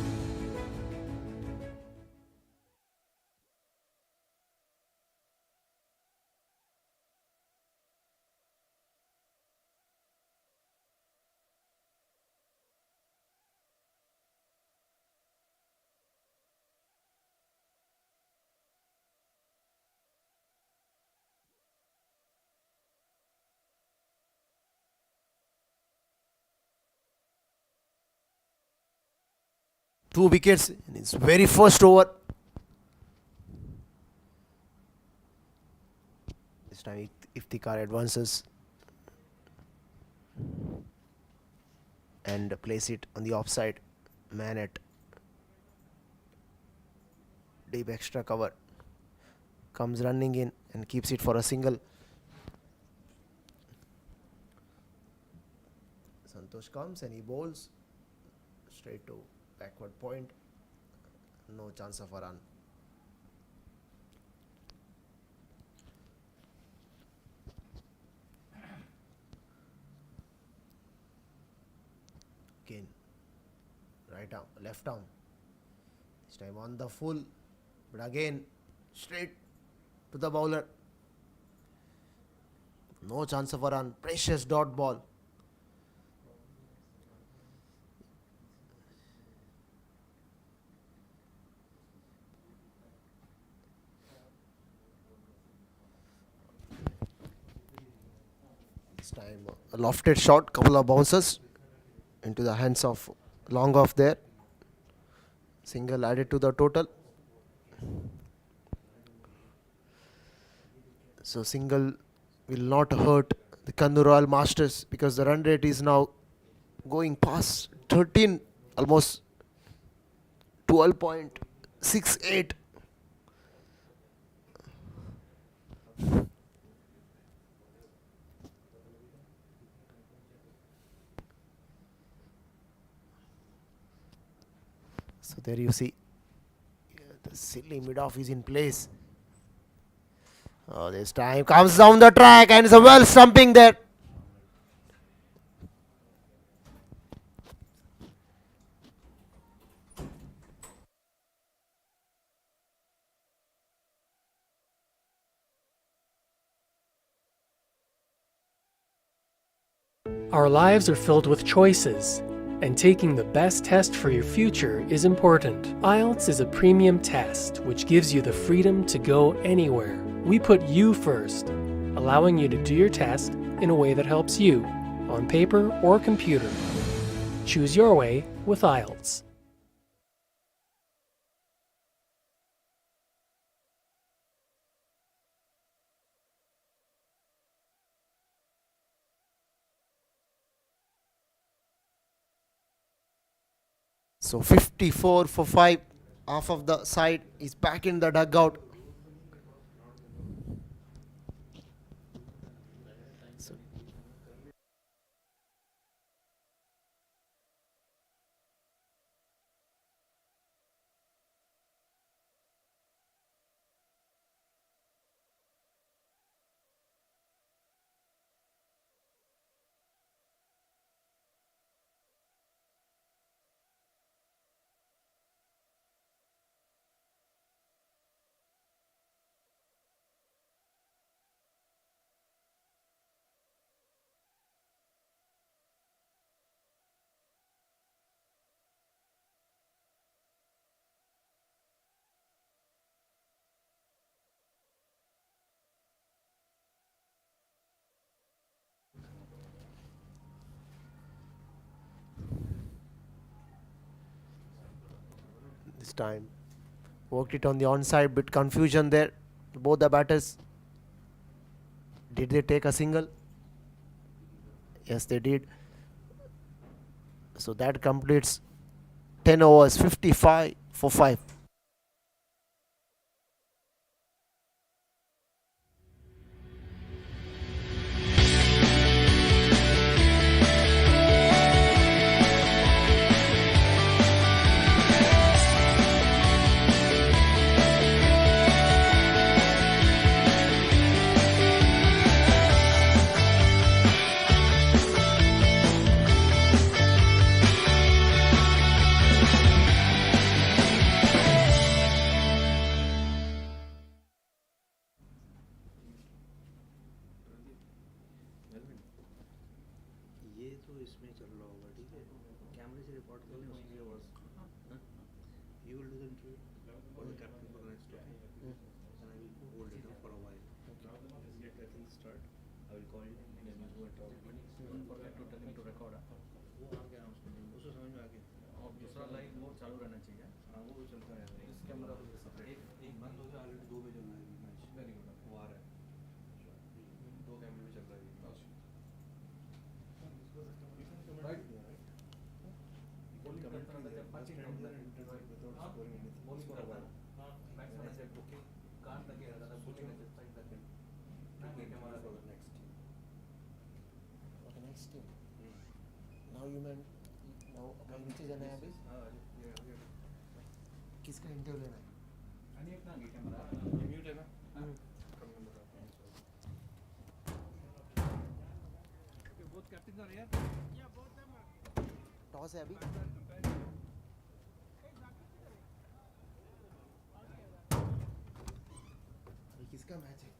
Two wickets in his very first over. This time Iftikhar advances and place it on the offside. Man at deep extra cover. Comes running in and keeps it for a single. Santosh comes and he bowls straight to backward point. No chance of a run. Again, right arm, left arm. This time on the full, but again straight to the bowler. No chance of a run. Precious dot ball. This time a lofted shot, couple of bounces into the hands of long off there. Single added to the total. So single will not hurt the Kannur Royal Masters because the run rate is now going past 13, almost 12.68. So there you see the silly mid-off is in place. Oh, this time comes down the track and it's a well stumping there. Our lives are filled with choices, and taking the best test for your future is important. IELTS is a premium test which gives you the freedom to go anywhere. We put you first, allowing you to do your test in a way that helps you, on paper or computer. Choose your way with IELTS. So 54 for 5. Half of the side is back in the dugout. This time worked it on the onside, bit confusion there. Both the batters, did they take a single? Yes, they did. So that completes 10 overs, 55 for 5. you meant now नीचे जाना है अभी किसका interview लेना है mute है ना both captains are here. Toss है अभी अभी किसका मैच है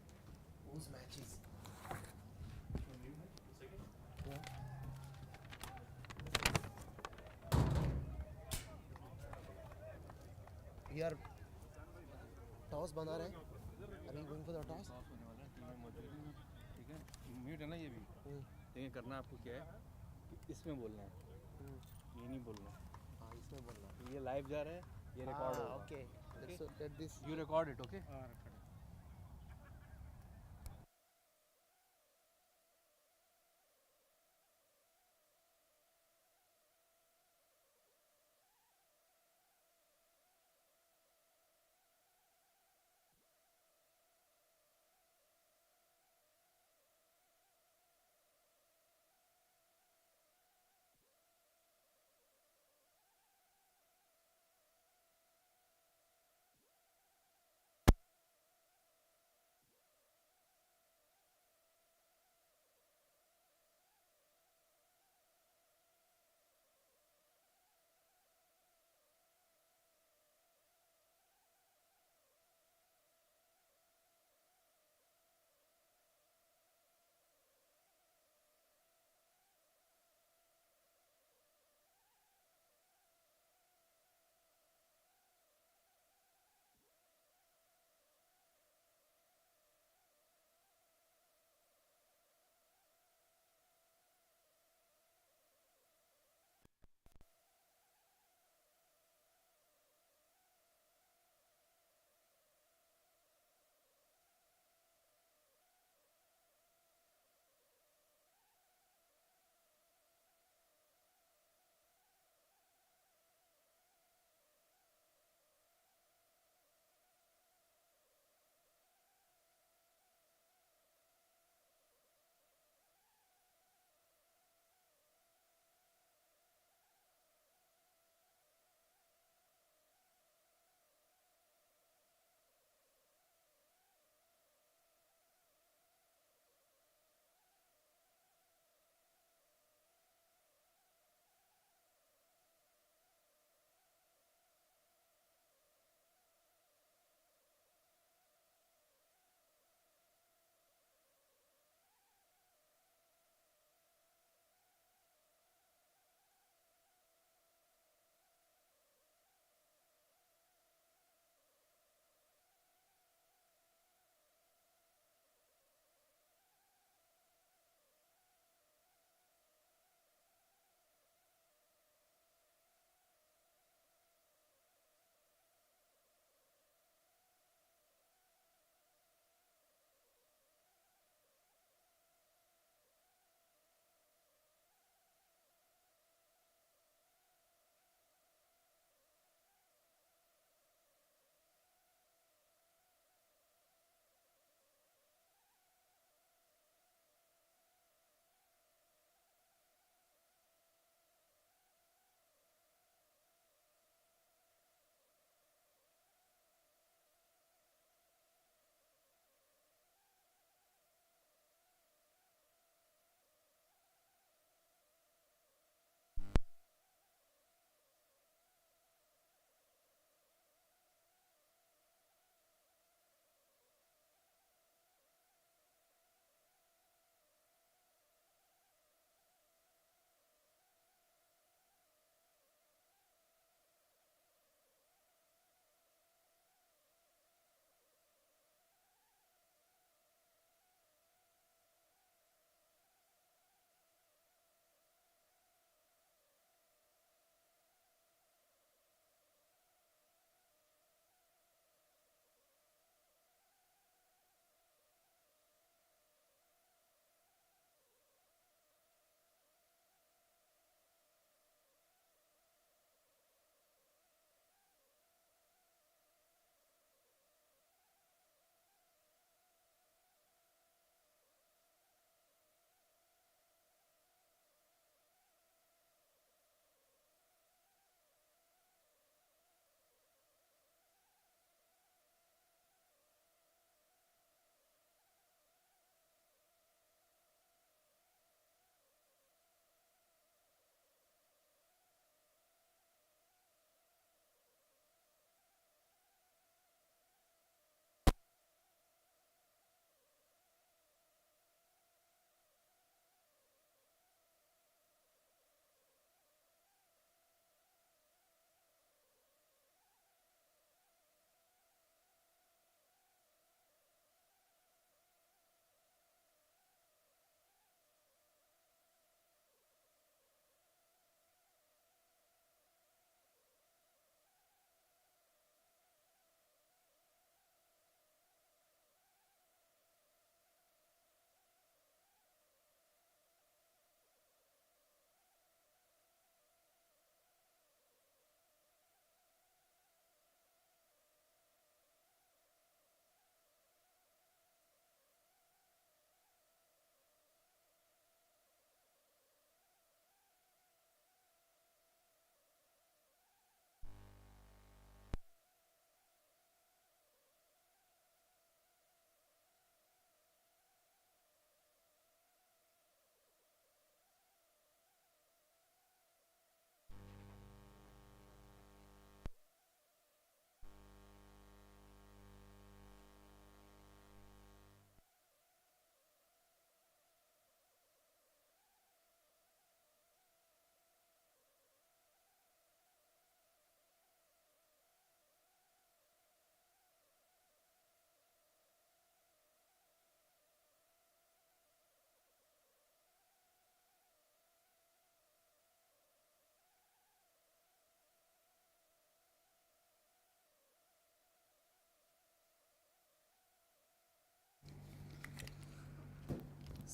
whose matches यार टॉस बना रहे हैं अभी गोइंग फॉर द टॉस ठीक है म्यूट है ना ये भी देखिए करना आपको क्या है कि इसमें बोलना है ये नहीं बोलना हाँ इसमें बोलना ये लाइव जा रहा है ये रिकॉर्ड होगा okay let's let this you record it okay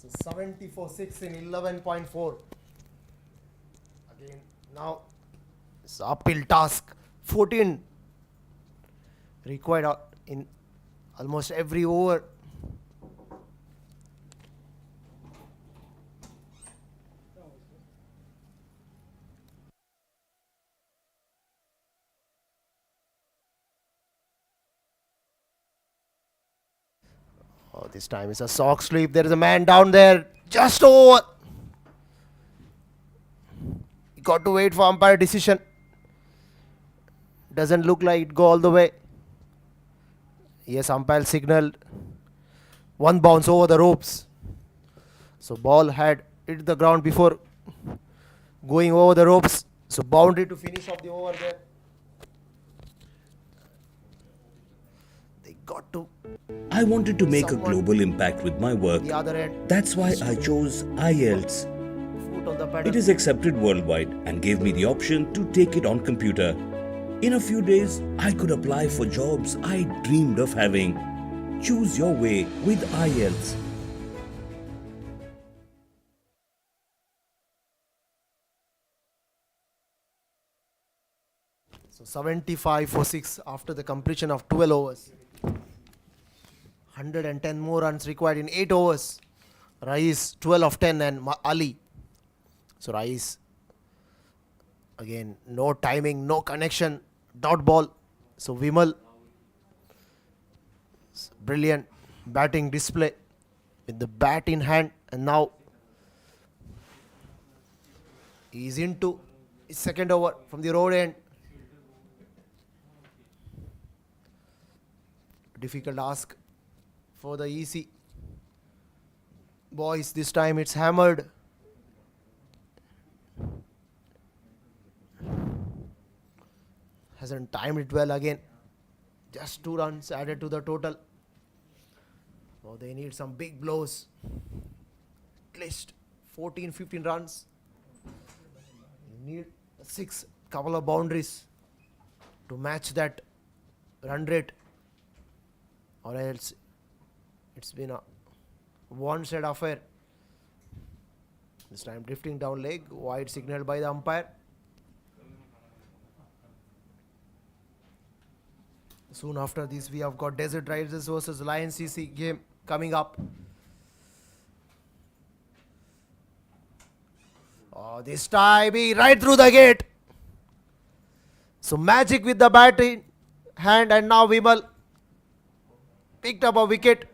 So 74-6 in 11.4. Again, now it's uphill task. 14 required in almost every over. Oh, this time it's a sock sweep. There is a man down there. Just over. You got to wait for umpire decision. Doesn't look like it go all the way. Yes, umpire signaled. One bounce over the ropes. So ball had hit the ground before going over the ropes. So boundary to finish off the over there. They got to. I wanted to make a global impact with my work. The other end. That's why I chose IELTS. Foot on the pedal. It is accepted worldwide and gave me the option to take it on computer. In a few days, I could apply for jobs I dreamed of having. Choose your way with IELTS. So 75 for 6 after the completion of 12 overs. 110 more runs required in 8 overs. Rais 12 of 10 and Ali. So Rais again, no timing, no connection, dot ball. So Vimal, brilliant batting display with the bat in hand, and now he's into his second over from the road end. Difficult ask for the EC boys. This time it's hammered. Hasn't timed it well again. Just 2 runs added to the total. Oh, they need some big blows. At least 14-15 runs. You need 6 couple of boundaries to match that run rate, or else it's been a one-sided affair. This time drifting down leg, wide signaled by the umpire. Soon after this, we have got Desert Riders versus Lions CC game coming up. Oh, this time he right through the gate. So magic with the bat in hand, and now Vimal picked up a wicket.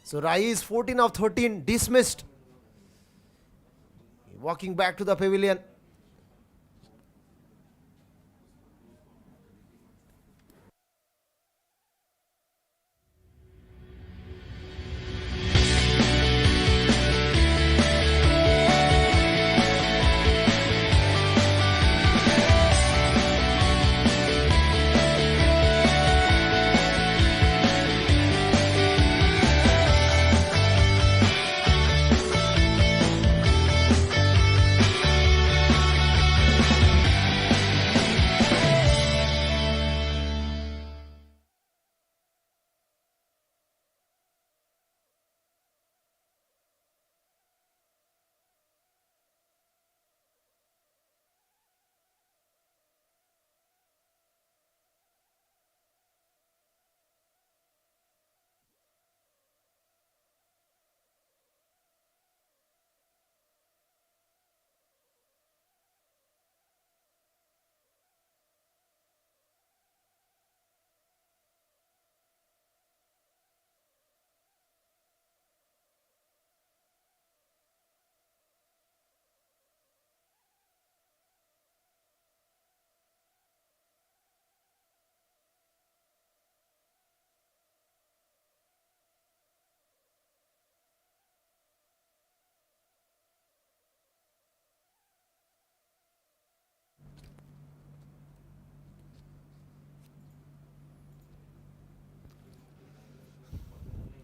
So Rais 14 of 13 dismissed. Walking back to the pavilion.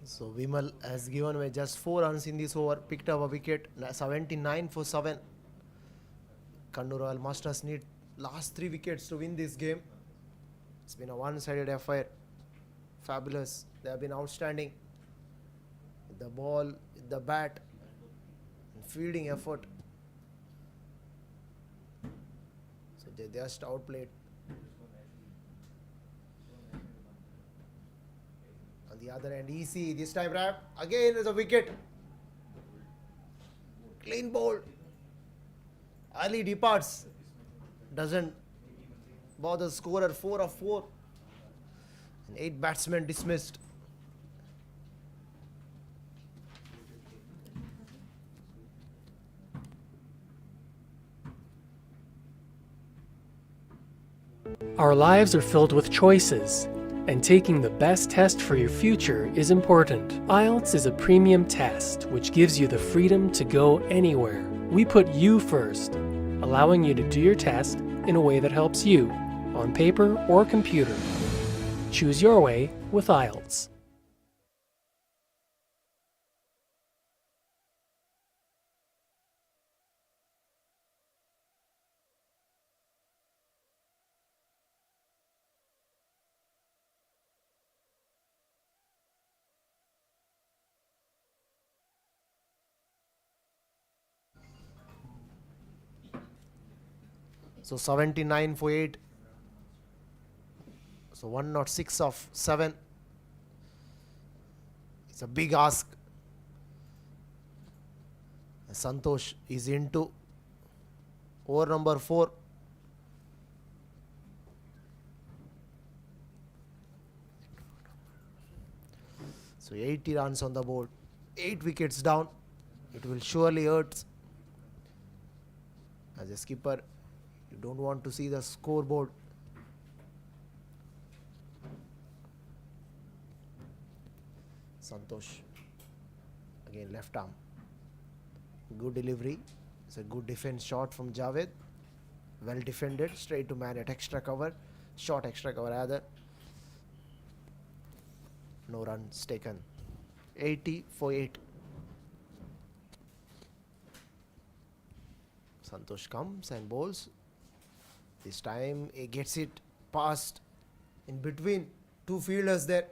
So Vimal has given away just 4 runs in this over, picked up a wicket, 79 for 7. Kannur Royal Masters need last 3 wickets to win this game. It's been a one-sided affair fabulous. They have been outstanding. With the ball, with the bat, and fielding effort. So they just outplayed. On the other end, EC this time wrap. Again is a wicket. Clean bowl. Ali departs. Doesn't bother scorer. 4 of 4. And 8 batsmen dismissed. Our lives are filled with choices, and taking the best test for your future is important. IELTS is a premium test which gives you the freedom to go anywhere. We put you first, allowing you to do your test in a way that helps you, on paper or computer. Choose your way with IELTS. So 79 for 8. So 106 of 7. It's a big ask. Santosh is into over number 4. So 80 runs on the board. 8 wickets down. It will surely hurt. As a skipper, you don't want to see the scoreboard. Santosh. Again left arm. Good delivery. It's a good defense shot from Javed. Well defended. Straight to man at extra cover. Short extra cover rather. No runs taken. 80 for 8. Santosh comes and bowls. This time he gets it past in between 2 fielders there.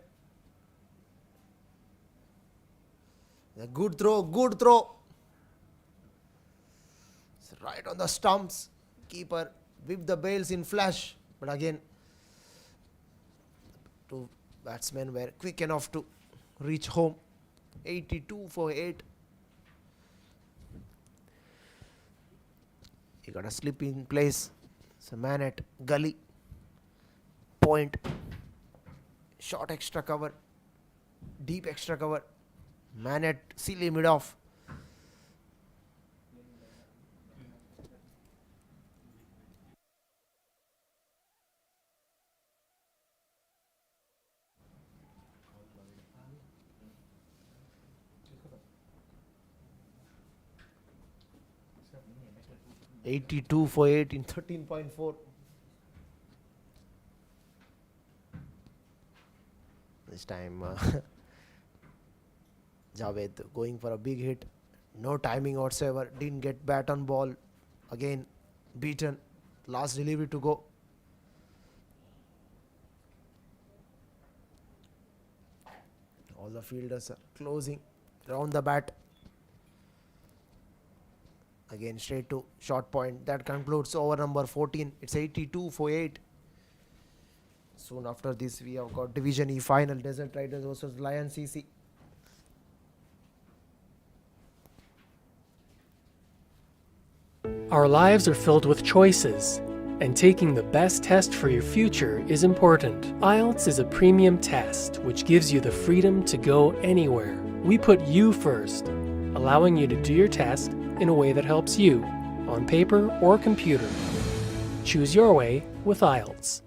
A good throw, good throw. It's right on the stumps. Keeper whipped the bails in flash. But again, 2 batsmen were quick enough to reach home. 82 for 8. He got a slip in place. It's a man at gully. Point. Short extra cover. Deep extra cover. Man at silly mid off. $82 for 8 in 13.4. This time Javed going for a big hit. No timing whatsoever. Didn't get bat on ball. Again beaten. Last delivery to go. All the fielders are closing round the bat. Again straight to short point. That concludes over number 14. It's 82 for 8. Soon after this we have got Division E final. Desert Riders versus Lion CC. Our lives are filled with choices, and taking the best test for your future is important. IELTS is a premium test which gives you the freedom to go anywhere. We put you first, allowing you to do your test in a way that helps you, on paper or computer. Choose your way with IELTS.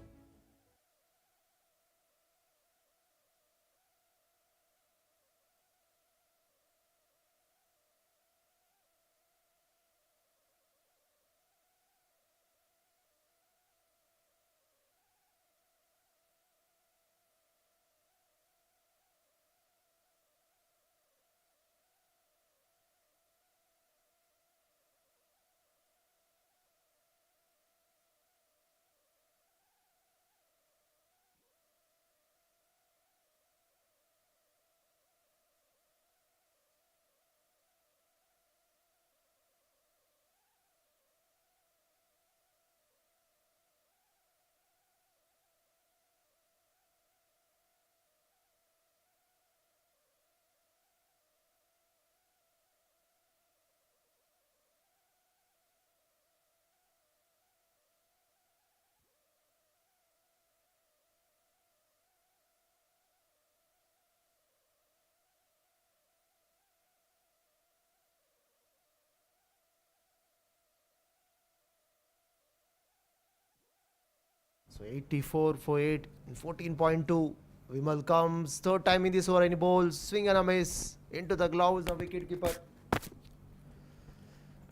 So 84 for 8 in 14.2. Vimal comes third time in this over, any balls, swing and a miss into the gloves of wicketkeeper.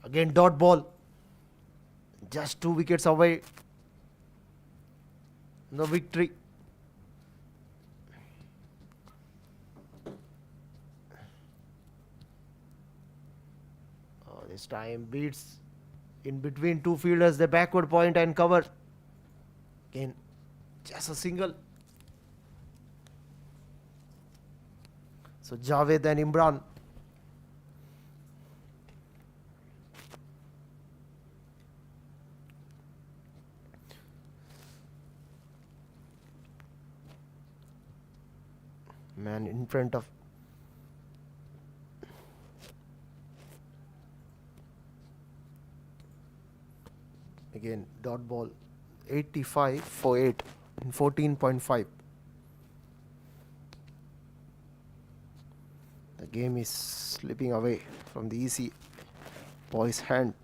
Again dot ball, just 2 wickets away. No victory. This time beats in between two fielders, the backward point and cover. Again, just a single. So Javed and Imran. Man in front of. Again, dot ball, 85 for 8 in 14.5. The game is slipping away from the easy boy's hand.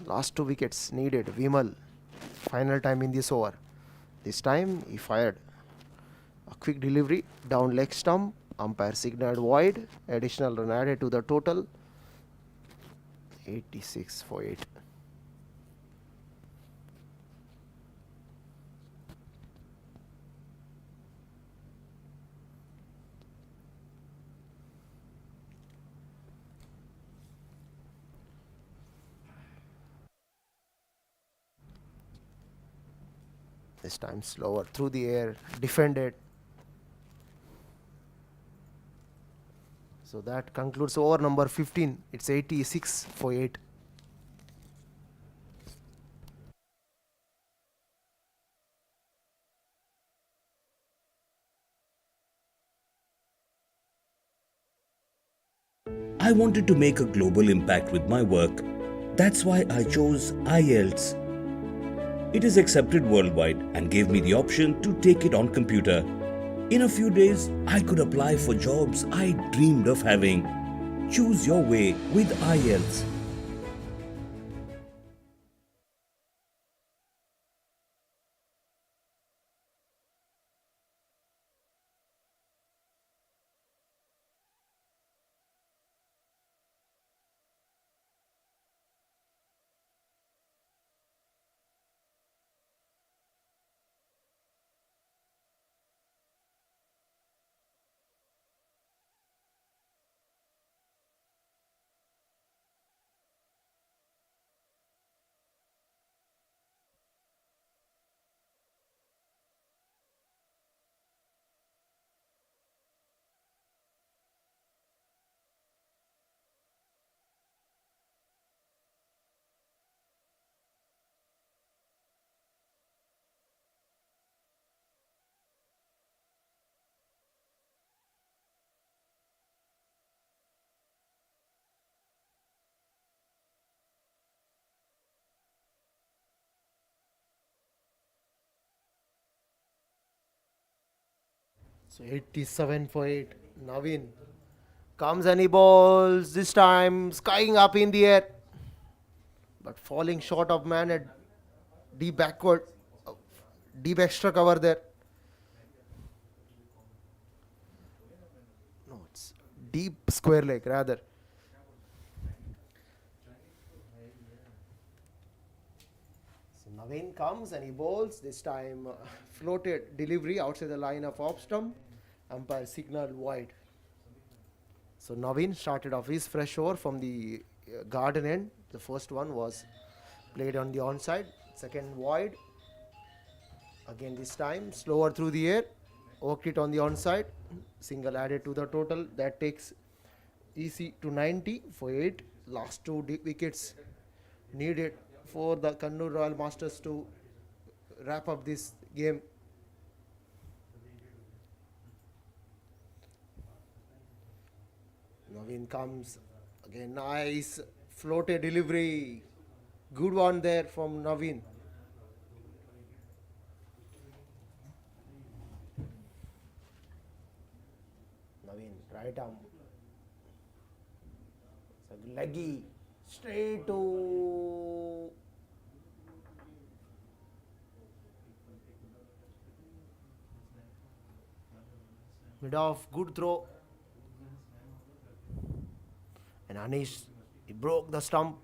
Last 2 wickets needed. Vimal, final time in this over. This time he fired a quick delivery down leg stump. Umpire signaled wide. Additional run added to the total. 86 for 8. This time slower through the air, defended. So that concludes over number 15. It's 86 for 8. I wanted to make a global impact with my work. That's why I chose IELTS. It is accepted worldwide and gave me the option to take it on computer. In a few days, I could apply for jobs I dreamed of having. Choose your way with IELTS. So 87 for 8. Naveen comes and he balls. This time skying up in the air, but falling short of man at deep backward, deep extra cover there. No, it's deep square leg rather. So Naveen comes and he bowls. This time floated delivery outside the line of off stump. Umpire signaled wide. So Naveen started off his fresh over from the garden end. The first one was played on the onside. Second wide. Again this time slower through the air. Worked it on the onside. Single added to the total. That takes easy to 90 for 8. Last 2 wickets needed for the Kannur Royal Masters to wrap up this game. Naveen comes. Again, nice floated delivery. Good one there from Naveen. Naveen, right arm. So leggy. Straight to Mid off, good throw. And Anish, he broke the stump.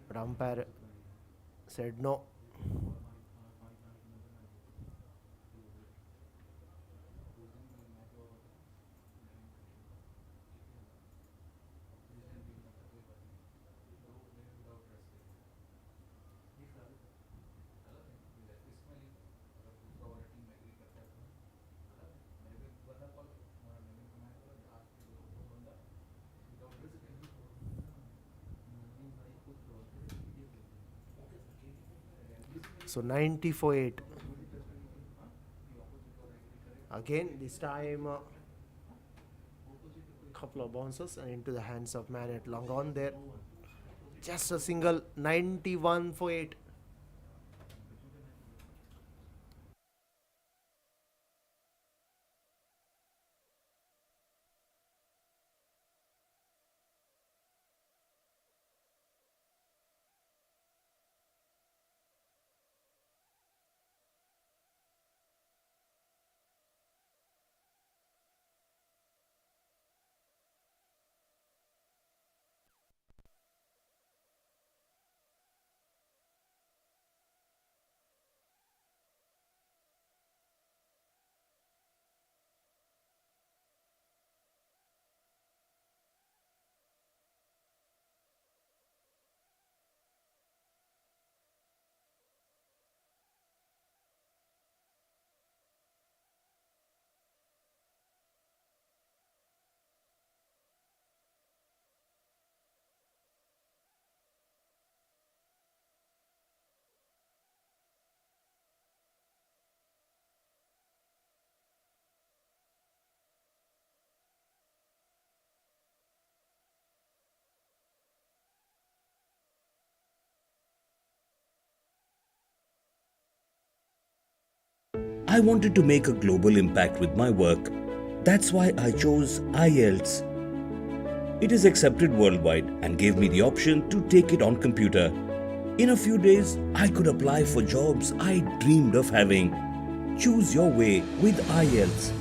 But umpire said no. So 90 for 8. Again, this time couple of bounces and into the hands of man at long on there. Just a single, 91 for 8. I wanted to make a global impact with my work. That's why I chose IELTS. It is accepted worldwide and gave me the option to take it on computer. In a few days, I could apply for jobs I dreamed of having. Choose your way with IELTS.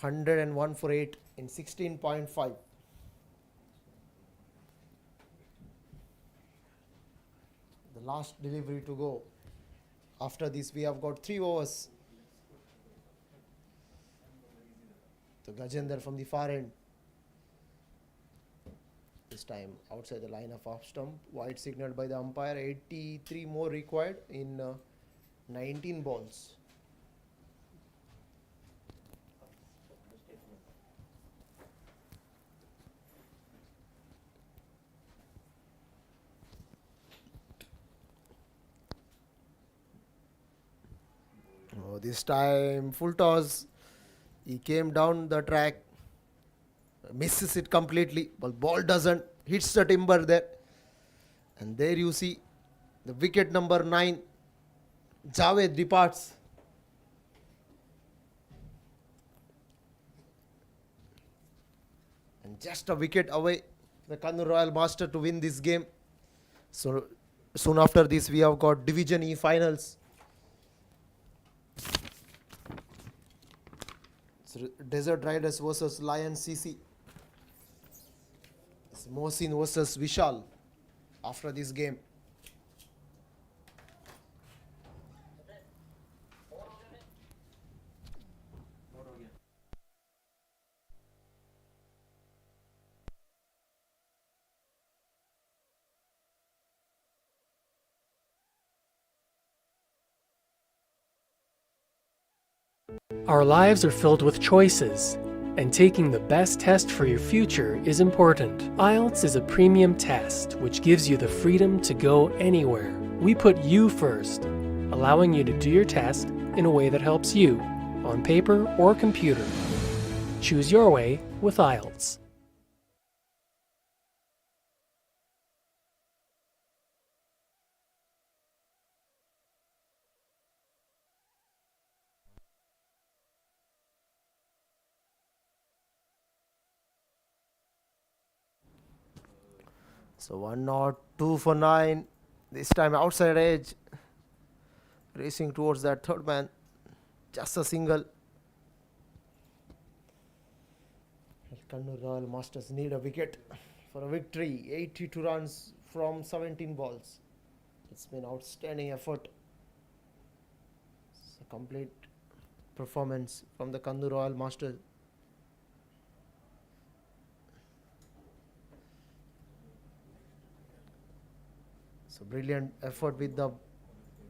101 for 8 in 16.5. The last delivery to go. After this, we have got 3 overs. So Gajendra from the far end. This time outside the line of off stump. Wide signaled by the umpire. 83 more required in 19 balls. Oh, this time full toss. He came down the track, misses it completely, but ball doesn't, hits the timber there. And there you see the wicket number 9. Javed departs. And just a wicket away, the Kannur Royal Master to win this game. So soon after this, we have got Division E finals. Desert Riders versus Lion CC. It's Mohsin versus Vishal after this game. Our lives are filled with choices, and taking the best test for your future is important. IELTS is a premium test which gives you the freedom to go anywhere. We put you first, allowing you to do your test in a way that helps you, on paper or computer. Choose your way with IELTS. So 1 not 2 for 9. This time outside edge. Racing towards that third man. Just a single. Kannur Royal Masters need a wicket for a victory. 82 runs from 17 balls. It's been outstanding effort. It's a complete performance from the Kannur Royal Masters. So brilliant effort with the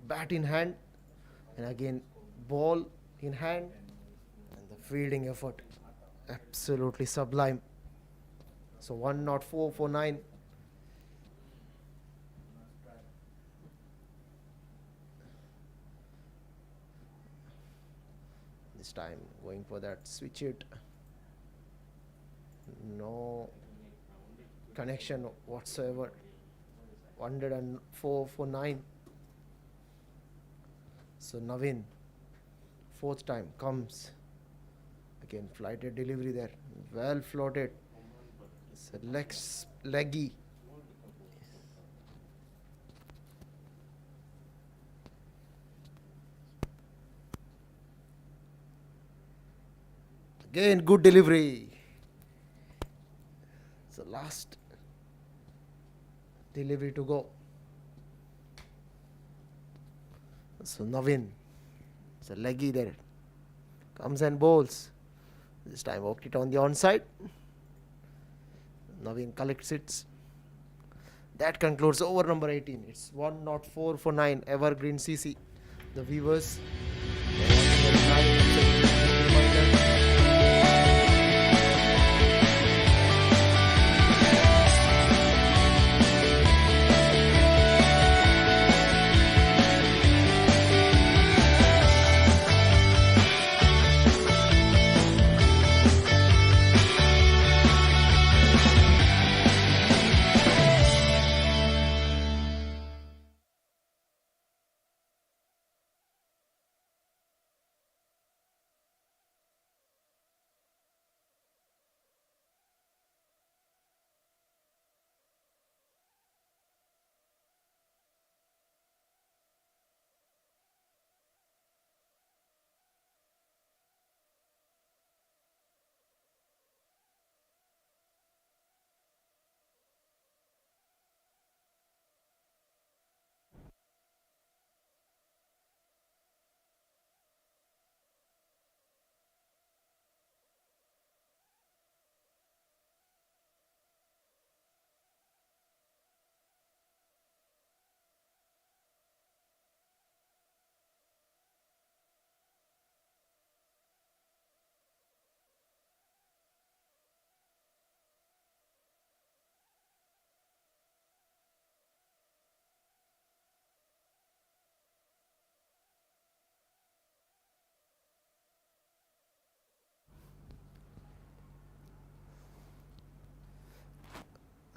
bat in hand, and again ball in hand, and the fielding effort absolutely sublime. So 1 not 4 for 9. This time going for that switch it. No connection whatsoever. 104 for 9. So Navin, 4th time comes. Again flighted delivery there. Well floated. It's a leggy. Again good delivery. So last delivery to go. So Navin, it's a leggy there. Comes and bowls. This time walked it on the onside. Navin collects it. That concludes over number 18. It's 1 not 4 for 9. Evergreen CC. The viewers.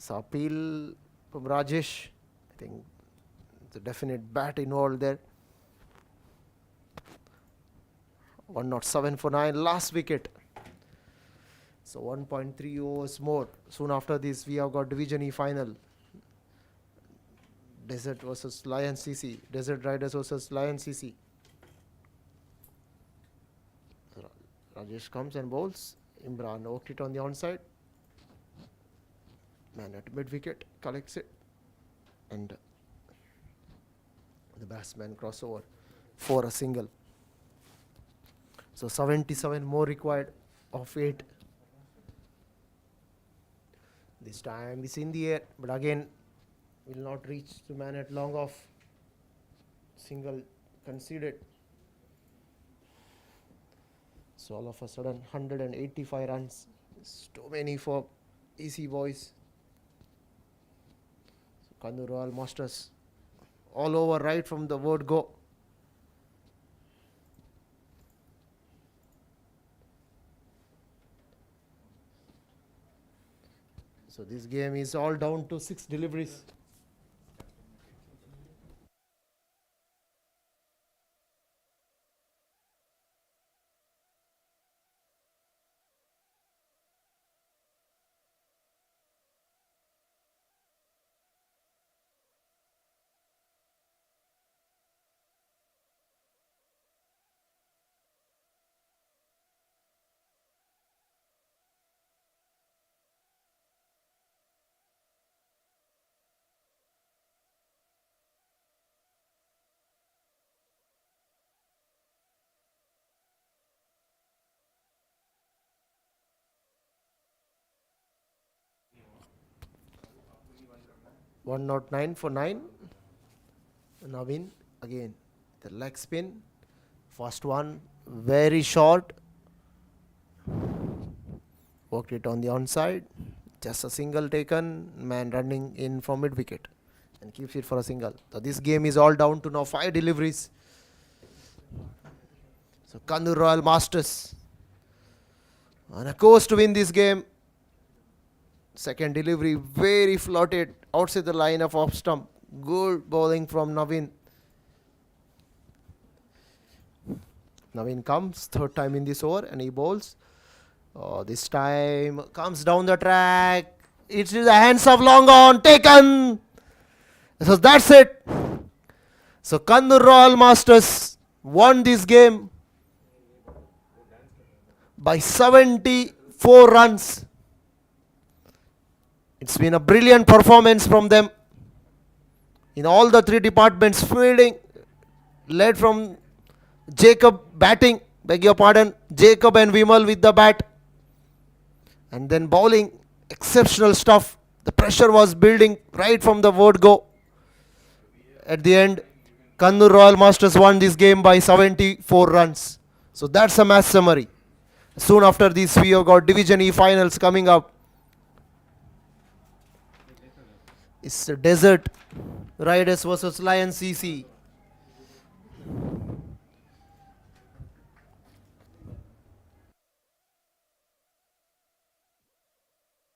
So appeal from Rajesh. I think it's a definite bat involved there. 107 for 9, last wicket. So 1.3 overs more. Soon after this, we have got Division E final. Desert versus Lion CC. Desert Riders versus Lion CC. Rajesh comes and bowls. Imran worked it on the onside. Man at mid wicket collects it. And the batsman crossover for a single. So 77 more required of 8. This time it's in the air, but again will not reach the man at long off. Single conceded. So all of a sudden 185 runs. It's too many for easy boys. So Kannur Royal Masters all over right from the word go. So this game is all down to 6 deliveries. One not 9 for 9. Navin again. The leg spin. First one very short. Worked it on the onside. Just a single taken. Man running in from mid wicket and keeps it for a single. So this game is all down to now 5 deliveries. So Kannur Royal Masters on a course to win this game. Second delivery very floated outside the line of off stump. Good bowling from Navin. Navin comes third time in this over and he bowls. This time comes down the track. It's in the hands of long on. Taken. So that's it. So Kannur Royal Masters won this game by 74 runs. It's been a brilliant performance from them in all the 3 departments. Fielding led from Jacob, batting, beg your pardon, Jacob and Vimal with the bat, and then bowling, exceptional stuff. The pressure was building right from the word go. At the end, Kannur Royal Masters won this game by 74 runs. So that's a match summary. Soon after this, we have got Division E finals coming up. It's Desert Riders versus Lion CC.